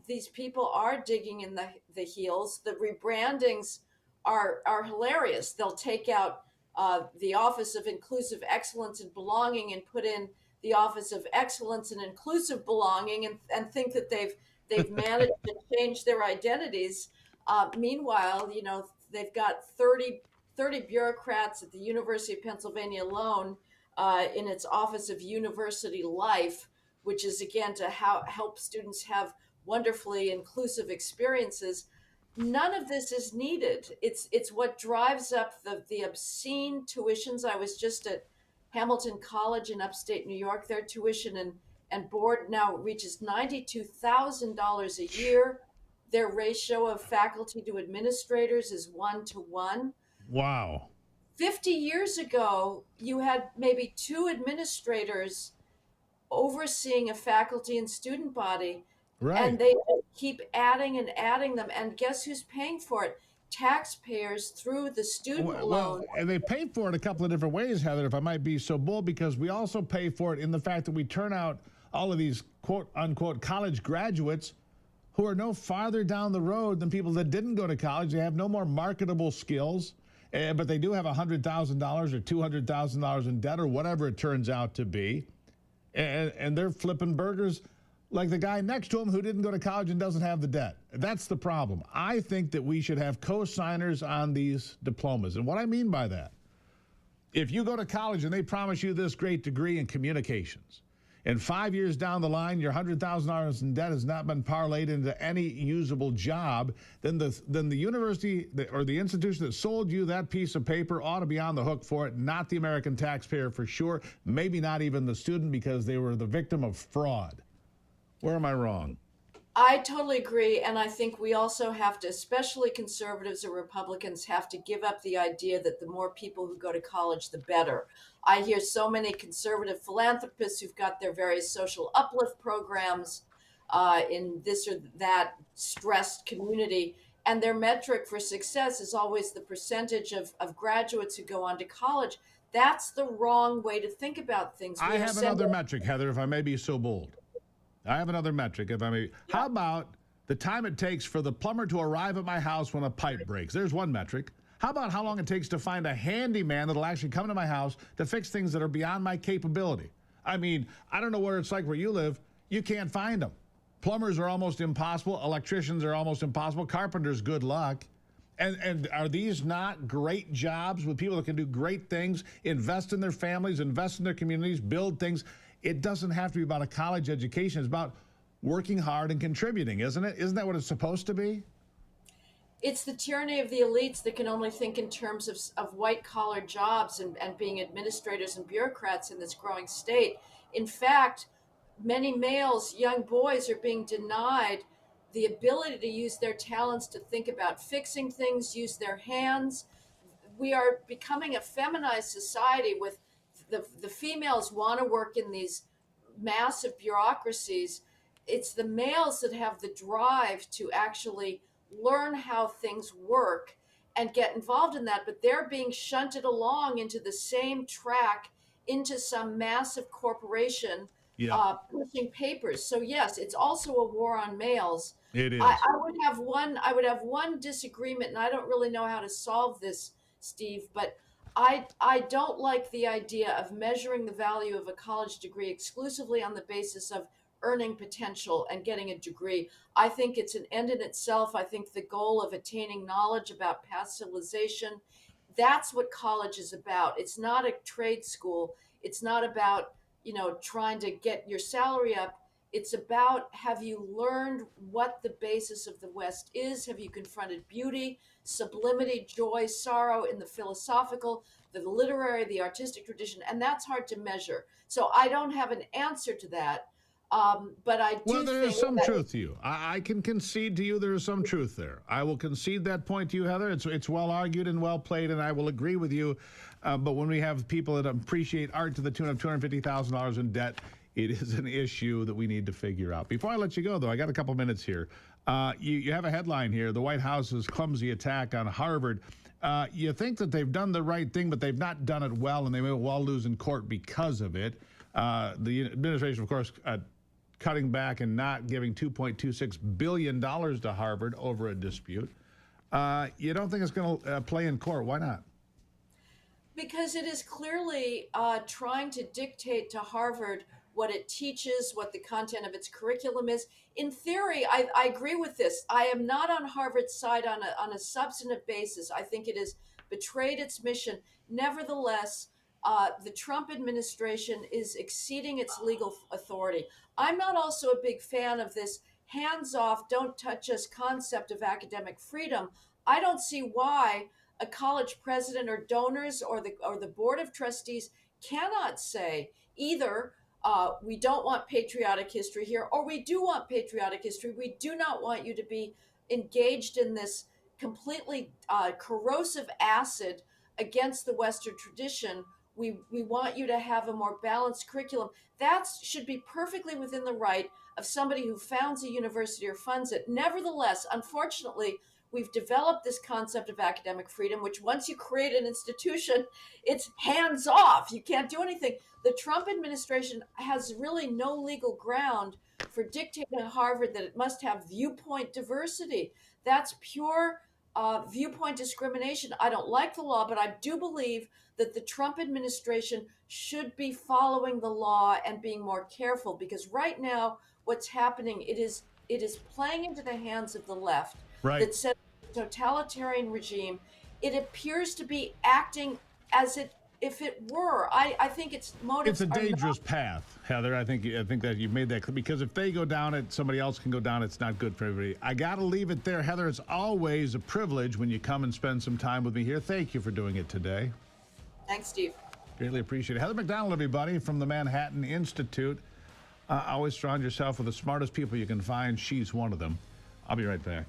D: these people are digging in the heels. The rebrandings are hilarious. They'll take out the Office of Inclusive Excellence and Belonging and put in the Office of Excellence and Inclusive Belonging and think that they've managed to change their identities. Meanwhile, you know, they've got 30 bureaucrats at the University of Pennsylvania alone in its Office of University Life, which is, again, to help students have wonderfully inclusive experiences. None of this is needed. It's what drives up the obscene tuitions. I was just at Hamilton College in upstate New York. Their tuition and board now reaches $92,000 a year. Their ratio of faculty to administrators is 1-to-1.
A: Wow.
D: 50 years ago, you had maybe 2 administrators overseeing a faculty and student body.
A: Right.
D: And they keep adding and adding them. And guess who's paying for it? Taxpayers through the student loan.
A: Well, and they pay for it a couple of different ways, Heather, if I might be so bold, because we also pay for it in the fact that we turn out all of these quote-unquote college graduates who are no farther down the road than people that didn't go to college. They have no more marketable skills, but they do have $100,000 or $200,000 in debt or whatever it turns out to be. And they're flipping burgers like the guy next to him who didn't go to college and doesn't have the debt. That's the problem. I think that we should have co-signers on these diplomas. And what I mean by that, if you go to college and they promise you this great degree in communications, and 5 years down the line, your $100,000 in debt has not been parlayed into any usable job, then the university or the institution that sold you that piece of paper ought to be on the hook for it, not the American taxpayer for sure, maybe not even the student because they were the victim of fraud. Where am I wrong?
D: I totally agree. And I think we also have to, especially conservatives or Republicans, have to give up the idea that the more people who go to college, the better. I hear so many conservative philanthropists who've got their various social uplift programs in this or that stressed community. And their metric for success is always the percentage of graduates who go on to college. That's the wrong way to think about things.
A: I have another metric, Heather, if I may be so bold. I have another metric, if I may. Yeah. How about the time it takes for the plumber to arrive at my house when a pipe breaks? There's one metric. How about how long it takes to find a handyman that'll actually come to my house to fix things that are beyond my capability? I mean, I don't know where it's like where you live. You can't find them. Plumbers are almost impossible. Electricians are almost impossible. Carpenters, good luck. And are these not great jobs with people that can do great things, invest in their families, invest in their communities, build things? It doesn't have to be about a college education. It's about working hard and contributing, isn't it? Isn't that what it's supposed to be?
D: It's the tyranny of the elites that can only think in terms of white-collar jobs and being administrators and bureaucrats in this growing state. In fact, many males, young boys, are being denied the ability to use their talents to think about fixing things, use their hands. We are becoming a feminized society with the females want to work in these massive bureaucracies. it's the males that have the drive to actually learn how things work and get involved in that, but they're being shunted along into the same track, into some massive corporation pushing papers. So yes, it's also a war on males.
A: It is.
D: I would have one disagreement, and I don't really know how to solve this, Steve, but I don't like the idea of measuring the value of a college degree exclusively on the basis of earning potential and getting a degree. I think it's an end in itself. I think the goal of attaining knowledge about past civilization, that's what college is about. It's not a trade school. It's not about, trying to get your salary up. It's about, have you learned what the basis of the West is? Have you confronted beauty, sublimity, joy, sorrow in the philosophical, the literary, the artistic tradition? And that's hard to measure. So I don't have an answer to that. But I do
A: Well, there is
D: think
A: some
D: that
A: truth to you. I can concede to you there is some truth there. I will concede that point to you, Heather. It's well argued and well played, and I will agree with you. But when we have people that appreciate art to the tune of $250,000 in debt, it is an issue that we need to figure out. Before I let you go, though, I got a couple minutes here. You have a headline here, the White House's clumsy attack on Harvard. You think that they've done the right thing, but they've not done it well, and they may well lose in court because of it. The administration, of course, cutting back and not giving $2.26 billion to Harvard over a dispute. You don't think it's going to play in court? Why not?
D: because it is clearly trying to dictate to Harvard what it teaches, what the content of its curriculum is. In theory, I agree with this. I am not on Harvard's side on a substantive basis. I think it has betrayed its mission. Nevertheless, the Trump administration is exceeding its legal authority. I'm not also a big fan of this hands-off, don't touch us concept of academic freedom. I don't see why a college president or donors or the board of trustees cannot say either we don't want patriotic history here, or we do want patriotic history. We do not want you to be engaged in this completely corrosive acid against the Western tradition. We want you to have a more balanced curriculum. That should be perfectly within the right of somebody who founds a university or funds it. Nevertheless, unfortunately, we've developed this concept of academic freedom, which once you create an institution, it's hands off. You can't do anything. The Trump administration has really no legal ground for dictating to Harvard that it must have viewpoint diversity. That's pure viewpoint discrimination. I don't like the law, but I do believe that the Trump administration should be following the law and being more careful, because right now what's happening, it is playing into the hands of the left.
A: Right.
D: That says the totalitarian regime, it appears to be acting as if it were. I think its motives
A: It's a
D: are
A: dangerous path, Heather. I think that you've made that clear, because if they go down it, somebody else can go down. It's not good for everybody. I got to leave it there, Heather. It's always a privilege when you come and spend some time with me here. Thank you for doing it today.
D: Thanks, Steve.
A: Greatly appreciate it. Heather McDonald, everybody, from the Manhattan Institute. Always surround yourself with the smartest people you can find. She's one of them. I'll be right back.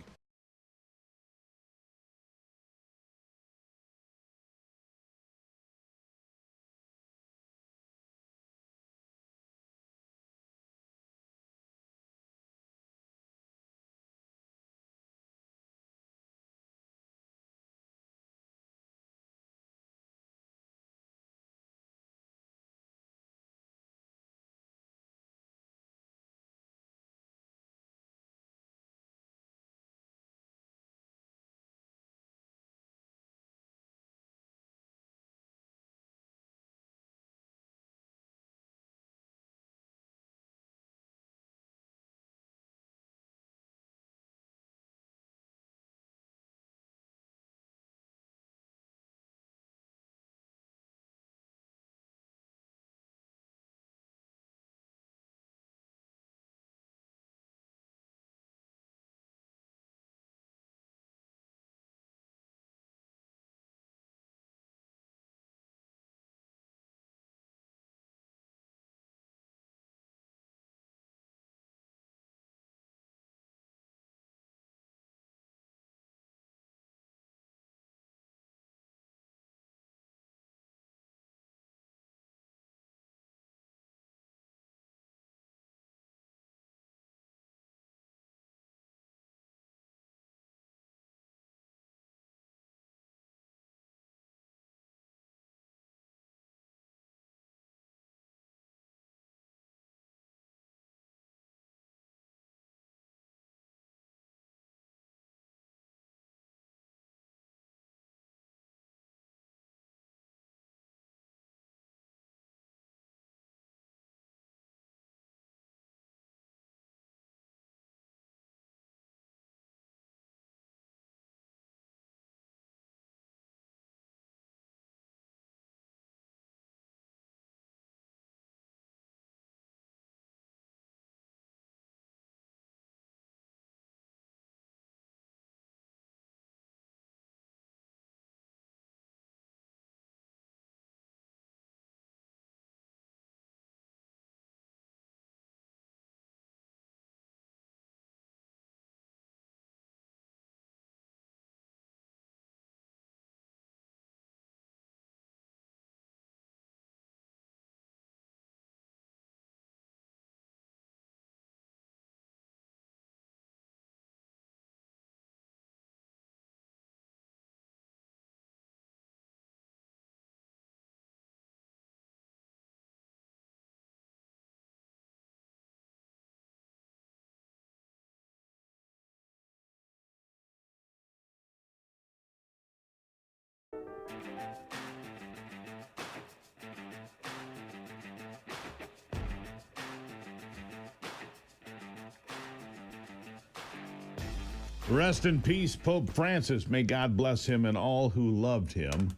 A: Rest in peace, Pope Francis. May God bless him and all who loved him.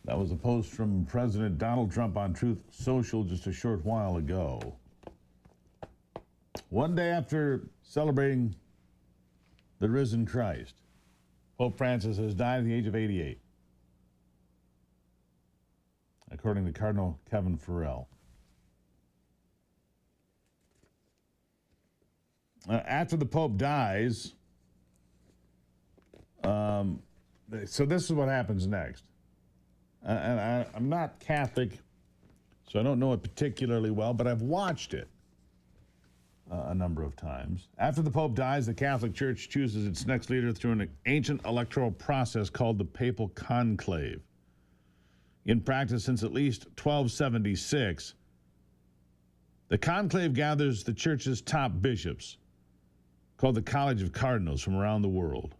A: That was a post from President Donald Trump on Truth Social just a short while ago. One day after celebrating the risen Christ, Pope Francis has died at the age of 88, according to Cardinal Kevin Farrell. After the Pope dies, so this is what happens next. And I'm not Catholic, so I don't know it particularly well, but I've watched it a number of times. After the Pope dies, the Catholic Church chooses its next leader through an ancient electoral process called the Papal Conclave. In practice, since at least 1276, the conclave gathers the Church's top bishops, called the College of Cardinals, from around the world.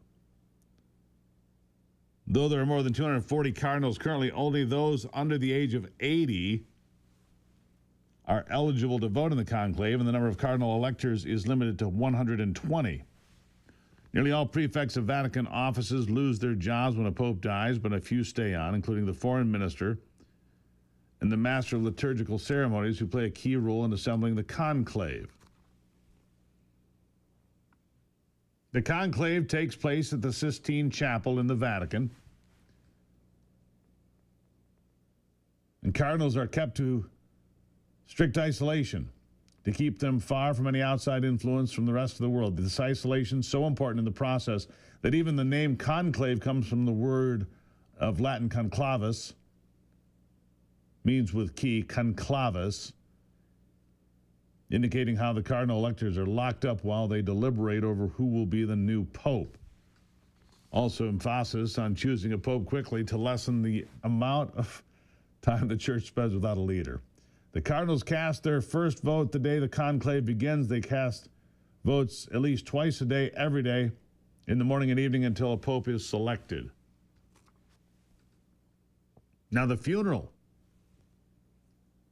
A: Though there are more than 240 cardinals currently, only those under the age of 80 are eligible to vote in the conclave, and the number of cardinal electors is limited to 120. Nearly all prefects of Vatican offices lose their jobs when a pope dies, but a few stay on, including the foreign minister and the master of liturgical ceremonies, who play a key role in assembling the conclave. The conclave takes place at the Sistine Chapel in the Vatican, and cardinals are kept to strict isolation to keep them far from any outside influence from the rest of the world. This isolation is so important in the process that even the name conclave comes from the word of Latin conclavus, means with key, conclavus, indicating how the cardinal electors are locked up while they deliberate over who will be the new pope. Also, emphasis on choosing a pope quickly to lessen the amount of time the church spends without a leader. The cardinals cast their first vote the day the conclave begins. They cast votes at least twice a day, every day, in the morning and evening until a pope is selected. Now, the funeral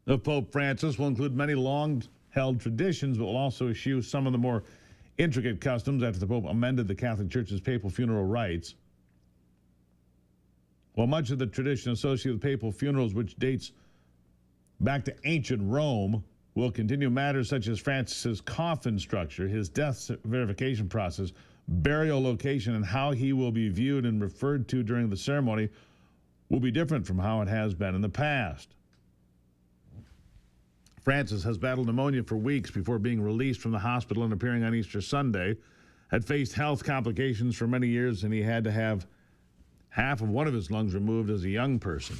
A: of Pope Francis will include many long-held traditions, but will also eschew some of the more intricate customs after the Pope amended the Catholic Church's papal funeral rites. While much of the tradition associated with papal funerals, which dates back to ancient Rome, will continue, matters such as Francis's coffin structure, his death verification process, burial location, and how he will be viewed and referred to during the ceremony will be different from how it has been in the past. Francis has battled pneumonia for weeks before being released from the hospital and appearing on Easter Sunday, had faced health complications for many years, and he had to have half of one of his lungs removed as a young person.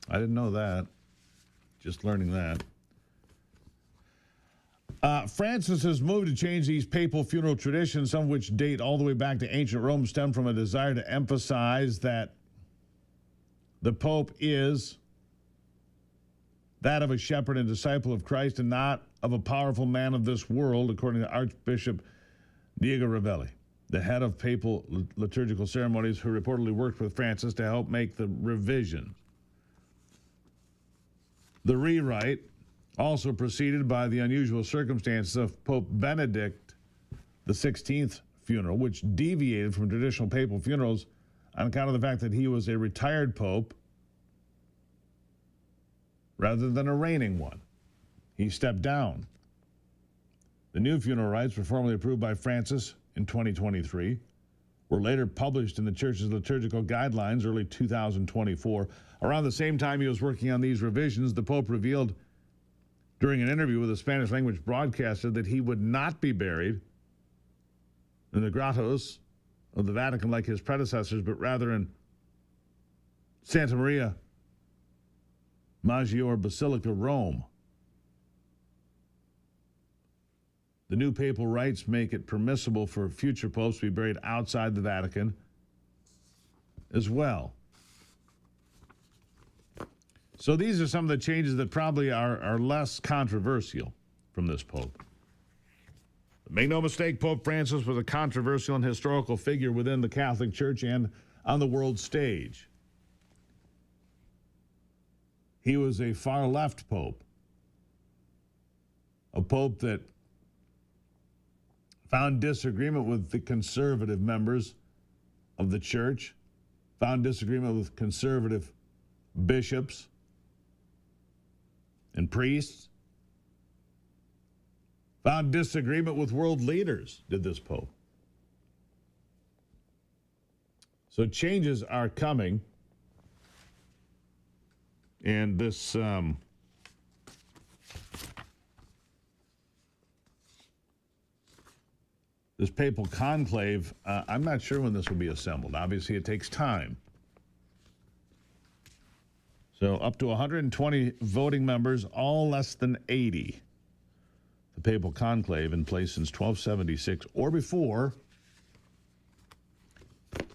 A: I didn't know that. Just learning that. Francis has moved to change these papal funeral traditions, some of which date all the way back to ancient Rome, stem from a desire to emphasize that the Pope is that of a shepherd and disciple of Christ and not of a powerful man of this world, according to Archbishop Diego Ravelli, the head of papal liturgical ceremonies, who reportedly worked with Francis to help make the revisions. The rewrite also preceded by the unusual circumstances of Pope Benedict XVI's funeral, which deviated from traditional papal funerals on account of the fact that he was a retired pope rather than a reigning one. He stepped down. The new funeral rites were formally approved by Francis in 2023, were later published in the Church's liturgical guidelines early 2024. Around the same time he was working on these revisions, the Pope revealed during an interview with a Spanish-language broadcaster that he would not be buried in the grottos of the Vatican like his predecessors, but rather in Santa Maria Maggiore Basilica, Rome. The new papal rites make it permissible for future popes to be buried outside the Vatican as well. So these are some of the changes that probably are less controversial from this pope. But make no mistake, Pope Francis was a controversial and historical figure within the Catholic Church and on the world stage. He was a far-left pope, a pope that found disagreement with the conservative members of the church, found disagreement with conservative bishops and priests, found disagreement with world leaders, did this pope. So changes are coming, and this this papal conclave, I'm not sure when this will be assembled. Obviously, it takes time. So up to 120 voting members, all less than 80. The papal conclave in place since 1276 or before.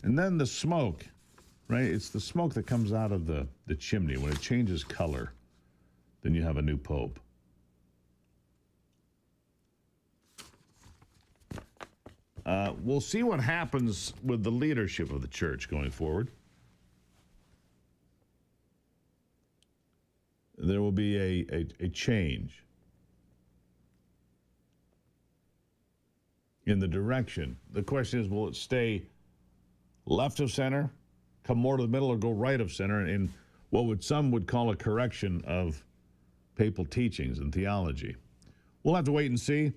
A: And then the smoke, right? It's the smoke that comes out of the chimney. When it changes color, then you have a new pope. We'll see what happens with the leadership of the church going forward. There will be a change in the direction. The question is, will it stay left of center, come more to the middle, or go right of center in what some would call a correction of papal teachings and theology? We'll have to wait and see.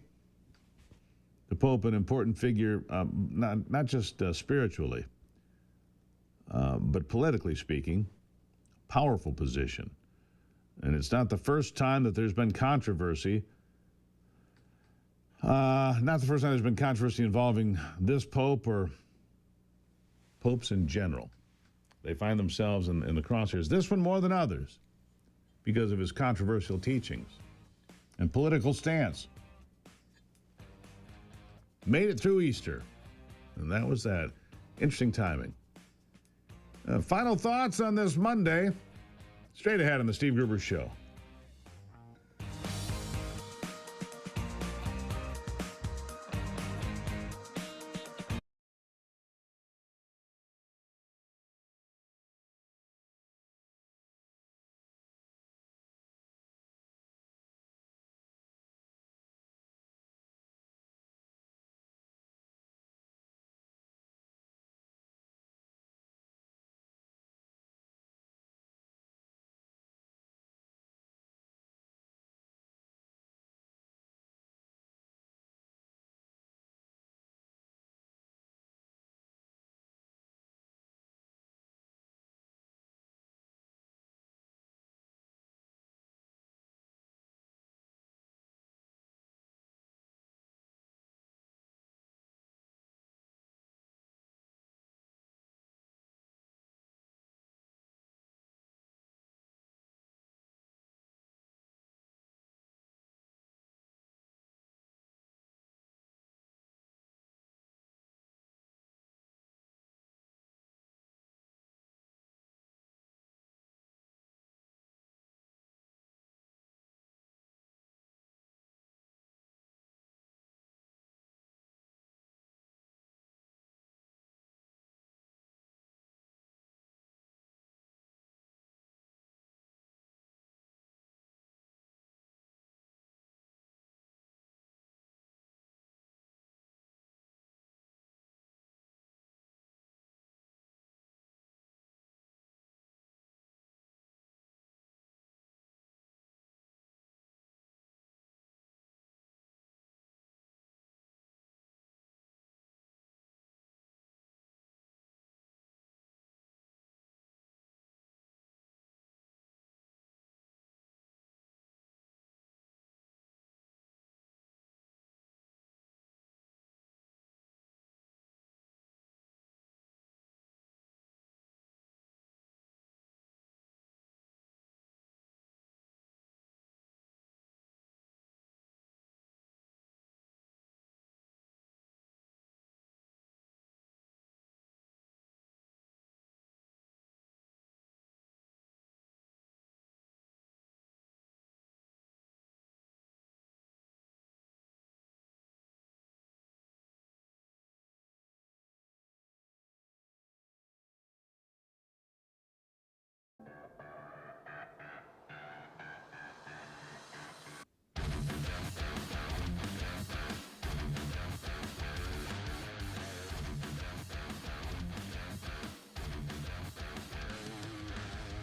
A: The Pope, an important figure, not just spiritually, but politically speaking, powerful position. And it's not the first time that there's been controversy. Not the first time there's been controversy involving this Pope or popes in general. They find themselves in the crosshairs. This one more than others because of his controversial teachings and political stance. Made it through Easter, and that was that. Interesting timing. Final thoughts on this Monday, straight ahead on the Steve Gruber Show.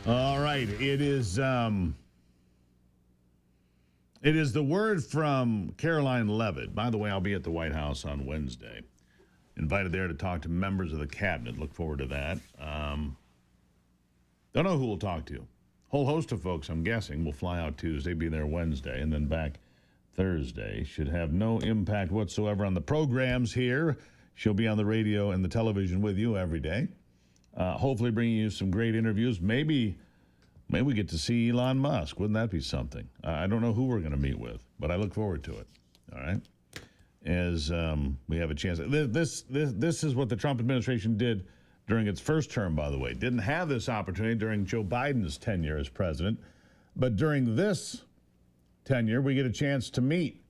A: All right. It is the word from Caroline Leavitt. By the way, I'll be at the White House on Wednesday. Invited there to talk to members of the cabinet. Look forward to that. Don't know who we'll talk to. Whole host of folks, I'm guessing, will fly out Tuesday, be there Wednesday, and then back Thursday. Should have no impact whatsoever on the programs here. She'll be on the radio and the television with you every day. Hopefully bringing you some great interviews. Maybe we get to see Elon Musk. Wouldn't that be something? I don't know who we're going to meet with, but I look forward to it. All right? As we have a chance. This is what the Trump administration did during its first term, by the way. Didn't have this opportunity during Joe Biden's tenure as president. But during this tenure, we get a chance to meet,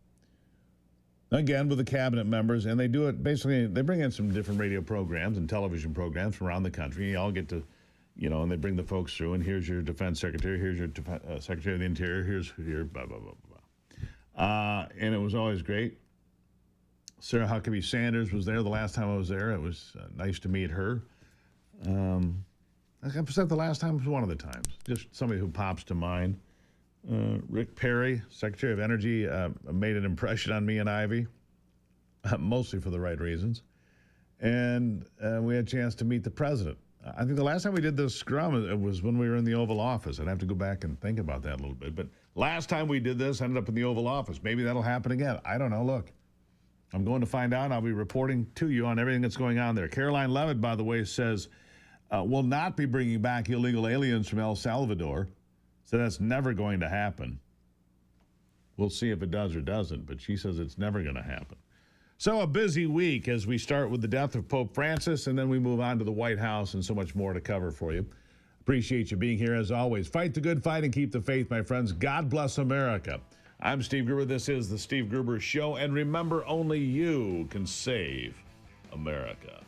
A: again, with the cabinet members. And they do it, basically, they bring in some different radio programs and television programs from around the country. You all get to, and they bring the folks through. And here's your defense secretary. Here's your secretary of the interior. Here's blah, blah, blah, blah. And it was always great. Sarah Huckabee Sanders was there the last time I was there. It was nice to meet her. I said the last time was one of the times. Just somebody who pops to mind. Rick Perry, Secretary of Energy, made an impression on me and Ivy, mostly for the right reasons. And we had a chance to meet the president. I think the last time we did this scrum it was when we were in the Oval Office. I'd have to go back and think about that a little bit. But last time we did this, ended up in the Oval Office. Maybe that'll happen again. I don't know. Look, I'm going to find out. I'll be reporting to you on everything that's going on there. Caroline Leavitt, by the way, says will not be bringing back illegal aliens from El Salvador. So that's never going to happen. We'll see if it does or doesn't, but she says it's never going to happen. So a busy week as we start with the death of Pope Francis, and then we move on to the White House and so much more to cover for you. Appreciate you being here as always. Fight the good fight and keep the faith, my friends. God bless America. I'm Steve Gruber. This is the Steve Gruber Show. And remember, only you can save America.